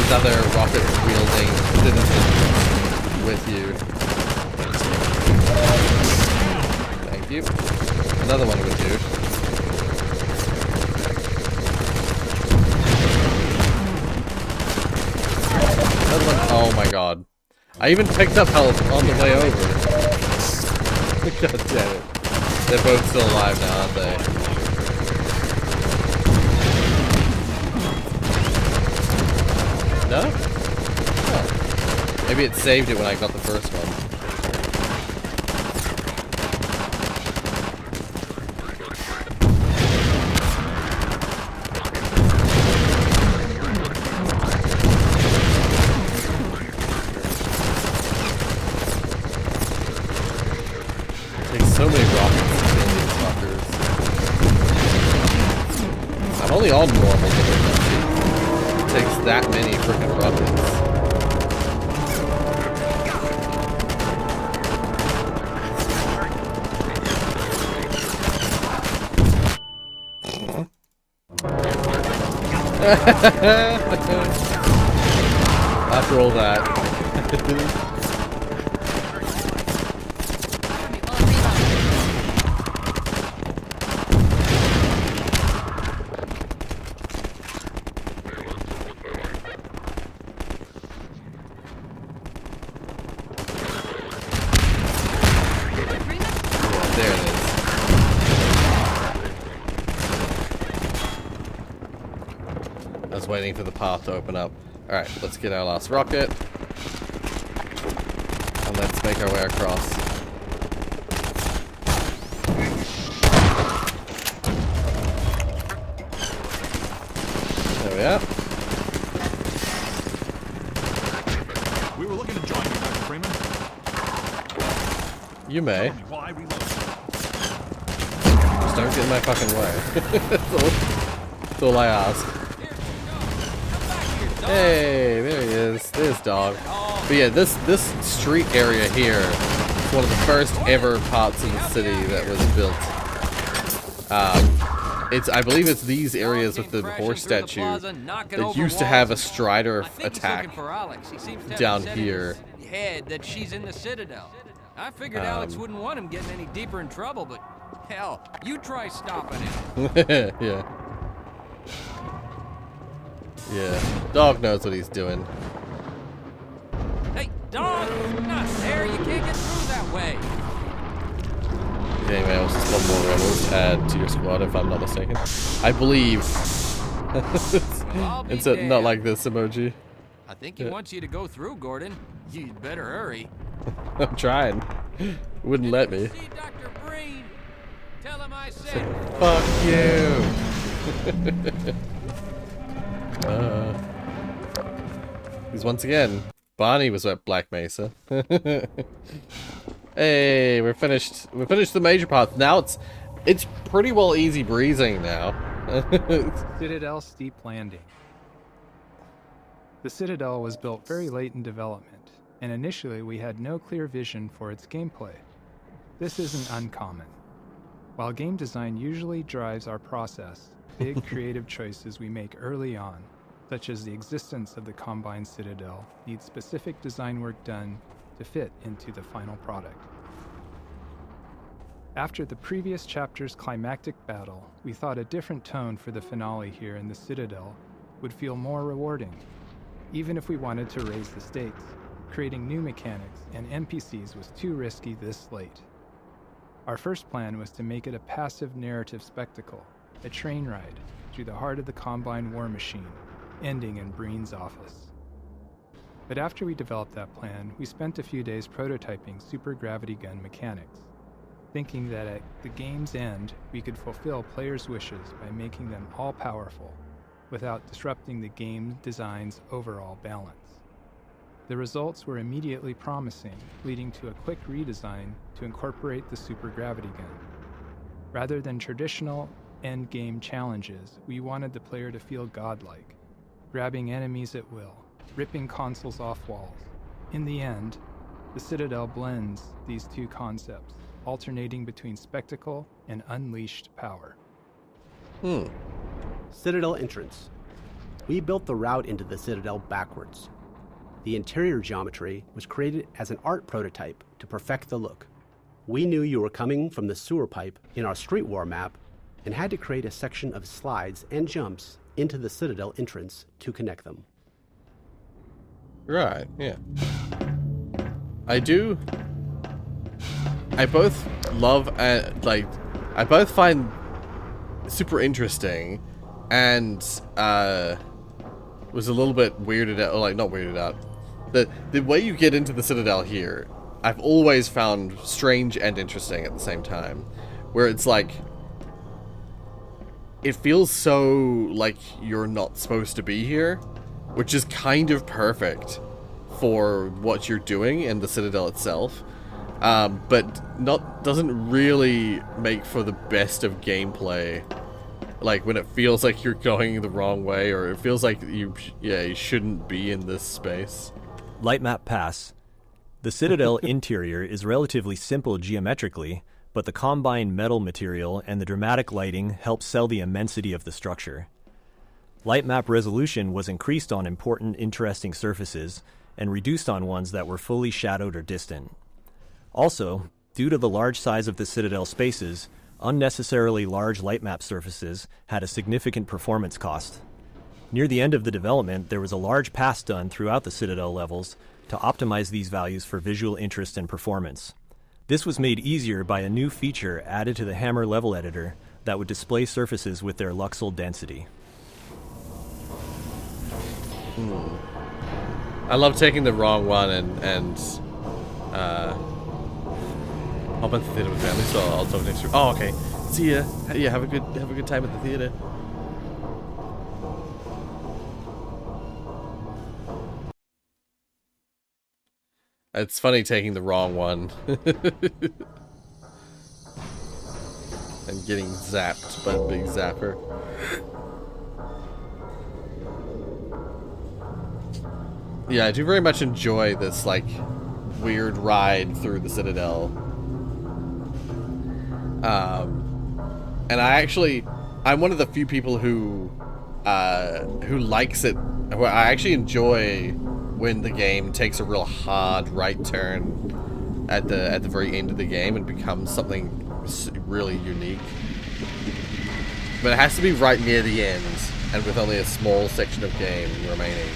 Speaker 1: Other rocket wielding citizens with you. Thank you. Another one would do. Another one. Oh my god. I even picked up health on the way over. God damn it. They're both still alive now, aren't they? No? Oh. Maybe it saved it when I got the first one. It takes so many rockets to kill these fuckers. I'm only on normal difficulty. Takes that many freaking rockets. After all that. There it is. I was waiting for the path to open up. Alright, let's get our last rocket. And let's make our way across. There we are.
Speaker 16: We were looking to join you, Dr. Freeman.
Speaker 1: You may.
Speaker 16: Tell me why we
Speaker 1: Just don't get in my fucking way. That's all I ask. Hey, there he is. There's Dog. But yeah, this street area here is one of the first ever parts of the city that was built. I believe it's these areas with the horse statue that used to have a Strider attack down here.
Speaker 21: Head that she's in the Citadel. I figured Alex wouldn't want him getting any deeper in trouble, but hell, you try stopping him.
Speaker 1: Yeah. Yeah. Dog knows what he's doing.
Speaker 21: Hey, Dog! Not there! You can't get through that way!
Speaker 1: Anyway, else is one more rebels to add to your squad, if I'm not mistaken. I believe. It's not like this emoji.
Speaker 21: I think he wants you to go through, Gordon. You'd better hurry.
Speaker 1: I'm trying. Wouldn't let me.
Speaker 21: See Dr. Breen. Tell him I said.
Speaker 1: Fuck you. Because once again, Barney was at Black Mesa. Hey, we're finished. We finished the major parts. Now it's pretty well easy breezing now.
Speaker 4: Citadel Steep Landing. The Citadel was built very late in development, and initially we had no clear vision for its gameplay. This isn't uncommon. While game design usually drives our process, big creative choices we make early on, such as the existence of the Combine Citadel, need specific design work done to fit into the final product. After the previous chapter's climactic battle, we thought a different tone for the finale here in the Citadel would feel more rewarding, even if we wanted to raise the stakes. Creating new mechanics and NPCs was too risky this late. Our first plan was to make it a passive narrative spectacle, a train ride through the heart of the Combine war machine, ending in Breen's office. But after we developed that plan, we spent a few days prototyping super gravity gun mechanics, thinking that at the game's end, we could fulfill players' wishes by making them all-powerful, without disrupting the game design's overall balance. The results were immediately promising, leading to a quick redesign to incorporate the super gravity gun. Rather than traditional end-game challenges, we wanted the player to feel godlike, grabbing enemies at will, ripping consoles off walls. In the end, the Citadel blends these two concepts, alternating between spectacle and unleashed power.
Speaker 9: Citadel entrance. We built the route into the Citadel backwards. The interior geometry was created as an art prototype to perfect the look. We knew you were coming from the sewer pipe in our Street War map and had to create a section of slides and jumps into the Citadel entrance to connect them.
Speaker 1: Right, yeah. I both love and I both find super interesting and was a little bit weirded out, or like not weirded out. The way you get into the Citadel here, I've always found strange and interesting at the same time. Where it's like, it feels so like you're not supposed to be here, which is kind of perfect for what you're doing in the Citadel itself. But doesn't really make for the best of gameplay. Like when it feels like you're going the wrong way, or it feels like you shouldn't be in this space.
Speaker 22: Light map pass. The Citadel interior is relatively simple geometrically, but the Combine metal material and the dramatic lighting help sell the immensity of the structure. Light map resolution was increased on important, interesting surfaces and reduced on ones that were fully shadowed or distant. Also, due to the large size of the Citadel spaces, unnecessarily large light map surfaces had a significant performance cost. Near the end of the development, there was a large pass done throughout the Citadel levels to optimize these values for visual interest and performance. This was made easier by a new feature added to the Hammer level editor that would display surfaces with their luxel density.
Speaker 1: I love taking the wrong one and hop into the theater with family, so I'll talk next week. Oh, okay. See ya. Yeah, have a good time at the theater. It's funny taking the wrong one. And getting zapped by the big zapper. Yeah, I do very much enjoy this, like, weird ride through the Citadel. And I'm one of the few people who likes it. I actually enjoy when the game takes a real hard right turn at the very end of the game and becomes something really unique. But it has to be right near the end and with only a small section of game remaining.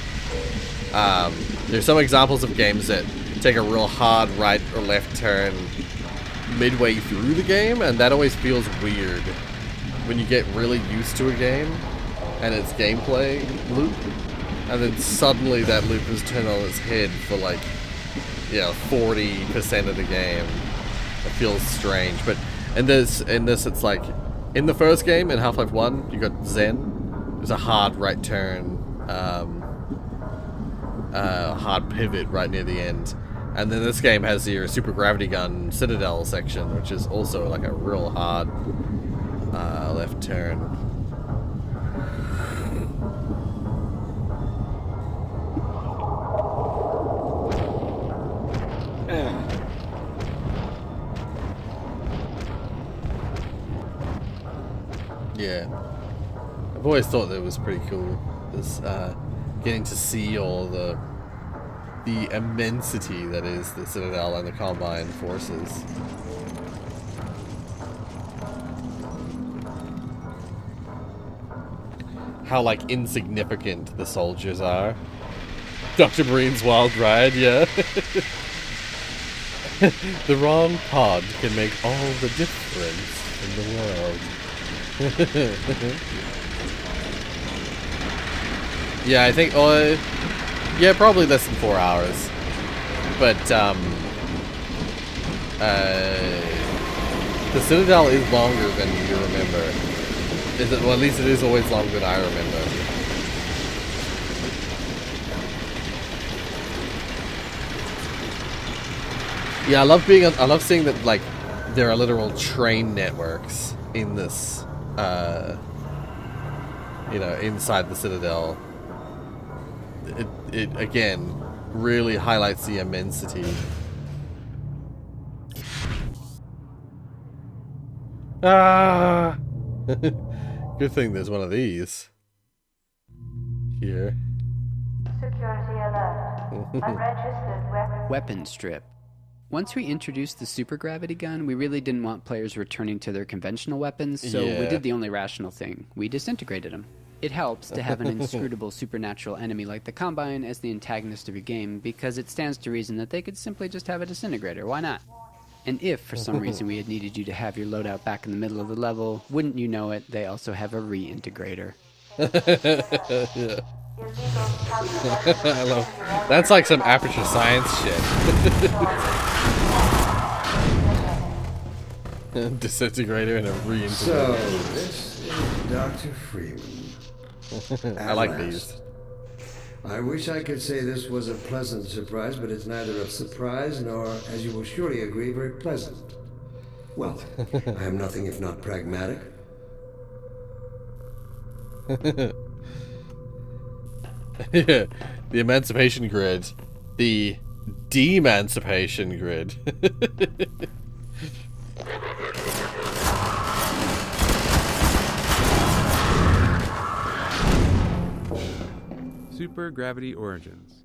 Speaker 1: There's some examples of games that take a real hard right or left turn midway through the game, and that always feels weird when you get really used to a game and its gameplay loop, and then suddenly that loop is turned on its head for, like, 40% of the game. It feels strange. But in this it's like, in the first game, in Half-Life 1, you got Zen. There's a hard right turn, hard pivot right near the end. And then this game has your super gravity gun Citadel section, which is also like a real hard left turn. Yeah, I've always thought that was pretty cool. This getting to see all the immensity that is the Citadel and the Combine forces. How, like, insignificant the soldiers are. Dr. Breen's wild ride, yeah. The wrong pod can make all the difference in the world. Yeah, I think, yeah, probably less than 4 hours. But, the Citadel is longer than you remember. Well, at least it is always longer than I remember. Yeah, I love seeing that, like, there are literal train networks in this, inside the Citadel. It again really highlights the immensity. Ah! Good thing there's one of these here.
Speaker 10: Security alert. Unregistered
Speaker 11: weapon strip. Once we introduced the supergravity gun, we really didn't want players returning to their conventional weapons, so we did the only rational thing. We disintegrated them. It helps to have an inscrutable supernatural enemy like the Combine as the antagonist of your game, because it stands to reason that they could simply just have a disintegrator. Why not? And if, for some reason, we had needed you to have your loadout back in the middle of the level, wouldn't you know it, they also have a reintegrator.
Speaker 1: Yeah. I love that's like some Aperture Science shit. Disintegrator and a reintegrator.
Speaker 23: So, this is Dr. Freeman.
Speaker 1: I like these.
Speaker 23: I wish I could say this was a pleasant surprise, but it's neither a surprise nor, as you will surely agree, very pleasant. Well, I am nothing if not pragmatic.
Speaker 1: Yeah, the Emancipation Grid. The Demancipation Grid.
Speaker 2: Super Gravity Origins.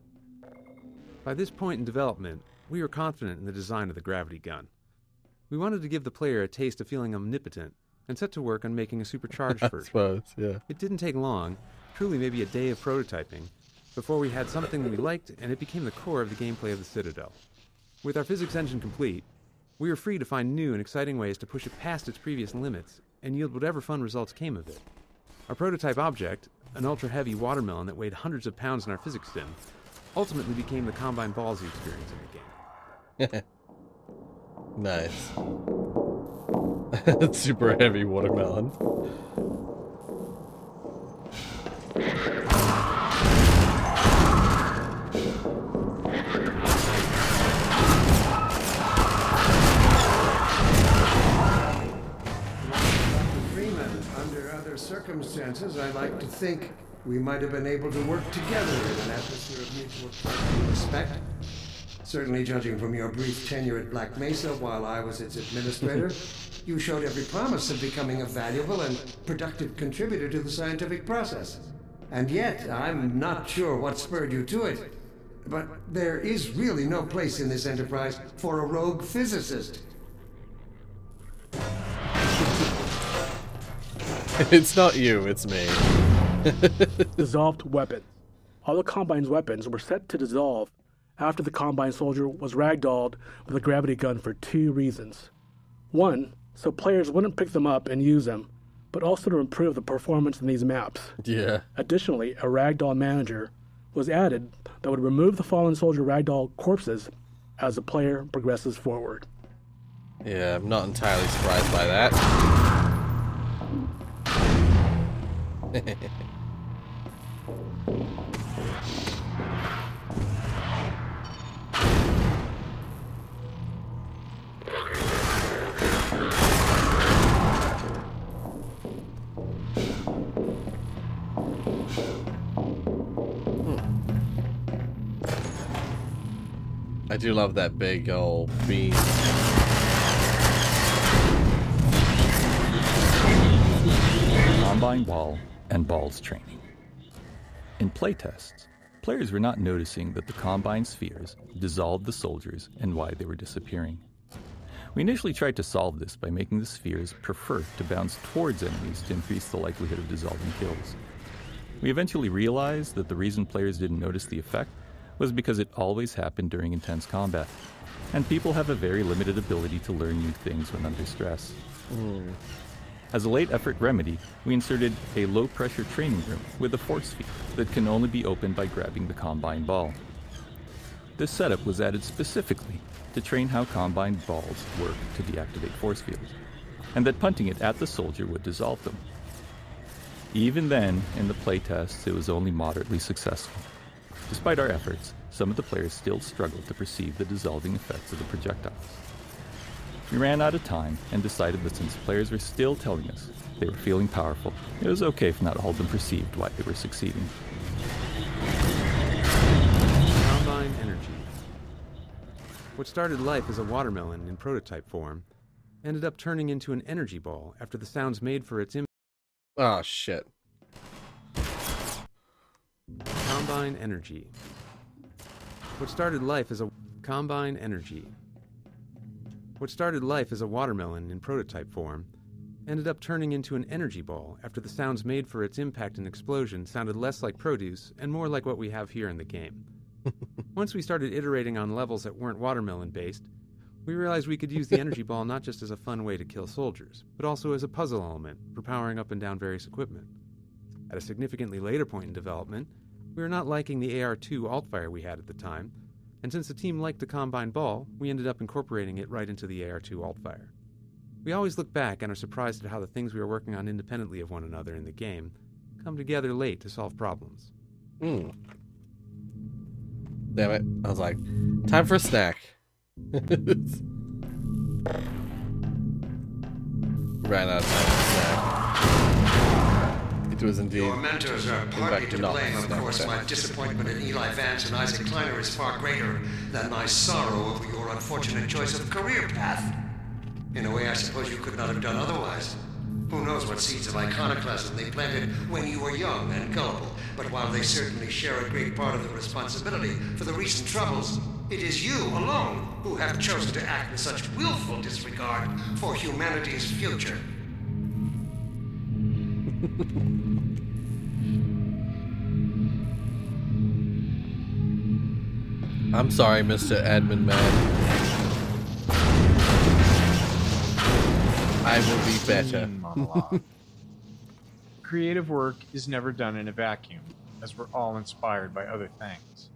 Speaker 2: By this point in development, we were confident in the design of the gravity gun. We wanted to give the player a taste of feeling omnipotent and set to work on making a supercharged version.
Speaker 1: I suppose, yeah.
Speaker 2: It didn't take long, truly maybe a day of prototyping, before we had something we liked and it became the core of the gameplay of the Citadel. With our physics engine complete, we were free to find new and exciting ways to push it past its previous limits and yield whatever fun results came of it. Our prototype object, an ultra-heavy watermelon that weighed hundreds of pounds in our physics sim, ultimately became the Combine Ballsy experience in the game.
Speaker 1: Nice. Super heavy watermelon.
Speaker 23: Under other circumstances, I like to think we might have been able to work together in an atmosphere of mutual trust and respect. Certainly, judging from your brief tenure at Black Mesa while I was its administrator, you showed every promise of becoming a valuable and productive contributor to the scientific process. And yet, I'm not sure what spurred you to it. But there is really no place in this enterprise for a rogue physicist.
Speaker 1: It's not you, it's me.
Speaker 13: Dissolved weapons. All the Combine's weapons were set to dissolve after the Combine soldier was ragdolled with a gravity gun for 2 reasons. 1, so players wouldn't pick them up and use them, but also to improve the performance in these maps.
Speaker 1: Yeah.
Speaker 13: Additionally, a ragdoll manager was added that would remove the fallen soldier ragdoll corpses as the player progresses forward.
Speaker 1: Yeah, I'm not entirely surprised by that. I do love that big old beam.
Speaker 14: Combine ball and balls training. In playtests, players were not noticing that the Combine spheres dissolved the soldiers and why they were disappearing. We initially tried to solve this by making the spheres prefer to bounce towards enemies to increase the likelihood of dissolving kills. We eventually realized that the reason players didn't notice the effect was because it always happened during intense combat, and people have a very limited ability to learn new things when under stress. As a late effort remedy, we inserted a low-pressure training room with a force field that can only be opened by grabbing the Combine ball. This setup was added specifically to train how Combine balls work to deactivate force fields, and that punting it at the soldier would dissolve them. Even then, in the playtests, it was only moderately successful. Despite our efforts, some of the players still struggled to perceive the dissolving effects of the projectiles. We ran out of time and decided that since players were still telling us they were feeling powerful, it was okay if not all of them perceived why they were succeeding.
Speaker 2: Combine energy. What started life as a watermelon in prototype form ended up turning into an energy ball after the sounds made for its impact.
Speaker 1: Oh, shit.
Speaker 2: Combine energy. What started life as a Combine energy. What started life as a watermelon in prototype form ended up turning into an energy ball after the sounds made for its impact and explosion sounded less like produce and more like what we have here in the game. Once we started iterating on levels that weren't watermelon-based, we realized we could use the energy ball not just as a fun way to kill soldiers, but also as a puzzle element for powering up and down various equipment. At a significantly later point in development, we were not liking the AR-2 altfire we had at the time, and since the team liked the Combine ball, we ended up incorporating it right into the AR-2 altfire. We always look back and are surprised at how the things we were working on independently of one another in the game come together late to solve problems.
Speaker 1: Damn it. I was like, time for a snack. Ran out of time for a snack. It was indeed.
Speaker 23: Your mentors are partly to blame, of course. My disappointment in Eli Vance and Isaac Kleiner is far greater than my sorrow over your unfortunate choice of career path. In a way, I suppose you could not have done otherwise.
Speaker 18: Who knows what seeds of iconoclasm they planted when you were young and gullible, but while they certainly share a great part of the responsibility for the recent troubles, it is you alone who have chosen to act with such willful disregard for humanity's future.
Speaker 1: I'm sorry, Mr. Admin Man. I will be better.
Speaker 8: Monologue. Creative work is never done in a vacuum, as we're all inspired by other things.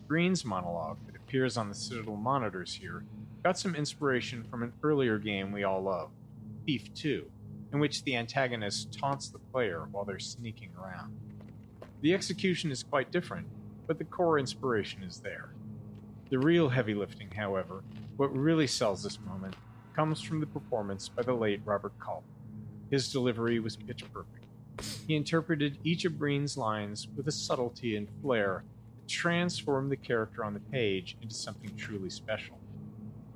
Speaker 8: Green's monologue that appears on the Citadel monitors here got some inspiration from an earlier game we all love, Thief 2, in which the antagonist taunts the player while they're sneaking around. The execution is quite different, but the core inspiration is there. The real heavy lifting, however, what really sells this moment, comes from the performance by the late Robert Culp. His delivery was pitch perfect. He interpreted each of Breen's lines with a subtlety and flair that transformed the character on the page into something truly special.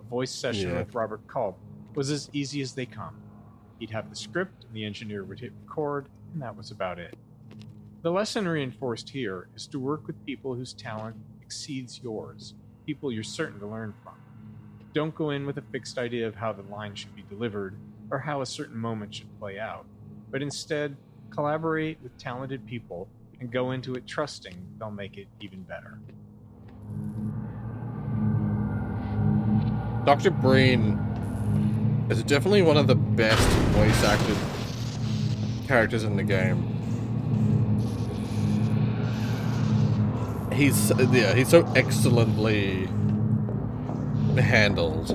Speaker 8: A voice session with Robert Culp was as easy as they come. He'd have the script, and the engineer would hit record, and that was about it. The lesson reinforced here is to work with people whose talent exceeds yours, people you're certain to learn from. Don't go in with a fixed idea of how the line should be delivered or how a certain moment should play out, but instead collaborate with talented people and go into it trusting they'll make it even better.
Speaker 1: Dr. Breen is definitely one of the best voice acted characters in the game. He's so excellently handled,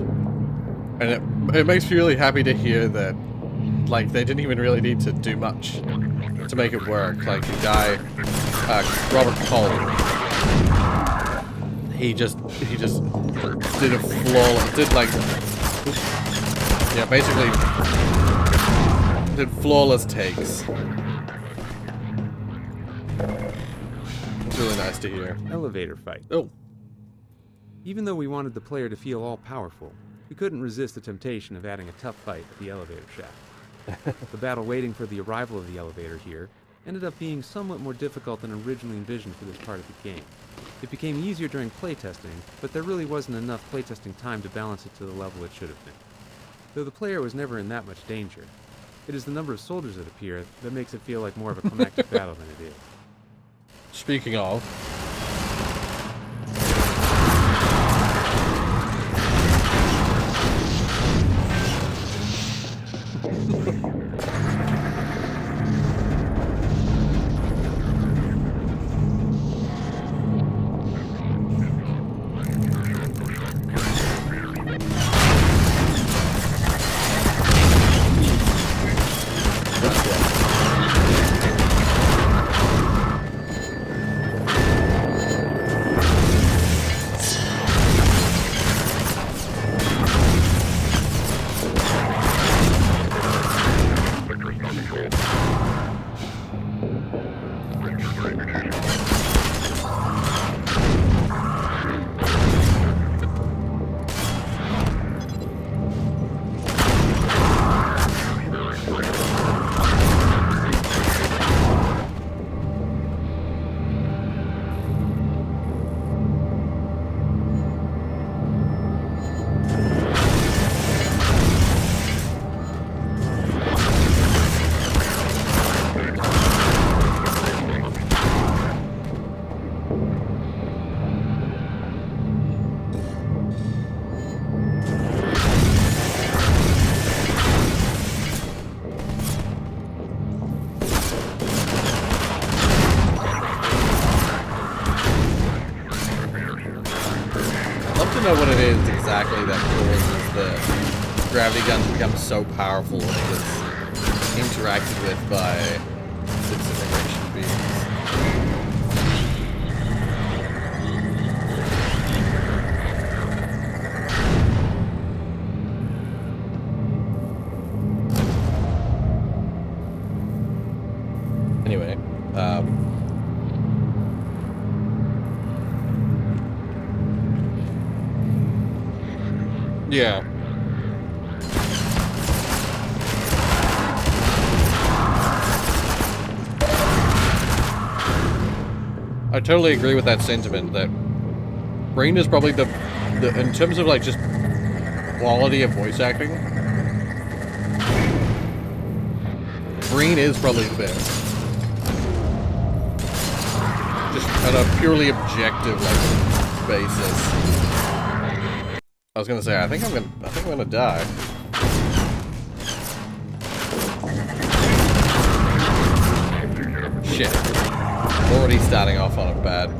Speaker 1: and it makes me really happy to hear that, like, they didn't even really need to do much to make it work. Like, the guy, Robert Culp, he just did a basically did flawless takes. It's really nice to hear.
Speaker 2: Elevator fight.
Speaker 1: Oh.
Speaker 2: Even though we wanted the player to feel all-powerful, we couldn't resist the temptation of adding a tough fight at the elevator shaft. The battle waiting for the arrival of the elevator here ended up being somewhat more difficult than originally envisioned for this part of the game. It became easier during playtesting, but there really wasn't enough playtesting time to balance it to the level it should have been. Though the player was never in that much danger, it is the number of soldiers that appear that makes it feel like more of a climactic battle than it is.
Speaker 1: Speaking of... know what it is exactly that causes the gravity gun to become so powerful when it gets interacted with by disintegration beams. Anyway, yeah. I totally agree with that sentiment that Green is probably the in terms of like just quality of voice acting, Green is probably the best. Just on a purely objective like basis. I was gonna say I think I'm gonna die. Shit. Already starting off on a bad.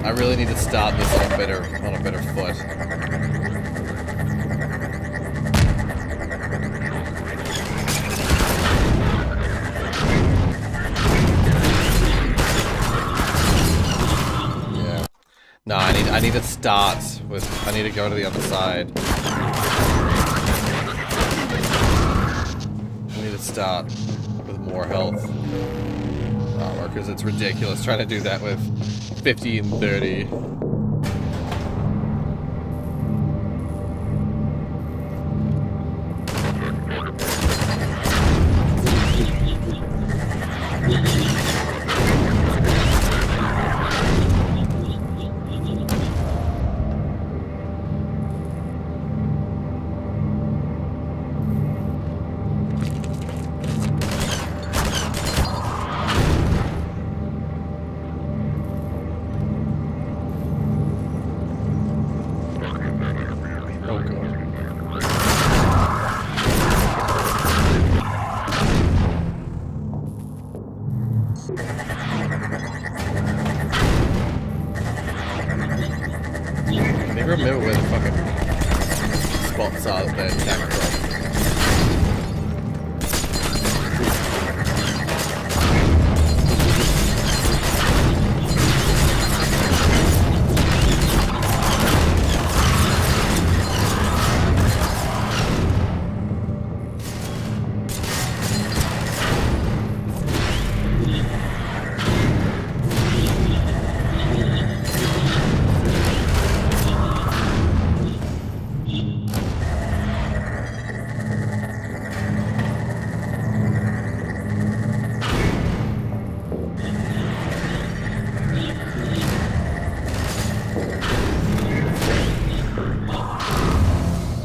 Speaker 1: I really need to start this on a better foot. Yeah. No, I need to start with. I need to go to the other side. I need to start with more health. Because it's ridiculous trying to do that with 50 and 30. Remember where the fucking spots are that they attack from.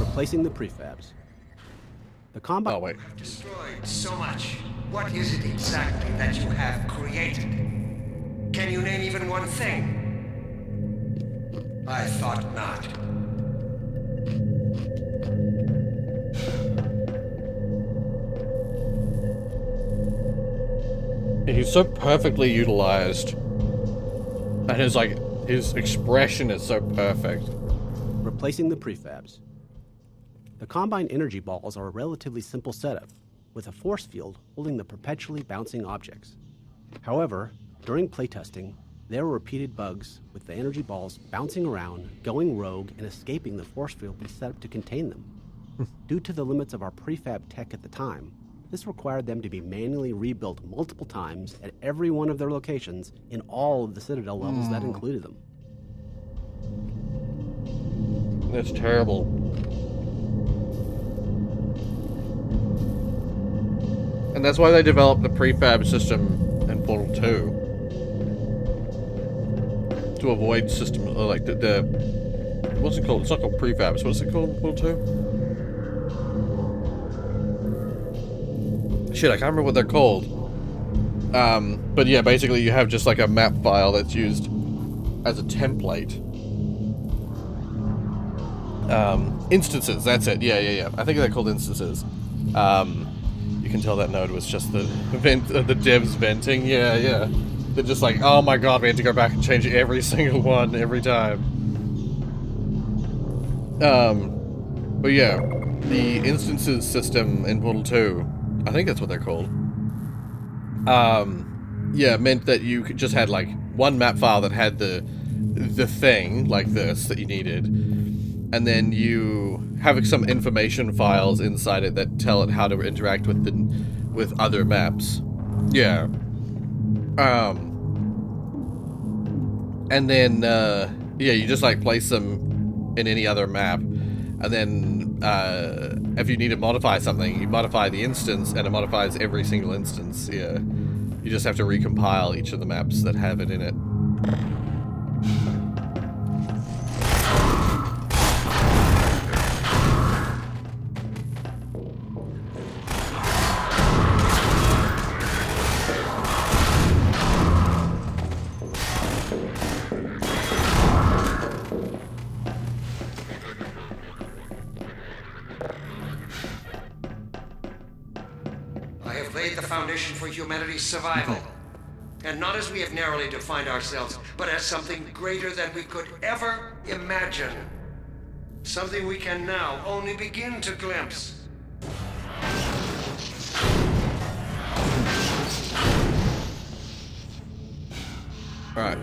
Speaker 9: Replacing the prefabs. The combine.
Speaker 18: Oh wait. Destroyed so much. What is it exactly that you have created? Can you name even one thing? I thought not.
Speaker 1: He's so perfectly utilized, and his expression is so perfect.
Speaker 9: Replacing the prefabs. The Combine energy balls are a relatively simple setup, with a force field holding the perpetually bouncing objects. However, during playtesting, there were repeated bugs with the energy balls bouncing around, going rogue, and escaping the force field we set up to contain them. Due to the limits of our prefab tech at the time, this required them to be manually rebuilt multiple times at every one of their locations in all of the Citadel levels that included them.
Speaker 1: That's terrible. And that's why they developed the prefab system in Portal 2. To avoid system, like the what's it called? It's not called prefabs. What's it called in Portal 2? Shit, I can't remember what they're called. But yeah, basically you have just like a map file that's used as a template. Instances, that's it. Yeah. I think they're called instances. You can tell that node was just the devs venting. Yeah. They're just like, oh my god, we had to go back and change every single one every time. But yeah, the instances system in Portal 2, I think that's what they're called. Yeah, meant that you just had like one map file that had the thing like this that you needed, and then you have some information files inside it that tell it how to interact with other maps. Yeah. And then yeah, you just like place them in any other map, and then if you need to modify something, you modify the instance, and it modifies every single instance. Yeah, you just have to recompile each of the maps that have it in it.
Speaker 18: For humanity's survival. And not as we have narrowly defined ourselves, but as something greater than we could ever imagine. Something we can now only begin to glimpse.
Speaker 1: All right.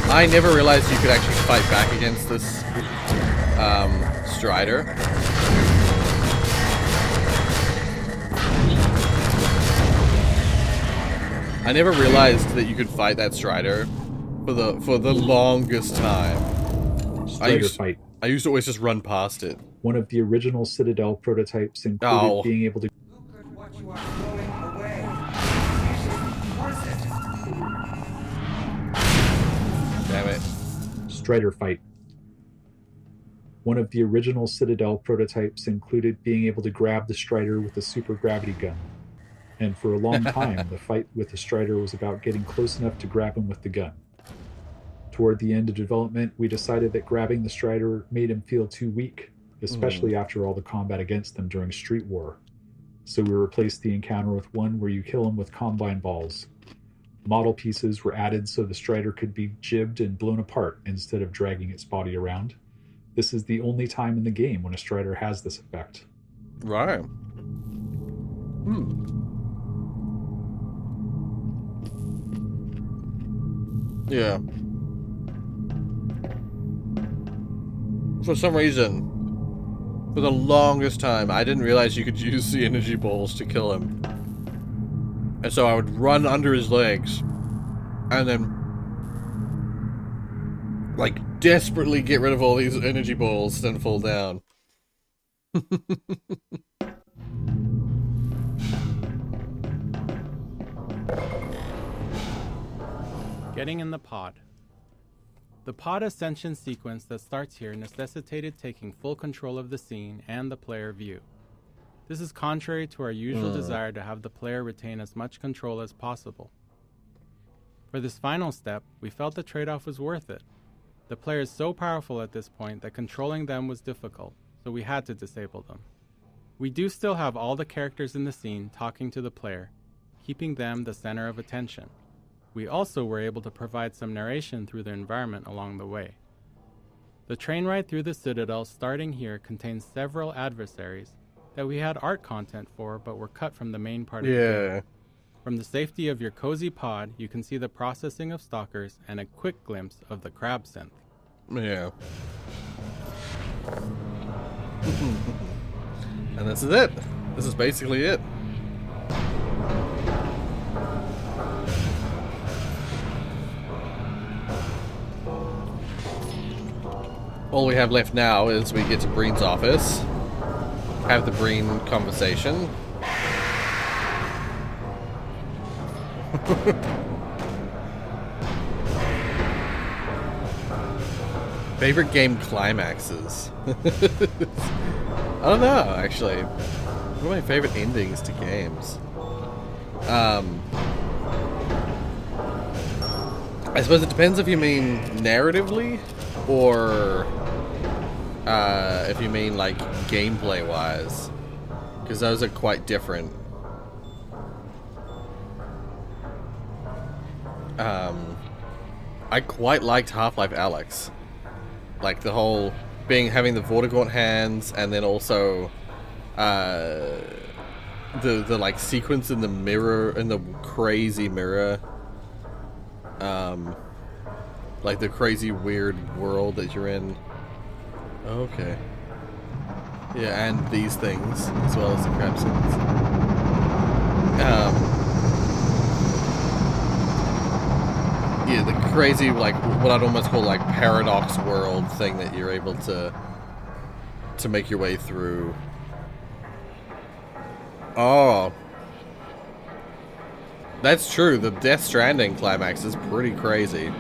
Speaker 1: I never realized you could actually fight back against this Strider. I never realized that you could fight that Strider for the longest time.
Speaker 12: Fight.
Speaker 1: I used to always just run past it.
Speaker 12: One of the original Citadel prototypes included being able to.
Speaker 1: Damn it.
Speaker 12: Strider fight. One of the original Citadel prototypes included being able to grab the Strider with a super gravity gun. And for a long time, the fight with the Strider was about getting close enough to grab him with the gun. Toward the end of development, we decided that grabbing the Strider made him feel too weak, especially after all the combat against them during Street War. So we replaced the encounter with one where you kill him with Combine balls. Model pieces were added so the Strider could be jibbed and blown apart instead of dragging its body around. This is the only time in the game when a Strider has this effect.
Speaker 1: Right. Yeah. For some reason, for the longest time, I didn't realize you could use the energy balls to kill him. And so I would run under his legs, and then, like, desperately get rid of all these energy balls, then fall down.
Speaker 17: Getting in the pod. The pod ascension sequence that starts here necessitated taking full control of the scene and the player view. This is contrary to our usual desire to have the player retain as much control as possible. For this final step, we felt the trade-off was worth it. The player is so powerful at this point that controlling them was difficult, so we had to disable them. We do still have all the characters in the scene talking to the player, keeping them the center of attention. We also were able to provide some narration through the environment along the way. The train ride through the Citadel starting here contains several adversaries that we had art content for but were cut from the main part of the game. From the safety of your cozy pod, you can see the processing of stalkers and a quick glimpse of the crab synth.
Speaker 1: Yeah. And this is it. This is basically it. All we have left now is we get to Breen's office, have the Breen conversation. Favorite game climaxes? I don't know, actually. What are my favorite endings to games? I suppose it depends if you mean narratively or if you mean like gameplay wise, because those are quite different. I quite liked Half-Life Alyx, like the whole having the Vortigaunt hands, and then also the like sequence in the mirror, in the crazy mirror, like the crazy weird world that you're in. Okay. Yeah, and these things as well as the crab scenes. Yeah, the crazy, like what I'd almost call like paradox world thing that you're able to make your way through. Oh, that's true. The Death Stranding climax is pretty crazy.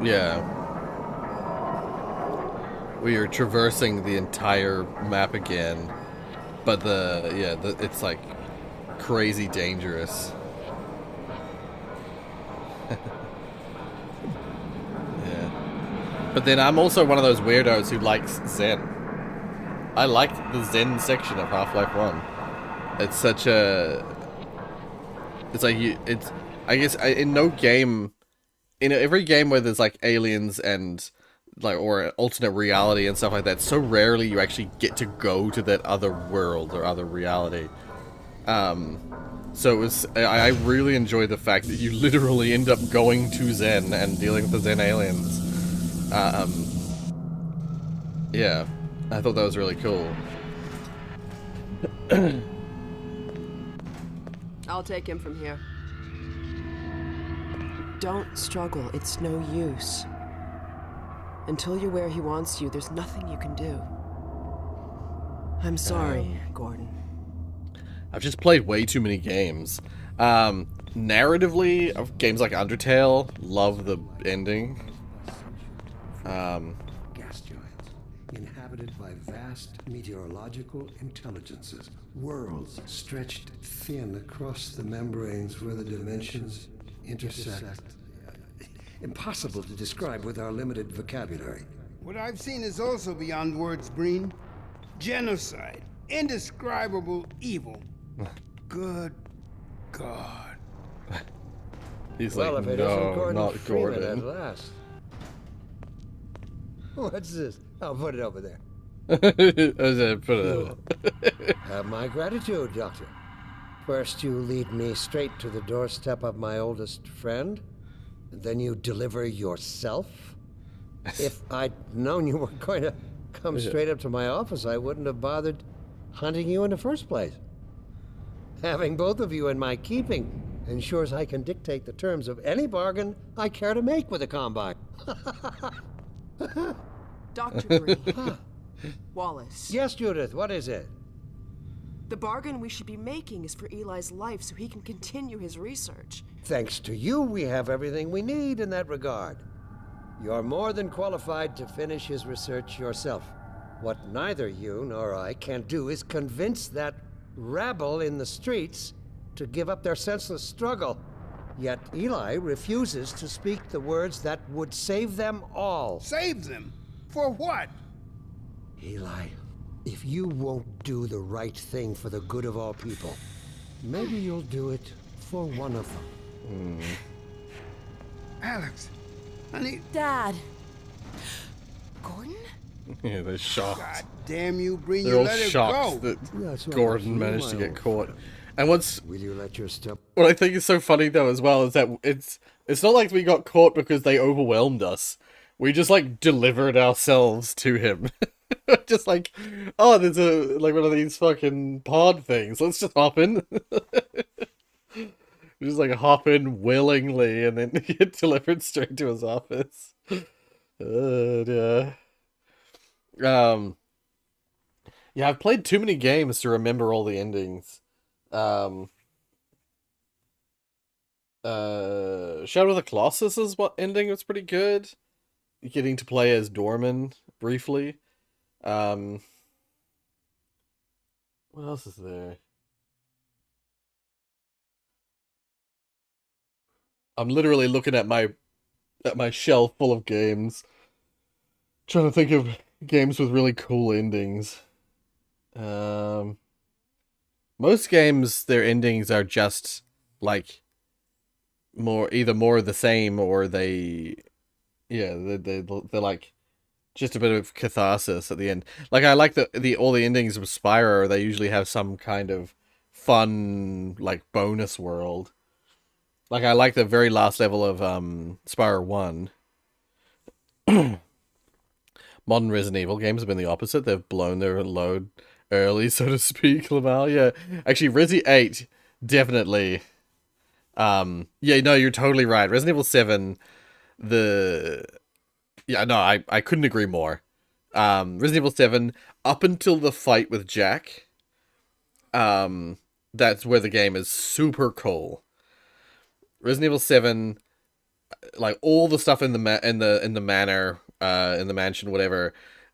Speaker 1: Yeah. We are traversing the entire map again, but it's like crazy dangerous. Yeah. But then I'm also one of those weirdos who likes Zen. I liked the Zen section of Half-Life 1. It's such a... It's like I guess in no game... In every game where there's like aliens and... like, or alternate reality and stuff like that, so rarely you actually get to go to that other world or other reality. So it was, I really enjoyed the fact that you literally end up going to Zen and dealing with the Zen aliens. Yeah, I thought that was really cool.
Speaker 3: I'll take him from here. Don't struggle, it's no use. Until you're where he wants you, there's nothing you can do. I'm sorry, Gordon.
Speaker 1: I've just played way too many games. Narratively, of games like Undertale, love the ending.
Speaker 18: Gas giants, inhabited by vast meteorological intelligences. Worlds stretched thin across the membranes where the dimensions intersect. Impossible to describe with our limited vocabulary.
Speaker 6: What I've seen is also beyond words, Breen. Genocide. Indescribable evil. Good God.
Speaker 1: He's
Speaker 20: well,
Speaker 1: like,
Speaker 20: if it
Speaker 1: no,
Speaker 20: isn't Gordon
Speaker 1: not
Speaker 20: Freeman
Speaker 1: Gordon.
Speaker 20: at last. What's this? I'll put it over there. Have my gratitude, Doctor. First you lead me straight to the doorstep of my oldest friend, and then you deliver yourself? If I'd known you were going to come straight up to my office, I wouldn't have bothered hunting you in the first place. Having both of you in my keeping ensures I can dictate the terms of any bargain I care to make with the Combine.
Speaker 3: Dr. Breen. Wallace.
Speaker 20: Yes, Judith, what is it?
Speaker 3: The bargain we should be making is for Eli's life so he can continue his research.
Speaker 20: Thanks to you, we have everything we need in that regard. You're more than qualified to finish his research yourself. What neither you nor I can do is convince that rabble in the streets to give up their senseless struggle. Yet Eli refuses to speak the words that would save them all.
Speaker 6: Save them? For what?
Speaker 20: Eli, if you won't do the right thing for the good of all people, maybe you'll do it for one of them.
Speaker 6: Alex, honey.
Speaker 3: Dad. Gordon?
Speaker 1: Yeah, they're shocked.
Speaker 6: God damn you, Breen,
Speaker 1: They're
Speaker 6: you
Speaker 1: all
Speaker 6: let it
Speaker 1: shocked
Speaker 6: go.
Speaker 1: that Gordon managed to get caught. And
Speaker 20: Will you let your step...
Speaker 1: what I think is so funny though as well is that it's not like we got caught because they overwhelmed us. We just like delivered ourselves to him. Just like, oh, there's like one of these fucking pod things. Let's just hop in. We just like hop in willingly and then get delivered straight to his office. Yeah. Yeah, I've played too many games to remember all the endings. Shadow of the Colossus is what ending was pretty good. Getting to play as Dorman briefly. What else is there? I'm literally looking at my shelf full of games, trying to think of games with really cool endings. Most games, their endings are just like either more of the same, or they're like just a bit of catharsis at the end. Like, I like the all the endings of Spyro, they usually have some kind of fun like bonus world. Like, I like the very last level of Spyro 1. Modern Resident Evil games have been the opposite. They've blown their load early, so to speak, Lamal. Yeah. Actually, Resi 8, definitely. Yeah, no, you're totally right. Resident Evil 7, yeah, no, I couldn't agree more. Resident Evil 7, up until the fight with Jack, that's where the game is super cool. Resident Evil 7, like all the stuff in the manor, in the mansion, whatever,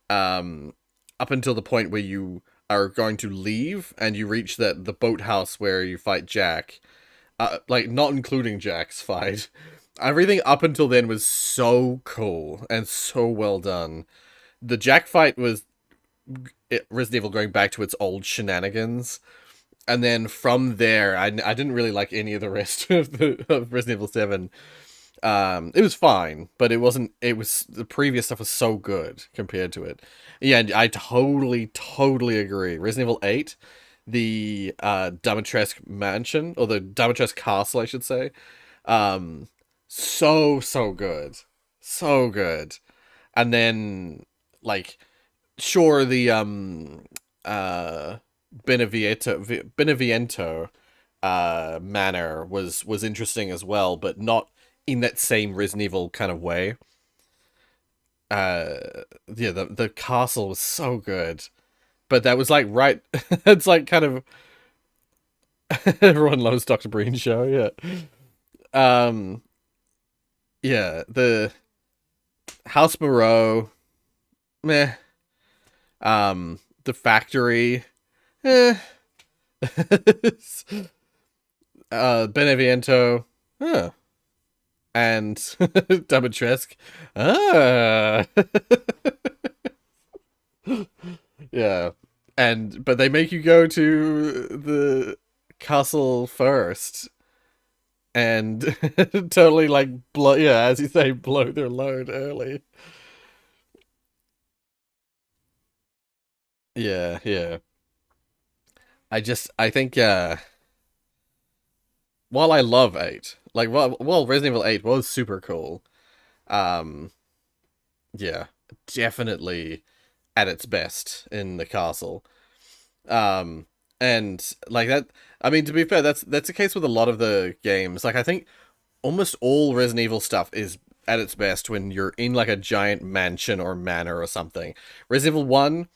Speaker 1: up until the point where you are going to leave and you reach the boathouse where you fight Jack, like not including Jack's fight. Everything up until then was so cool and so well done. The Jack fight was Resident Evil going back to its old shenanigans. And then from there, I didn't really like any of the rest of Resident Evil 7. It was fine, but the previous stuff was so good compared to it. Yeah, I totally agree. Resident Evil 8, the Dimitrescu mansion, or the Dimitrescu castle, I should say. So good. So good. And then, like, sure, the Beneviento manor was interesting as well, but not in that same Resident Evil kind of way. Yeah, the castle was so good, but that was like right. It's like kind of everyone loves Dr. Breen's show. Yeah, yeah, the House Moreau, meh. The factory, eh. Beneviento, huh. And Dimitrescu, ah. Yeah, but they make you go to the castle first, and totally like blow. Yeah, as you say, blow their load early. Yeah, yeah. I think, while I love 8, like, well, Resident Evil 8 was super cool. Yeah, definitely at its best in the castle. And like that, I mean, to be fair, that's the case with a lot of the games. Like, I think almost all Resident Evil stuff is at its best when you're in like a giant mansion or manor or something. Resident Evil 1,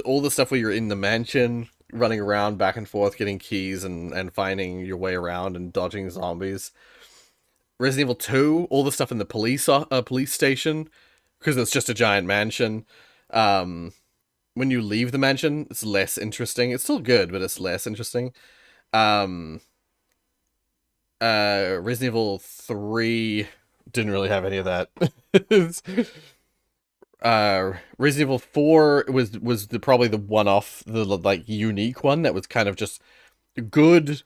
Speaker 1: all the stuff where you're in the mansion, running around back and forth, getting keys and finding your way around and dodging zombies. Resident Evil 2, all the stuff in the police station, because it's just a giant mansion. When you leave the mansion, it's less interesting. It's still good, but it's less interesting. Resident Evil 3 didn't really have any of that. Resident Evil 4 was probably the one-off, the like unique one that was kind of just good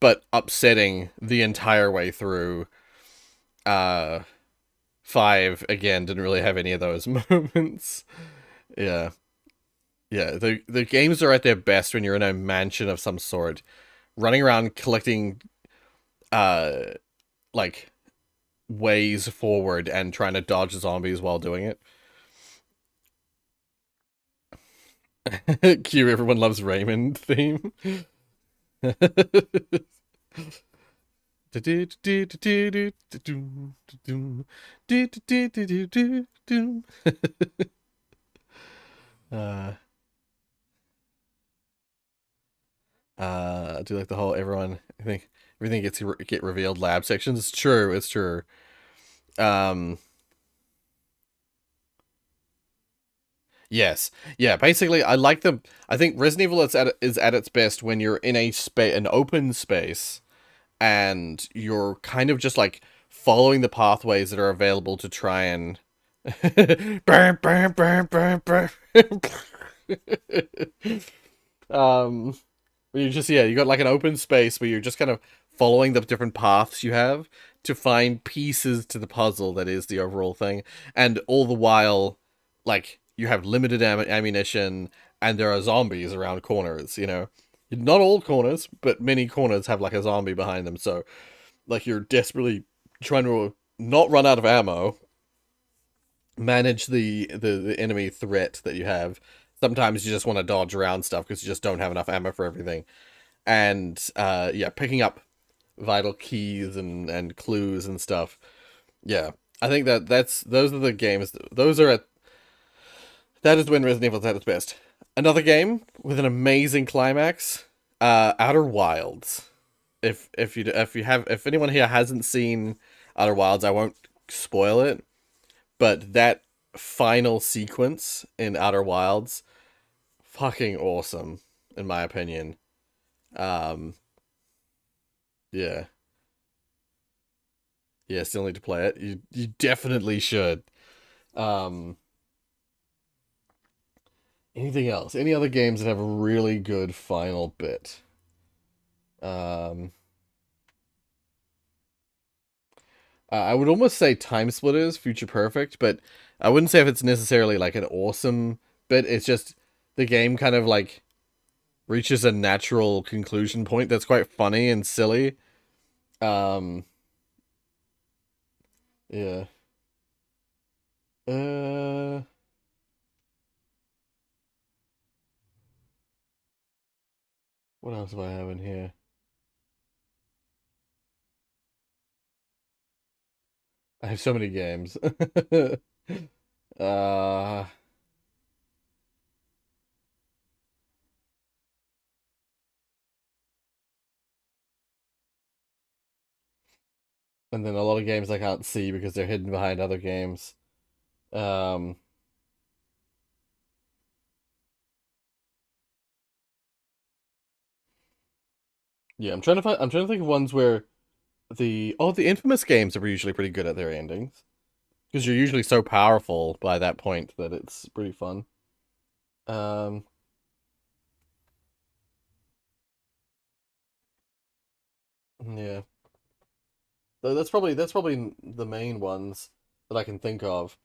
Speaker 1: but upsetting the entire way through. 5 again didn't really have any of those moments. Yeah. Yeah, the games are at their best when you're in a mansion of some sort, running around collecting like ways forward and trying to dodge zombies while doing it. Cue everyone loves Raymond theme. Do like the whole I think everything get revealed lab sections. It's true, it's true. Yes. Yeah, basically, I think Resident Evil is at its best when you're in an open space, and you're kind of just, like, following the pathways that are available to try and... burn, burn, burn, burn, burn. Where you just, you got, like, an open space where you're just kind of following the different paths you have to find pieces to the puzzle that is the overall thing. And all the while, like, you have limited ammunition, and there are zombies around corners, you know? Not all corners, but many corners have, like, a zombie behind them, so, like, you're desperately trying to not run out of ammo, manage the enemy threat that you have. Sometimes you just want to dodge around stuff because you just don't have enough ammo for everything. And, picking up vital keys and clues and stuff. Yeah, I think those are the games, that is when Resident Evil is at its best. Another game with an amazing climax, Outer Wilds. If anyone here hasn't seen Outer Wilds, I won't spoil it, but that final sequence in Outer Wilds, fucking awesome, in my opinion. Yeah. Yeah, still need to play it. You definitely should. Anything else? Any other games that have a really good final bit? I would almost say Time Splitters, Future Perfect, but I wouldn't say if it's necessarily like an awesome bit. It's just the game kind of like reaches a natural conclusion point that's quite funny and silly. Yeah. What else do I have in here? I have so many games. And then a lot of games I can't see because they're hidden behind other games. Yeah, I'm trying to think of ones where the Infamous games are usually pretty good at their endings. Because you're usually so powerful by that point that it's pretty fun. Yeah. That's probably the main ones that I can think of.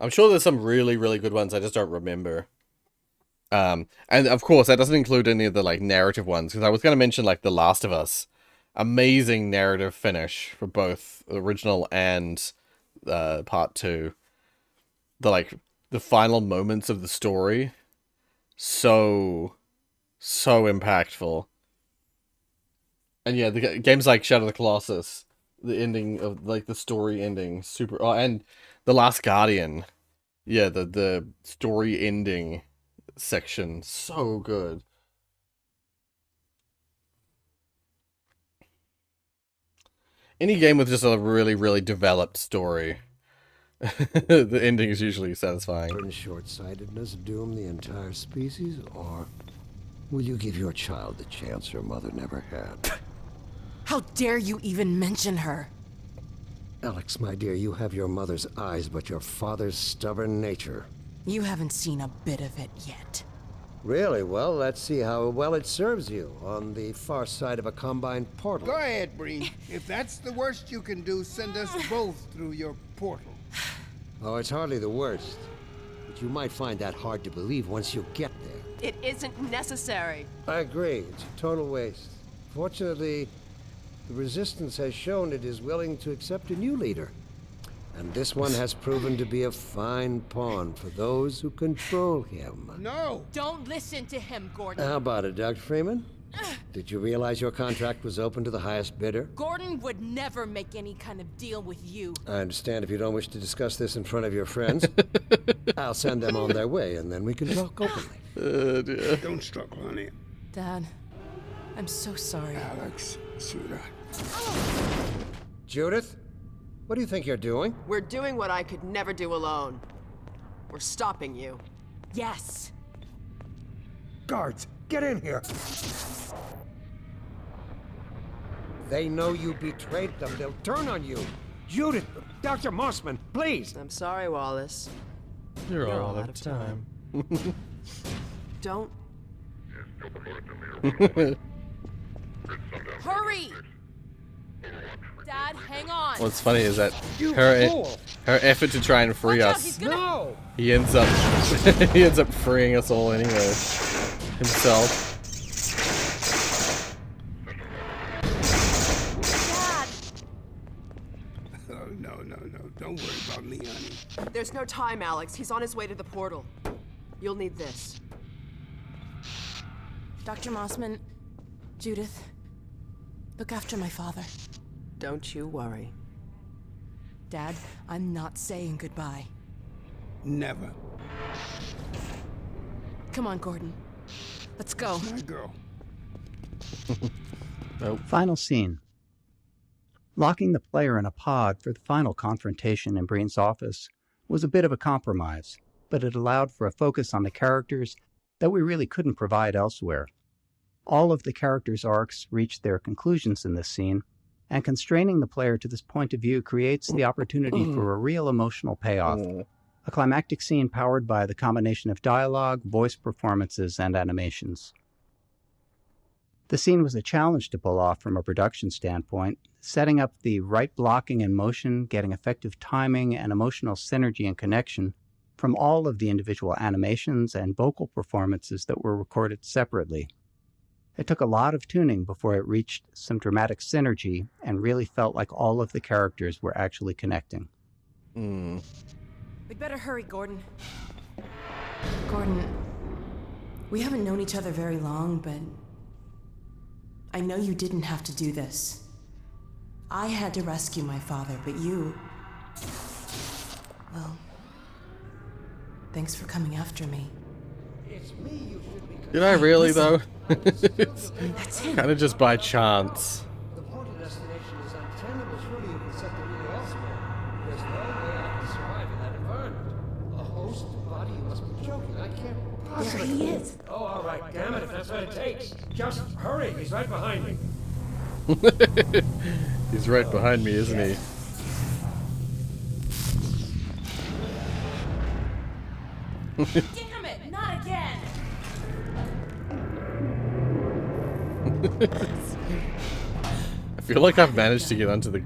Speaker 1: I'm sure there's some really, really good ones, I just don't remember. And of course, that doesn't include any of the like narrative ones, because I was going to mention like The Last of Us. Amazing narrative finish for both the original and part 2. The final moments of the story, so impactful. And yeah, the games like Shadow of the Colossus, the ending of like the story ending, super. Oh, and The Last Guardian, yeah, the story ending section, so good. Any game with just a really, really developed story, the ending is usually satisfying.
Speaker 18: Will short-sightedness doom the entire species, or will you give your child the chance her mother never had?
Speaker 5: How dare you even mention her?
Speaker 18: Alex, my dear, you have your mother's eyes, but your father's stubborn nature.
Speaker 5: You haven't seen a bit of it yet.
Speaker 18: Really? Well, let's see how well it serves you on the far side of a Combine portal.
Speaker 6: Go ahead, Breen. If that's the worst you can do, send us both through your portal.
Speaker 18: Oh, it's hardly the worst. But you might find that hard to believe once you get there.
Speaker 5: It isn't necessary.
Speaker 18: I agree. It's a total waste. Fortunately, the Resistance has shown it is willing to accept a new leader. And this one has proven to be a fine pawn for those who control him.
Speaker 6: No!
Speaker 5: Don't listen to him, Gordon.
Speaker 18: How about it, Dr. Freeman? Did you realize your contract was open to the highest bidder?
Speaker 5: Gordon would never make any kind of deal with you.
Speaker 18: I understand if you don't wish to discuss this in front of your friends. I'll send them on their way, and then we can talk openly.
Speaker 1: Dear.
Speaker 6: Don't struggle, honey.
Speaker 5: Dad, I'm so sorry.
Speaker 6: Alex, sweetheart.
Speaker 20: Judith, what do you think you're doing?
Speaker 3: We're doing what I could never do alone. We're stopping you.
Speaker 5: Yes.
Speaker 20: Guards, get in here! They know you betrayed them. They'll turn on you. Judith, Dr. Mossman, please!
Speaker 3: I'm sorry, Wallace.
Speaker 1: You're all out of time.
Speaker 3: Don't.
Speaker 5: Hurry! Dad, hang on.
Speaker 1: What's funny is that her effort to try and free us, he ends up he ends up freeing us all anyway himself.
Speaker 6: Oh, no. Don't worry about me, honey.
Speaker 3: There's no time, Alex. He's on his way to the portal. You'll need this.
Speaker 5: Dr. Mossman, Judith, look after my father.
Speaker 3: Don't you worry.
Speaker 5: Dad, I'm not saying goodbye.
Speaker 6: Never.
Speaker 5: Come on, Gordon. Let's go.
Speaker 6: My girl.
Speaker 1: Nope.
Speaker 7: Final scene. Locking the player in a pod for the final confrontation in Breen's office was a bit of a compromise, but it allowed for a focus on the characters that we really couldn't provide elsewhere. All of the characters' arcs reach their conclusions in this scene, and constraining the player to this point of view creates the opportunity for a real emotional payoff. A climactic scene powered by the combination of dialogue, voice performances, and animations. The scene was a challenge to pull off from a production standpoint, setting up the right blocking and motion, getting effective timing and emotional synergy and connection from all of the individual animations and vocal performances that were recorded separately. It took a lot of tuning before it reached some dramatic synergy and really felt like all of the characters were actually connecting.
Speaker 5: We'd better hurry, Gordon. Gordon, we haven't known each other very long, but I know you didn't have to do this. I had to rescue my father, but you... Well, thanks for coming after me.
Speaker 1: Did I really,
Speaker 5: Listen.
Speaker 1: though? It's kind of just by chance.
Speaker 20: The portal destination is untenable. Surely you can set the wheel elsewhere. There's no way I can survive in that environment. A host body? You must be joking. I can't possibly...
Speaker 5: There he is.
Speaker 20: Oh, all right. Damn it, if that's what it takes. Just hurry. He's right behind me.
Speaker 1: He's right behind me, isn't he?
Speaker 5: Damn it, not again!
Speaker 1: I feel like I've managed to get onto the...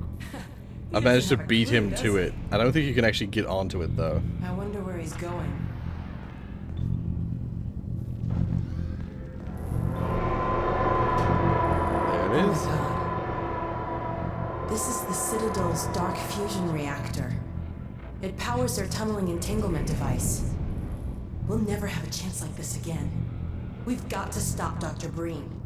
Speaker 1: I've managed to beat him to it. I don't think you can actually get onto it, though.
Speaker 5: I wonder where he's going.
Speaker 1: There it is.
Speaker 5: This is the Citadel's dark fusion reactor. It powers their tunneling entanglement device. We'll never have a chance like this again. We've got to stop Dr. Breen.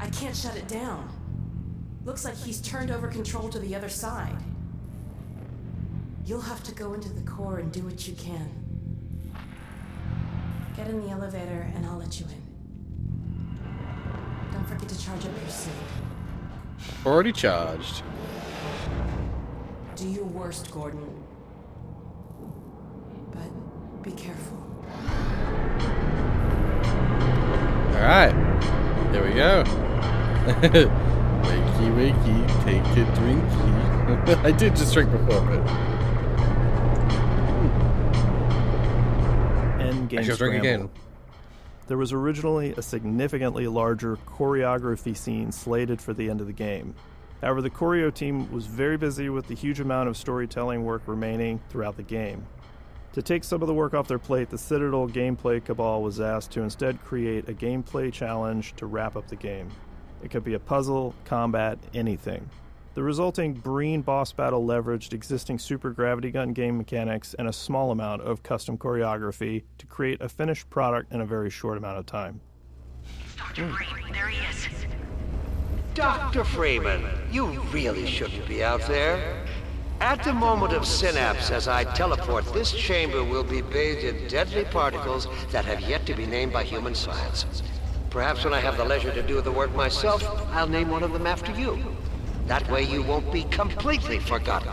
Speaker 5: I can't shut it down. Looks like he's turned over control to the other side. You'll have to go into the core and do what you can. Get in the elevator and I'll let you in. Don't forget to charge up your suit.
Speaker 1: Already charged.
Speaker 5: Do your worst, Gordon. But be careful.
Speaker 1: Alright. Here we go. Wakey, wakey, take a drinky. I did just drink before, but...
Speaker 15: Endgame
Speaker 1: I shall drink
Speaker 15: Scramble.
Speaker 1: again.
Speaker 15: There was originally a significantly larger choreography scene slated for the end of the game. However, the choreo team was very busy with the huge amount of storytelling work remaining throughout the game. To take some of the work off their plate, the Citadel Gameplay Cabal was asked to instead create a gameplay challenge to wrap up the game. It could be a puzzle, combat, anything. The resulting Breen boss battle leveraged existing Super Gravity Gun game mechanics and a small amount of custom choreography to create a finished product in a very short amount of time.
Speaker 10: Dr. Breen, there he is.
Speaker 18: Dr. Freeman, you really shouldn't be out there. At the moment of synapse, as I teleport, this chamber will be bathed in deadly particles that have yet to be named by human science. Perhaps when I have the leisure to do the work myself, I'll name one of them after you. That way you won't be completely forgotten.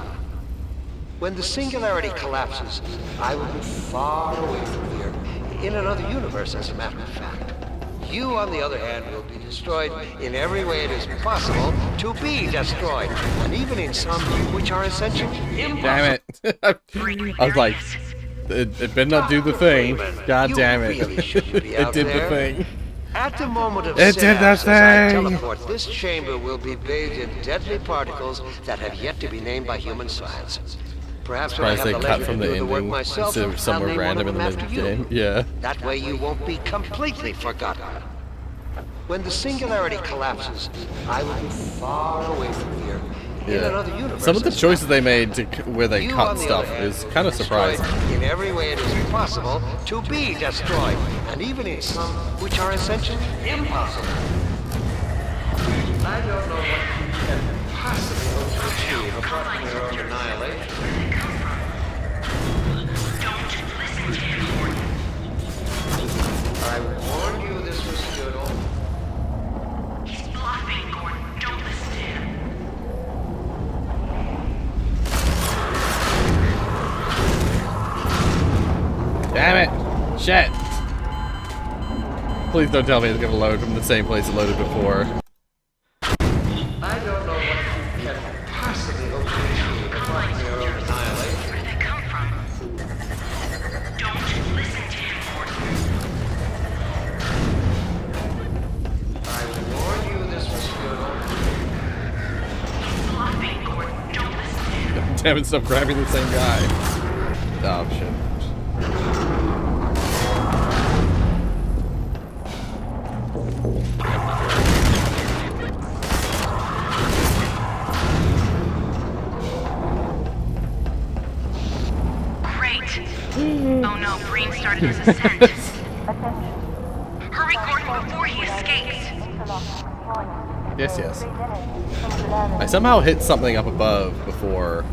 Speaker 18: When the singularity collapses, I will be far away from here, in another universe, as a matter of fact. You, on the other hand, will be destroyed in every way it is possible to be destroyed, and even in some which are essentially impossible.
Speaker 1: Damn it. I was like, it better not do the thing. God damn it. It did the thing.
Speaker 18: At the moment of
Speaker 1: It did the
Speaker 18: synapse, as I
Speaker 1: thing.
Speaker 18: teleport, this chamber will be bathed in deadly particles that have yet to be named by human science. Perhaps when I have
Speaker 1: Surprised they
Speaker 18: the
Speaker 1: cut
Speaker 18: leisure
Speaker 1: from
Speaker 18: to
Speaker 1: the
Speaker 18: do the work
Speaker 1: ending
Speaker 18: myself,
Speaker 1: instead of
Speaker 18: I'll
Speaker 1: somewhere
Speaker 18: name one
Speaker 1: random
Speaker 18: of
Speaker 1: in
Speaker 18: them
Speaker 1: the
Speaker 18: after you.
Speaker 1: game. Yeah.
Speaker 18: That way you won't be completely forgotten. When the singularity collapses, I will be far away from here, in another
Speaker 1: Yeah.
Speaker 18: universe.
Speaker 1: Some of the choices they made to where they
Speaker 18: You,
Speaker 1: cut
Speaker 18: on the
Speaker 1: stuff
Speaker 18: other hand,
Speaker 1: is kind of
Speaker 18: destroyed
Speaker 1: surprising.
Speaker 18: in every way it is possible to be destroyed, and even in some which are essentially impossible. I don't know what you can possibly hope to achieve apart from your own annihilation. I warned you this was futile.
Speaker 10: He's bluffing, Gordon. Don't listen to him.
Speaker 1: Damn it! Shit! Please don't tell me it's gonna load from the same place it loaded before.
Speaker 18: I don't know what you can possibly hope to achieve apart from your own annihilation.
Speaker 10: Where did they come from? Don't listen to him, Gordon.
Speaker 18: I warned you this was futile.
Speaker 10: He's bluffing, Gordon. Don't listen to him.
Speaker 1: Damn it, stop grabbing the same guy. Oh shit.
Speaker 10: Great. Oh no, Breen started his ascent. Hurry, Gordon, before he escapes.
Speaker 1: Yes, yes. I somehow hit something up above before.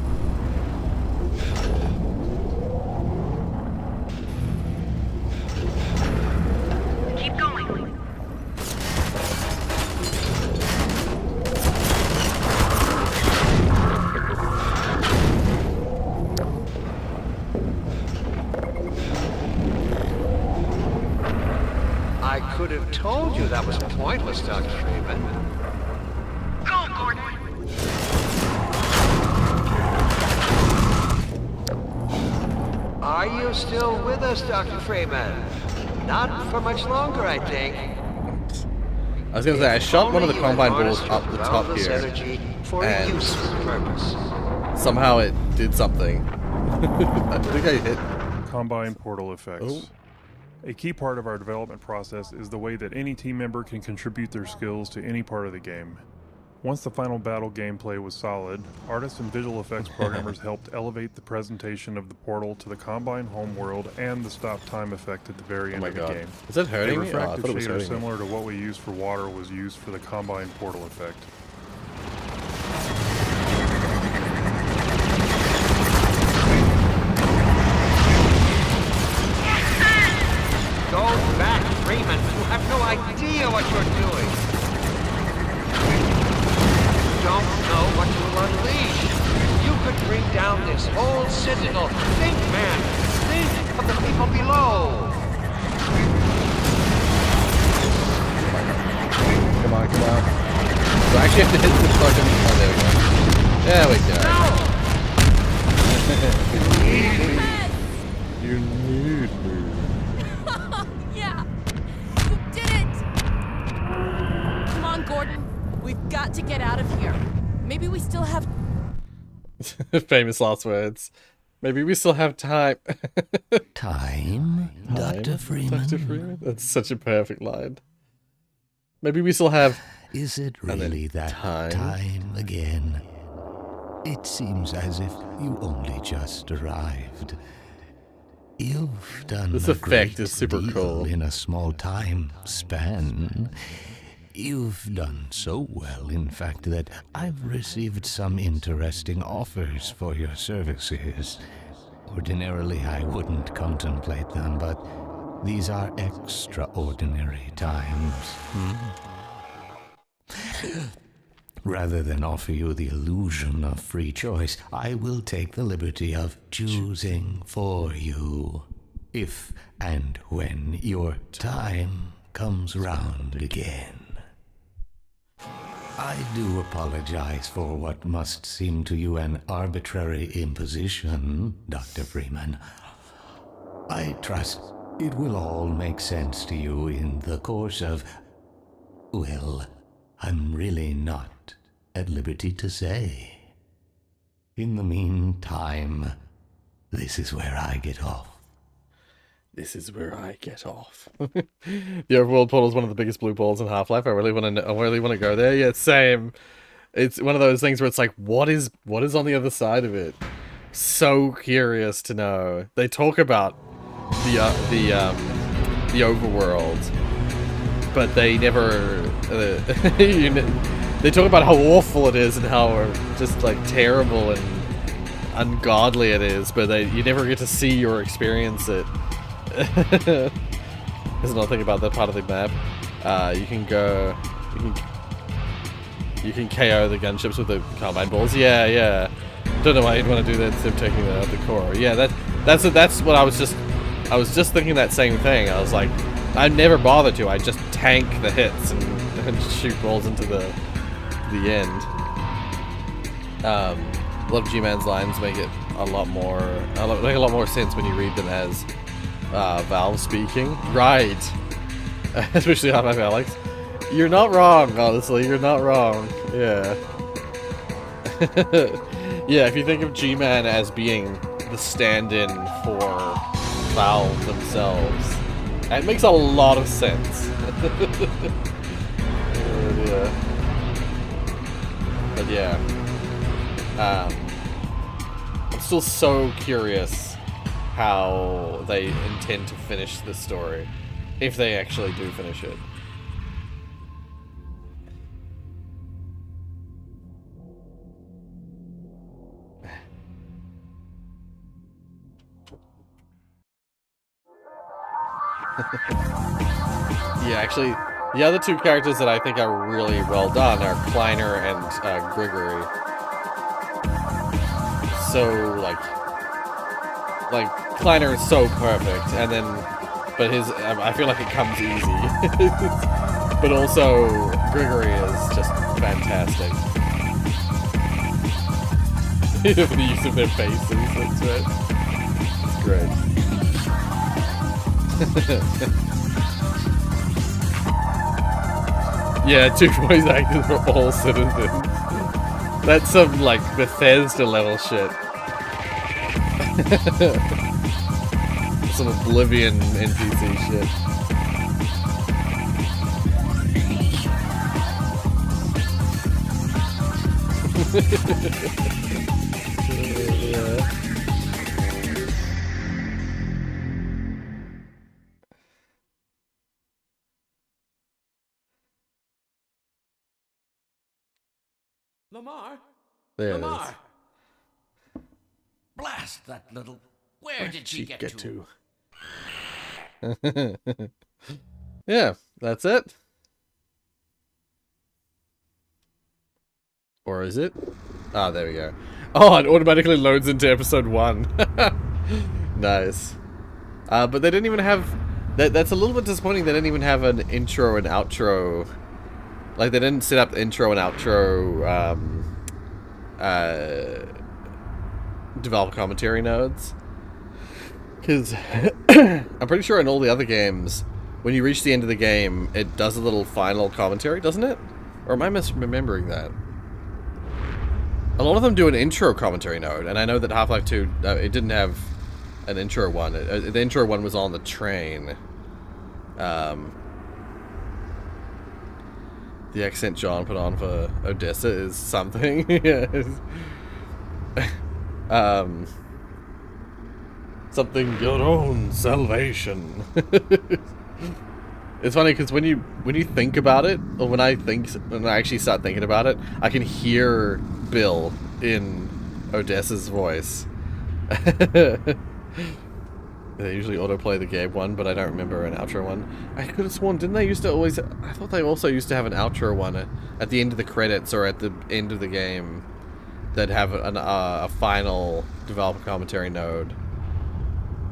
Speaker 10: Keep going.
Speaker 18: I could have told you that was pointless, Dr. Freeman.
Speaker 10: Go, Gordon.
Speaker 18: Are you still with us, Dr. Freeman? Not for much longer, I think.
Speaker 1: I was gonna say, I shot one of the
Speaker 18: Only you
Speaker 1: combine
Speaker 18: had
Speaker 1: balls
Speaker 18: harnessed
Speaker 1: up the
Speaker 18: your
Speaker 1: top
Speaker 18: boundless
Speaker 1: here,
Speaker 18: energy for a
Speaker 1: and
Speaker 18: useful purpose.
Speaker 1: somehow it did something. I think I hit.
Speaker 16: Combine portal effects.
Speaker 1: Oh.
Speaker 16: A key part of our development process is the way that any team member can contribute their skills to any part of the game. Once the final battle gameplay was solid, artists and visual effects programmers helped elevate the presentation of the portal to the Combine homeworld and the stop time effect at the very end
Speaker 1: my
Speaker 16: of the
Speaker 1: God.
Speaker 16: game.
Speaker 1: Is that hurting
Speaker 16: A
Speaker 1: me? Oh, I
Speaker 16: refractive
Speaker 1: thought it was
Speaker 16: shader
Speaker 1: hurting me.
Speaker 16: similar to what we used for water was used for the Combine portal effect.
Speaker 18: Go back, Freeman. You have no idea what you're doing. You don't know what you will unleash. You could bring down this whole citadel. Think, man. Think of the people below.
Speaker 1: Come on, come on. So I actually have to hit the fucking. Oh, there we go. There we go. You need me.
Speaker 19: Yeah! You did it! Come on, Gordon. We've got to get out of here. Maybe we still have...
Speaker 1: Famous last words. Maybe we still have time.
Speaker 21: Time, Dr. Freeman?
Speaker 1: Dr. Freeman? That's such a perfect line. Maybe we still have...
Speaker 21: Is it really that time again? It seems as if you only just arrived. You've done
Speaker 1: This
Speaker 21: a
Speaker 1: effect
Speaker 21: great
Speaker 1: is super
Speaker 21: deal
Speaker 1: cool.
Speaker 21: in a small time span. You've done so well, in fact, that I've received some interesting offers for your services. Ordinarily, I wouldn't contemplate them, but These are extraordinary times. Rather than offer you the illusion of free choice, I will take the liberty of choosing for you. If and when your time comes round again. I do apologize for what must seem to you an arbitrary imposition, Dr. Freeman. I trust it will all make sense to you in the course of... Well, I'm really not at liberty to say. In the meantime, this is where I get off.
Speaker 1: This is where I get off. The overworld portal is one of the biggest blue balls in Half-Life. I really want to go there. Yeah, same. It's one of those things where it's like, what is on the other side of it? So curious to know. They talk about the overworld, but they never. They talk about how awful it is and how just like terrible and ungodly it is, but you never get to see or experience it. There's another thing about that part of the map. You can KO the gunships with the carbine balls. Yeah. Don't know why you'd want to do that instead of taking the core. Yeah, that's what I was just thinking that same thing. I was like, I never bother to. I just tank the hits and shoot balls into the end. A lot of G-Man's lines make it a lot more sense when you read them as Valve speaking. Right. Especially Half-Life Alex. You're not wrong, honestly. You're not wrong. Yeah. Yeah, if you think of G-Man as being the stand-in for Valve themselves, it makes a lot of sense. Yeah. But yeah. I'm still so curious how they intend to finish this story, if they actually do finish it. Yeah, actually, the other two characters that I think are really well done are Kleiner and Grigory. So, like Kleiner is so perfect, and then, but I feel like it comes easy. But also, Grigory is just fantastic. The use of their faces, that's right. It's great. Yeah, two voice actors for all citizens. That's some, like, Bethesda level shit. Some Oblivion NPC shit. Yeah.
Speaker 4: Lamar?
Speaker 1: There
Speaker 4: Lamar! Blast that little... Where did she get to?
Speaker 1: Yeah, that's it. Or is it? Ah, there we go. Oh, it automatically loads into episode 1. Nice. But they didn't even have... That's a little bit disappointing. They didn't even have an intro and outro. Like, they didn't set up the intro and outro developer commentary nodes. Because I'm pretty sure in all the other games, when you reach the end of the game, it does a little final commentary, doesn't it? Or am I misremembering that? A lot of them do an intro commentary node, and I know that Half-Life 2, it didn't have an intro one. The intro one was on the train. The accent John put on for Odessa is something. Yes. Something your own salvation. It's funny because when you think about it, or when I actually start thinking about it, I can hear Bill in Odessa's voice. They usually autoplay the game one, but I don't remember an outro one. I could have sworn, didn't they used to always... I thought they also used to have an outro one at the end of the credits or at the end of the game. They'd have a final developer commentary node.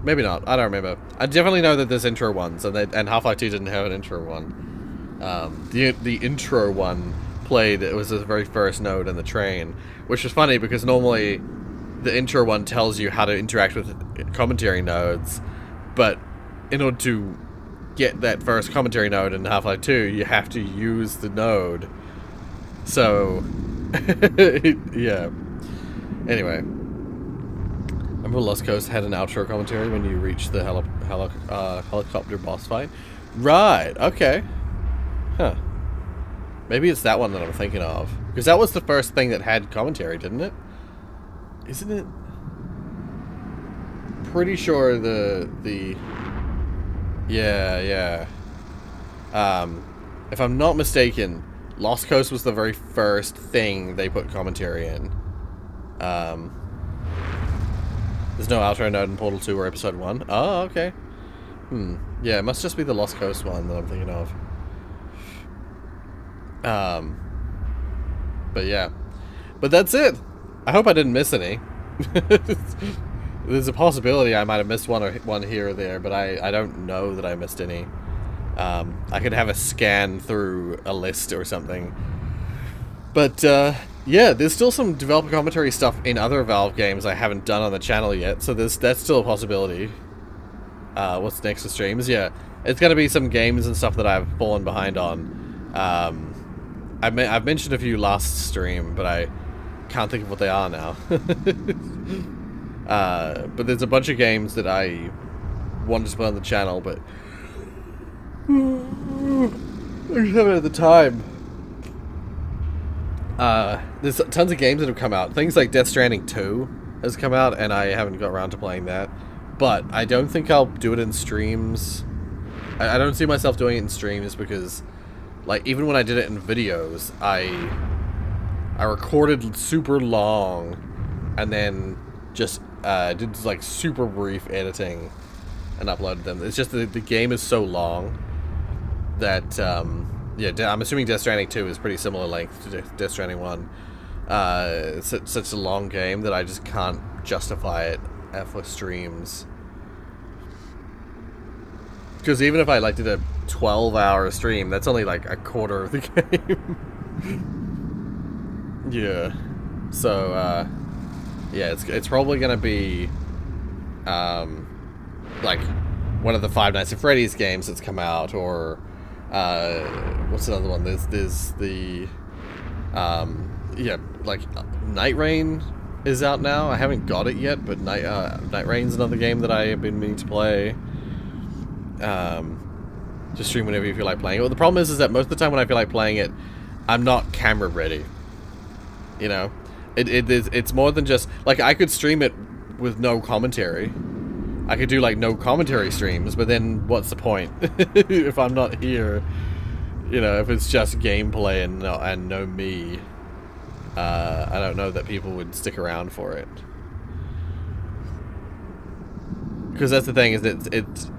Speaker 1: Maybe not. I don't remember. I definitely know that there's intro ones, and Half-Life 2 didn't have an intro one. The intro one played, it was the very first node in the train, which was funny because normally the intro one tells you how to interact with commentary nodes, but in order to get that first commentary node in Half-Life 2, you have to use the node. So, yeah. Anyway. Remember Lost Coast had an outro commentary when you reached the helicopter boss fight? Right, okay. Huh. Maybe it's that one that I'm thinking of. Because that was the first thing that had commentary, didn't it? Isn't it? Pretty sure yeah. If I'm not mistaken, Lost Coast was the very first thing they put commentary in. There's no outro node in Portal 2 or Episode 1. Oh, okay. Yeah, it must just be the Lost Coast one that I'm thinking of. But yeah. But that's it. I hope I didn't miss any. There's a possibility I might have missed one here or there, but I don't know that I missed any. I could have a scan through a list or something. But, yeah, there's still some developer commentary stuff in other Valve games I haven't done on the channel yet, so that's still a possibility. What's next to streams? Yeah, it's gonna be some games and stuff that I've fallen behind on. I've mentioned a few last stream, but I can't think of what they are now. But there's a bunch of games that I wanted to play on the channel, but I just haven't had the time. There's tons of games that have come out. Things like Death Stranding 2 has come out, and I haven't got around to playing that. But I don't think I'll do it in streams. I don't see myself doing it in streams because, like, even when I did it in videos, I recorded super long and then just did, like, super brief editing and uploaded them. It's just that the game is so long that, yeah, I'm assuming Death Stranding 2 is pretty similar length to Death Stranding 1. It's such a long game that I just can't justify it for streams. Because even if I, like, did a 12-hour stream, that's only, like, a quarter of the game. Yeah. So, yeah, it's probably gonna be, like, one of the Five Nights at Freddy's games that's come out, or, what's another one? There's the, yeah, like, Night Rain is out now. I haven't got it yet, but Night Rain's another game that I have been meaning to play. Just stream whenever you feel like playing it. Well, the problem is that most of the time when I feel like playing it, I'm not camera ready. You know? It's more than just, like, I could stream it with no commentary. I could do, like, no commentary streams, but then what's the point? If I'm not here, you know, if it's just gameplay and no me, I don't know that people would stick around for it. Because that's the thing, is that it's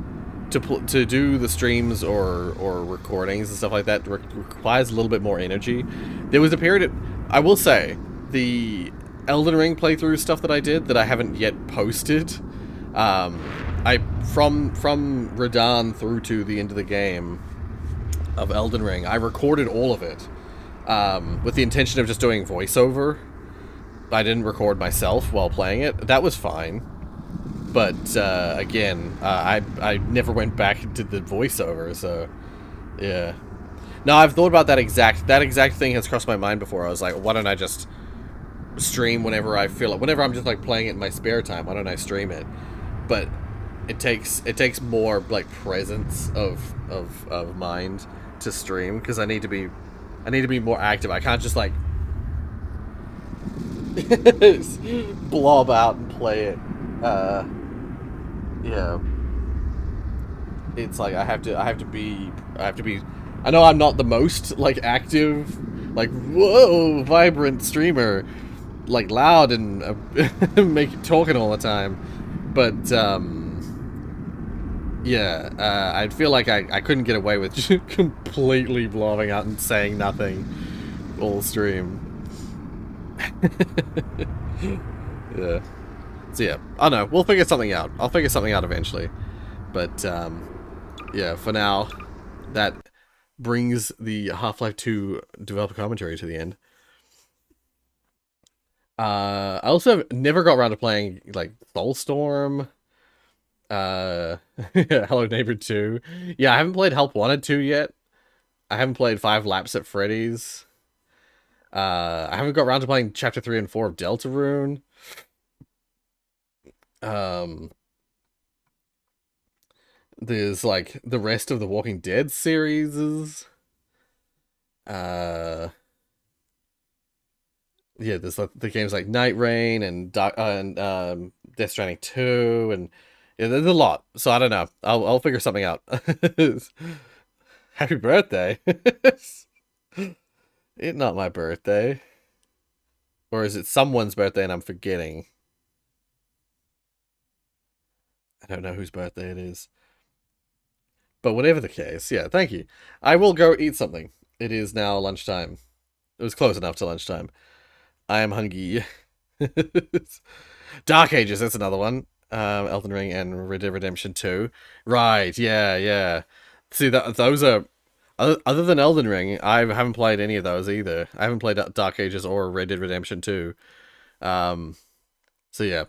Speaker 1: to do the streams or recordings and stuff like that requires a little bit more energy. There was a period, I will say, the Elden Ring playthrough stuff that I did that I haven't yet posted. From Radahn through to the end of the game of Elden Ring, I recorded all of it with the intention of just doing voiceover. I didn't record myself while playing it. That was fine. But, again, I never went back and did the voiceover, so, yeah. No, I've thought about that exact thing has crossed my mind before. I was like, why don't I just stream whenever I feel it? Whenever I'm just, like, playing it in my spare time, why don't I stream it? But it takes more, like, presence of mind to stream, because I need to be more active. I can't just, like, blob out and play it. Yeah. It's like I have to be I know I'm not the most, like, active, like, whoa, vibrant streamer, like, loud and talking all the time, but Yeah, I'd feel like I couldn't get away with just completely blowing out and saying nothing all stream. Yeah. So yeah, I know, we'll figure something out. I'll figure something out eventually. But, yeah, for now, that brings the Half-Life 2 developer commentary to the end. I also never got around to playing, like, Soulstorm. Hello Neighbor 2. Yeah, I haven't played Help Wanted 2 yet. I haven't played 5 Laps at Freddy's. I haven't got around to playing Chapter 3 and 4 of Deltarune. There's, like, the rest of the Walking Dead series. Yeah, there's the games like Night Rain and Death Stranding 2, and yeah, there's a lot. So I don't know. I'll figure something out. Happy birthday! It's not my birthday, or is it someone's birthday and I'm forgetting? I don't know whose birthday it is. But whatever the case, yeah, thank you. I will go eat something. It is now lunchtime. It was close enough to lunchtime. I am hungry. Dark Ages, that's another one. Elden Ring and Red Dead Redemption 2. Right, yeah. See, those are... Other than Elden Ring, I haven't played any of those either. I haven't played Dark Ages or Red Dead Redemption 2. So yeah.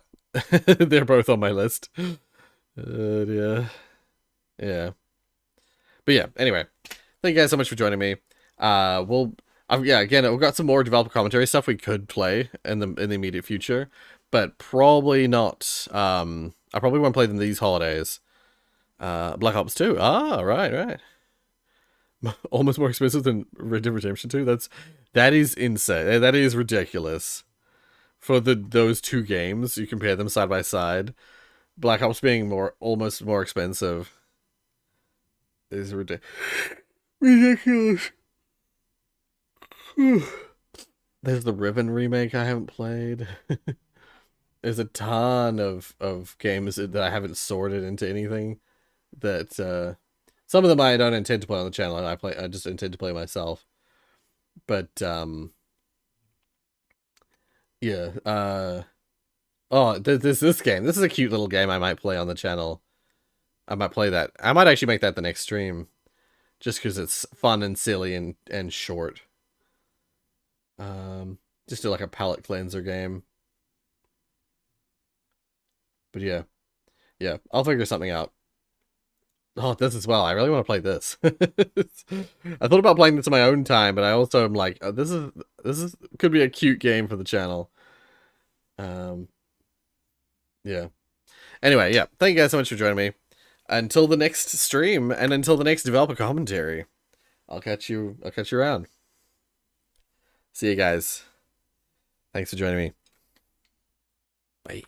Speaker 1: They're both on my list. Yeah. But yeah, anyway. Thank you guys so much for joining me. Again, we've got some more developer commentary stuff we could play in the immediate future, but probably not. I probably won't play them these holidays. Black Ops 2. Ah, right. Almost more expensive than Red Dead Redemption 2. That is insane. That is ridiculous. For those two games, you compare them side by side. Black Ops being almost more expensive is ridiculous. There's the Riven remake I haven't played. There's a ton of games that I haven't sorted into anything. That some of them I don't intend to play on the channel, and I just intend to play myself. But yeah. There's this game. This is a cute little game I might play on the channel. I might play that. I might actually make that the next stream, just because it's fun and silly and short. Just do like a palate cleanser game. But yeah, I'll figure something out. Oh, this as well. I really want to play this. I thought about playing this in my own time, but I also am like, oh, this is could be a cute game for the channel. Yeah. Anyway, yeah. Thank you guys so much for joining me. Until the next stream and until the next developer commentary, I'll catch you around. See you guys. Thanks for joining me. Bye.